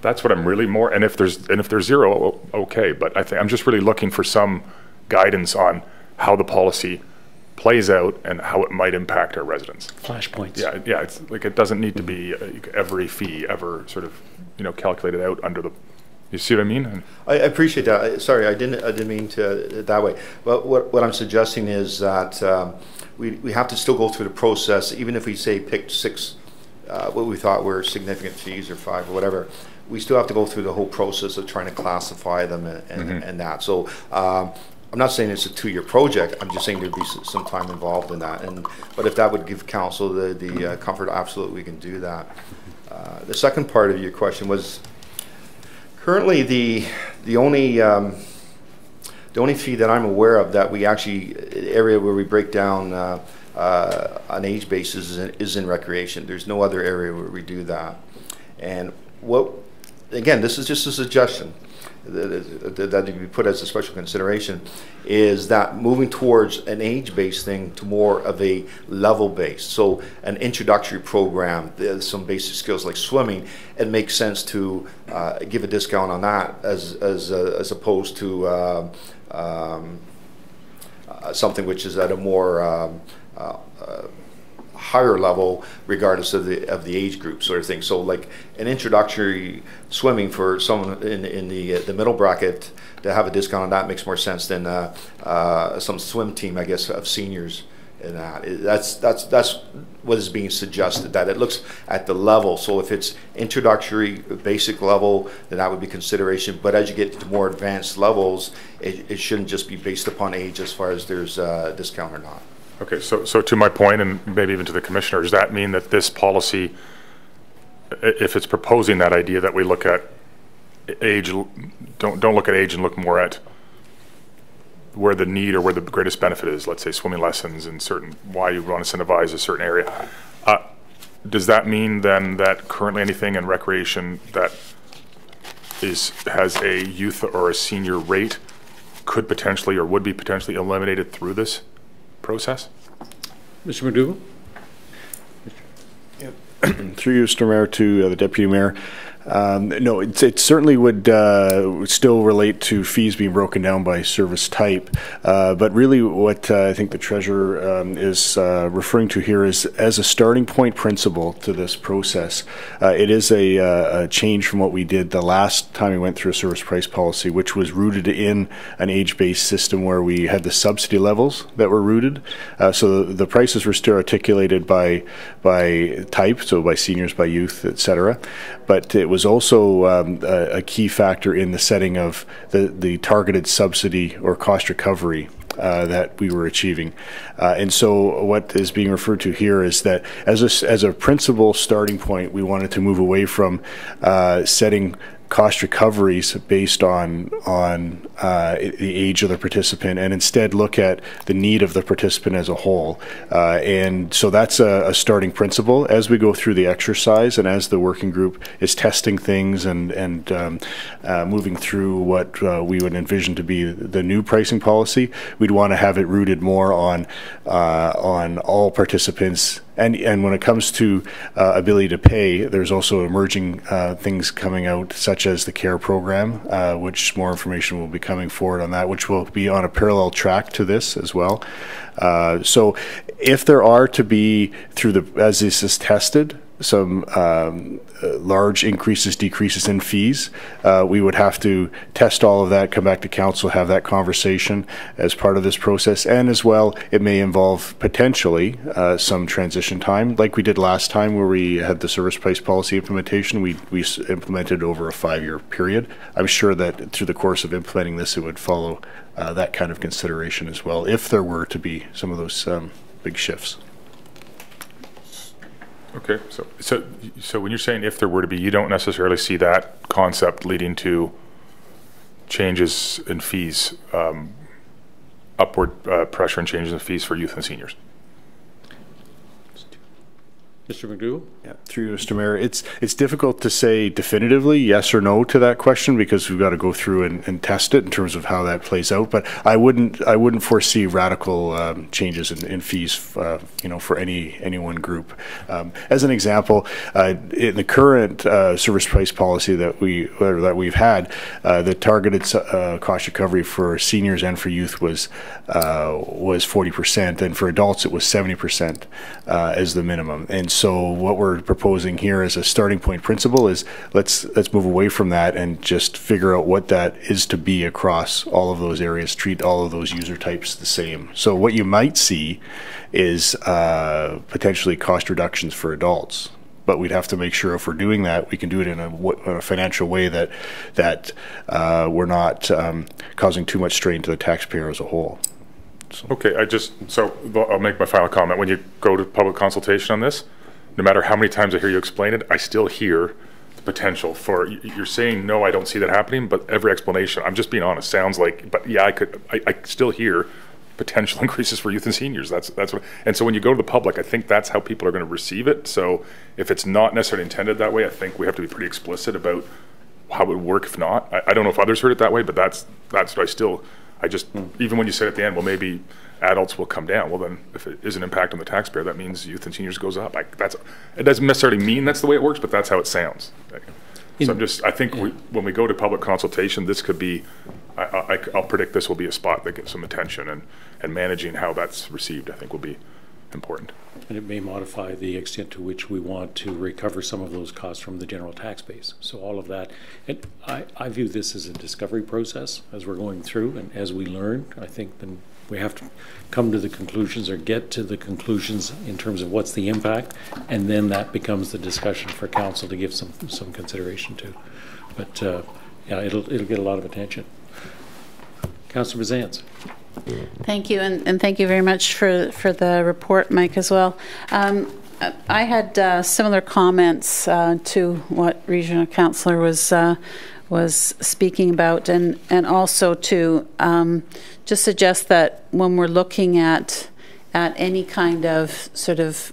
That's what I'm really more. And if there's zero, okay. But I'm just really looking for some guidance on how the policy plays out and how it might impact our residents. Flashpoints. Yeah. It's like it doesn't need to be every fee ever sort of calculated out under the. You see what I mean? I appreciate that. Sorry, I didn't mean to that way. But what I'm suggesting is that we have to still go through the process, even if we say picked 6, what we thought were significant fees, or 5 or whatever. We still have to go through the whole process of trying to classify them and that. So I'm not saying it's a 2-year project. I'm just saying there'd be some time involved in that. But if that would give council the comfort, absolutely we can do that. The second part of your question was. Currently, the only fee that I'm aware of that we actually area where we break down on age basis is in recreation. There's no other area where we do that. And again, this is just a suggestion that be put as a special consideration, is that moving towards an age-based thing to more of a level-based. So an introductory program, some basic skills like swimming, it makes sense to give a discount on that as opposed to something which is at a more higher level, regardless of the age group, sort of thing. So, like an introductory swimming for someone in the middle bracket, to have a discount on that makes more sense than some swim team, I guess, of seniors. And that's what is being suggested. That it looks at the level. So if it's introductory, basic level, then that would be consideration. But as you get to more advanced levels, it shouldn't just be based upon age as far as there's a discount or not. Okay, so to my point, and maybe even to the commissioner, does that mean that this policy, if it's proposing that idea that we look at age, don't look at age and look more at where the need or where the greatest benefit is, let's say swimming lessons and why you want to incentivize a certain area. Does that mean then that currently anything in recreation that has a youth or a senior rate could potentially or would be potentially eliminated through this process? Mr. McDougall? Through you, Mr. Mayor, to the Deputy Mayor. No, it certainly would still relate to fees being broken down by service type, but really what I think the Treasurer is referring to here is as a starting point principle to this process. It is a change from what we did the last time we went through a service price policy, which was rooted in an age-based system where we had the subsidy levels that were rooted. So the prices were still articulated by type, so by seniors, by youth, etc. But it was also a key factor in the setting of the targeted subsidy or cost recovery that we were achieving. And so what is being referred to here is that as a principal starting point, we wanted to move away from setting cost recoveries based on the age of the participant, and instead look at the need of the participant as a whole. And so that's a starting principle as we go through the exercise, and as the working group is testing things and moving through what we would envision to be the new pricing policy. We'd want to have it rooted more on all participants. And when it comes to ability to pay, there's also emerging things coming out, such as the CARE program, which more information will be coming forward on that, which will be on a parallel track to this as well. So if there are to be, as this is tested, some large increases, decreases in fees, we would have to test all of that, come back to council, have that conversation as part of this process, and as well, it may involve potentially some transition time, like we did last time where we had the service price policy implementation. We implemented over a 5-year period. I'm sure that through the course of implementing this, it would follow that kind of consideration as well, if there were to be some of those big shifts. Okay, so when you're saying if there were to be, you don't necessarily see that concept leading to changes in fees, upward pressure and changes in fees for youth and seniors? Mr. McDougall? Yeah, through you, Mr. Mayor. It's difficult to say definitively yes or no to that question, because we've got to go through and test it in terms of how that plays out. But I wouldn't foresee radical changes in fees, for any one group. As an example, in the current service price policy that we've had, the targeted cost recovery for seniors and for youth was 40%, and for adults it was 70% as the minimum. And so what we're proposing here as a starting point principle is let's move away from that and just figure out what that is to be across all of those areas, treat all of those user types the same. So what you might see is potentially cost reductions for adults, but we'd have to make sure if we're doing that, we can do it in a financial way that we're not causing too much strain to the taxpayer as a whole. So. Okay, I'll make my final comment. When you go to public consultation on this, no matter how many times I hear you explain it, I still hear the potential for, you're saying, no, I don't see that happening, but every explanation, I'm just being honest, sounds like, but yeah, I still hear potential increases for youth and seniors. That's what, and so when you go to the public, I think that's how people are going to receive it. So if it's not necessarily intended that way, I think we have to be pretty explicit about how it would work if not. I don't know if others heard it that way, but that's what I just, even when you say at the end, well, maybe adults will come down. Well, then if it is an impact on the taxpayer, that means youth and seniors goes up. It doesn't necessarily mean that's the way it works, but that's how it sounds. So I think when we go to public consultation, this could be, I'll predict this will be a spot that gets some attention, and managing how that's received, I think, will be important. And it may modify the extent to which we want to recover some of those costs from the general tax base. So all of that, and I view this as a discovery process as we're going through, and as we learn, I think then we have to come to the conclusions or get to the conclusions in terms of what's the impact, and then that becomes the discussion for council to give some consideration to. But yeah, it'll get a lot of attention. Councillor Bazance. Thank you, and thank you very much for the report, Mike, as well. I had similar comments to what Regional Councillor was speaking about, and also to just suggest that when we're looking at any kind of sort of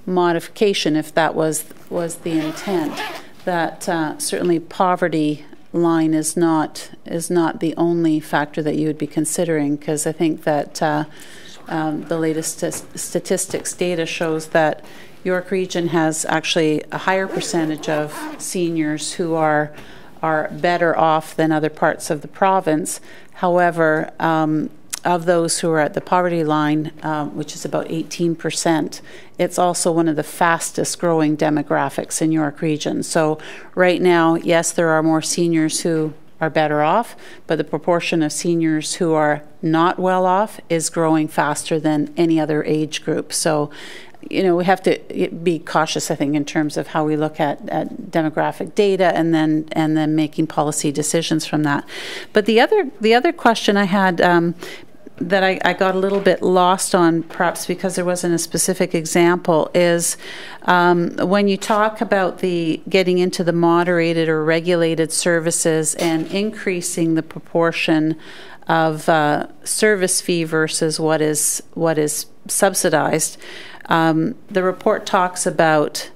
modification, if that was the intent, that certainly poverty line is not the only factor that you would be considering, because I think that the latest statistics data shows that York Region has actually a higher percentage of seniors who are better off than other parts of the province. However, of those who are at the poverty line, which is about 18%, it's also one of the fastest growing demographics in York Region. So right now, yes, there are more seniors who are better off, but the proportion of seniors who are not well off is growing faster than any other age group. So, we have to be cautious, I think, in terms of how we look at demographic data and then making policy decisions from that. But the other question I had, that I got a little bit lost on, perhaps because there wasn't a specific example, is when you talk about the getting into the moderated or regulated services and increasing the proportion of service fee versus what is subsidized. The report talks about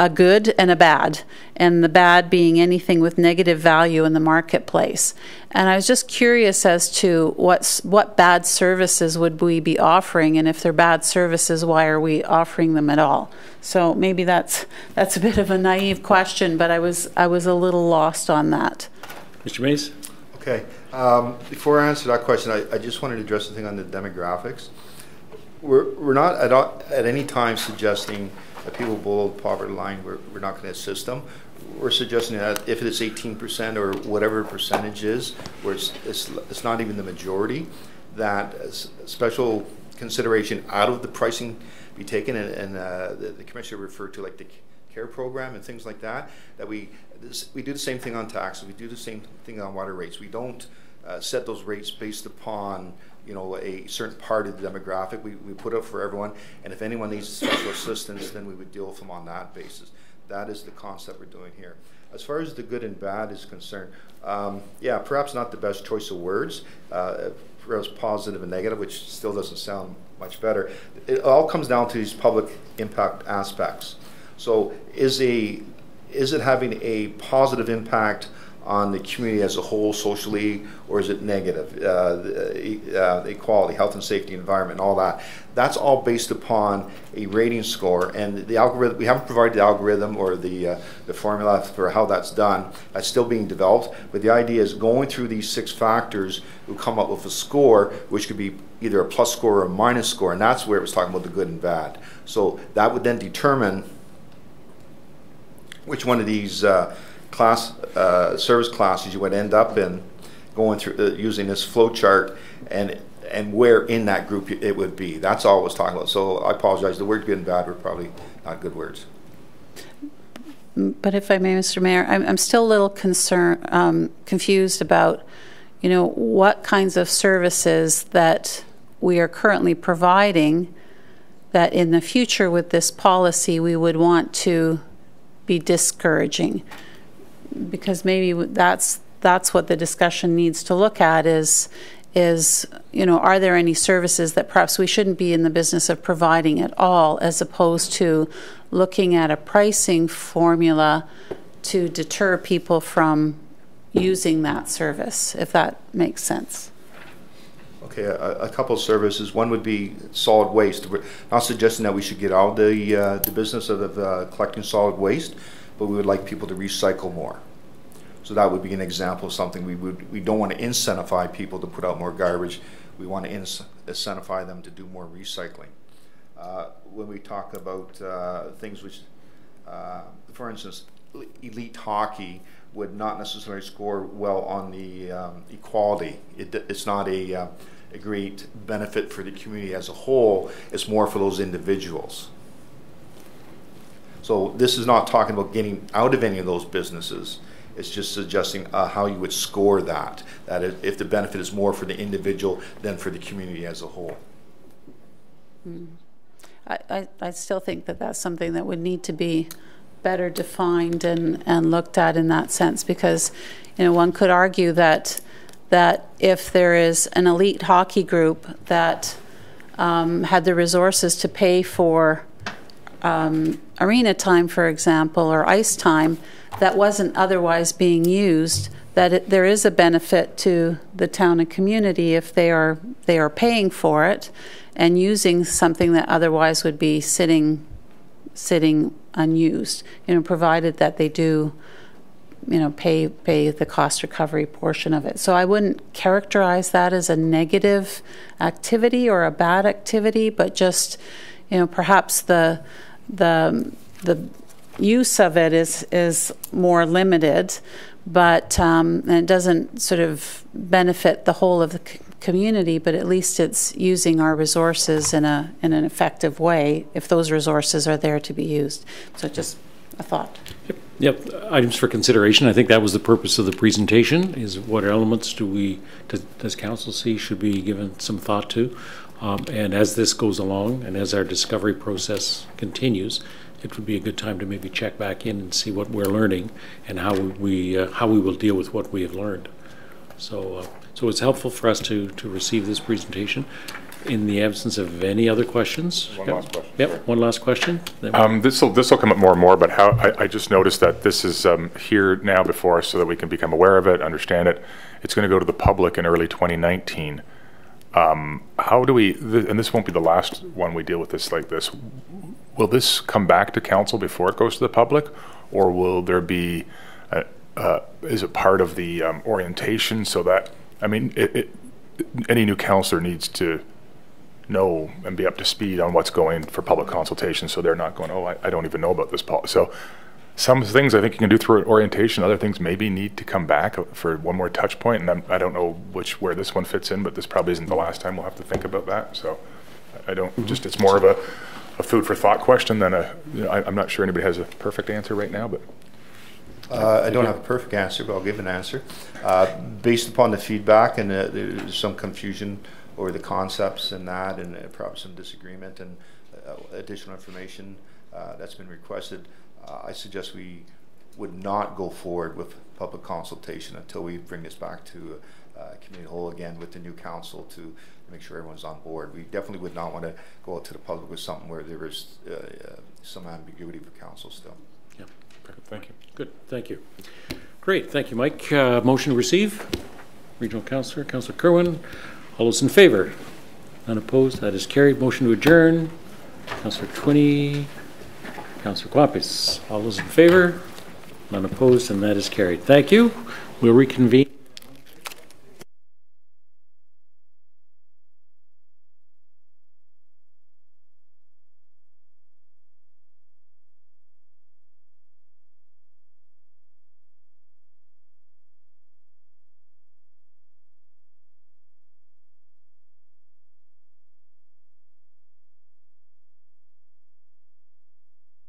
a good and a bad, and the bad being anything with negative value in the marketplace. And I was just curious as to what bad services would we be offering, and if they're bad services, why are we offering them at all? So maybe that's a bit of a naive question, but I was a little lost on that. Mr. Mace? Okay. Before I answer that question, I just wanted to address the thing on the demographics. We're not at any time suggesting that people below the poverty line, we're not going to assist them. We're suggesting that if it's 18% or whatever percentage is, where it's not even the majority, that special consideration out of the pricing be taken, and the commissioner referred to like the care program and things like that, that we do the same thing on taxes, we do the same thing on water rates. We don't set those rates based upon a certain part of the demographic. We put up for everyone, and if anyone needs special assistance, then we would deal with them on that basis. That is the concept we're doing here. As far as the good and bad is concerned, yeah, perhaps not the best choice of words, perhaps positive and negative, which still doesn't sound much better. It all comes down to these public impact aspects. So is it having a positive impact on the community as a whole socially, or is it negative? Equality, health and safety, environment, all that. That's all based upon a rating score, and the algorithm, we haven't provided the algorithm or the formula for how that's done. That's still being developed, but the idea is going through these 6 factors, we'll come up with a score which could be either a plus score or a minus score, and that's where it was talking about the good and bad. So that would then determine which one of these service classes you would end up in, going through using this flow chart, and where in that group it would be. That's all I was talking about. So I apologize. The word good and bad were probably not good words. But if I may, Mr. Mayor, I'm still a little confused about, what kinds of services that we are currently providing that in the future with this policy we would want to be discouraging. Because maybe that's what the discussion needs to look at is are there any services that perhaps we shouldn't be in the business of providing at all, as opposed to looking at a pricing formula to deter people from using that service, if that makes sense. Okay, a couple of services. One would be solid waste. We're not suggesting that we should get out of the business of collecting solid waste, but we would like people to recycle more. So that would be an example of something we don't want to incentivize people to put out more garbage. We want to incentivize them to do more recycling. When we talk about things which, for instance, elite hockey would not necessarily score well on the equality. It's not a great benefit for the community as a whole. It's more for those individuals. So this is not talking about getting out of any of those businesses. It's just suggesting how you would score that if the benefit is more for the individual than for the community as a whole. I still think that that's something that would need to be better defined and looked at in that sense, because one could argue that if there is an elite hockey group that had the resources to pay for arena time, for example, or ice time that wasn't otherwise being used, that there is a benefit to the town and community if they are paying for it and using something that otherwise would be sitting unused, provided that they do pay the cost recovery portion of it. So I wouldn't characterize that as a negative activity or a bad activity, but just perhaps the use of it is more limited, but and it doesn't sort of benefit the whole of the community, but at least it's using our resources in an effective way if those resources are there to be used. So just a thought. Yep. Yep, items for consideration. I think that was the purpose of the presentation, is what elements does council see should be given some thought to? And as this goes along and as our discovery process continues, it would be a good time to maybe check back in and see what we're learning and how we will deal with what we have learned. So it's helpful for us to receive this presentation. In the absence of any other questions? One last question. Yep, one last question. This will come up more and more, but I just noticed that this is here now before us so that we can become aware of it, understand it. It's going to go to the public in early 2019. How do we, and this won't be the last one we deal with this like this, will this come back to council before it goes to the public, or will there be, is it part of the orientation so that, I mean, any new councillor needs to know and be up to speed on what's going for public consultation, so they're not going, oh, I don't even know about this policy. So some things I think you can do through orientation, other things maybe need to come back for one more touch point, and I don't know where this one fits in, but this probably isn't the last time we'll have to think about that. So I don't, just, it's more of a food for thought question than I'm not sure anybody has a perfect answer right now, but. I don't have a perfect answer, but I'll give an answer. Based upon the feedback, and there's some confusion over the concepts and that, and perhaps some disagreement and additional information that's been requested, I suggest we would not go forward with public consultation until we bring this back to committee whole again with the new council to make sure everyone's on board. We definitely would not want to go out to the public with something where there is some ambiguity for council still. Yeah, perfect. Thank you. Good, thank you. Great, thank you, Mike. Motion to receive. Regional Councillor, Councillor Kerwin. All those in favor? None opposed? That is carried. Motion to adjourn. Councillor Twinney. Councillor Quapis. All those in favor? None opposed, and that is carried. Thank you. We'll reconvene.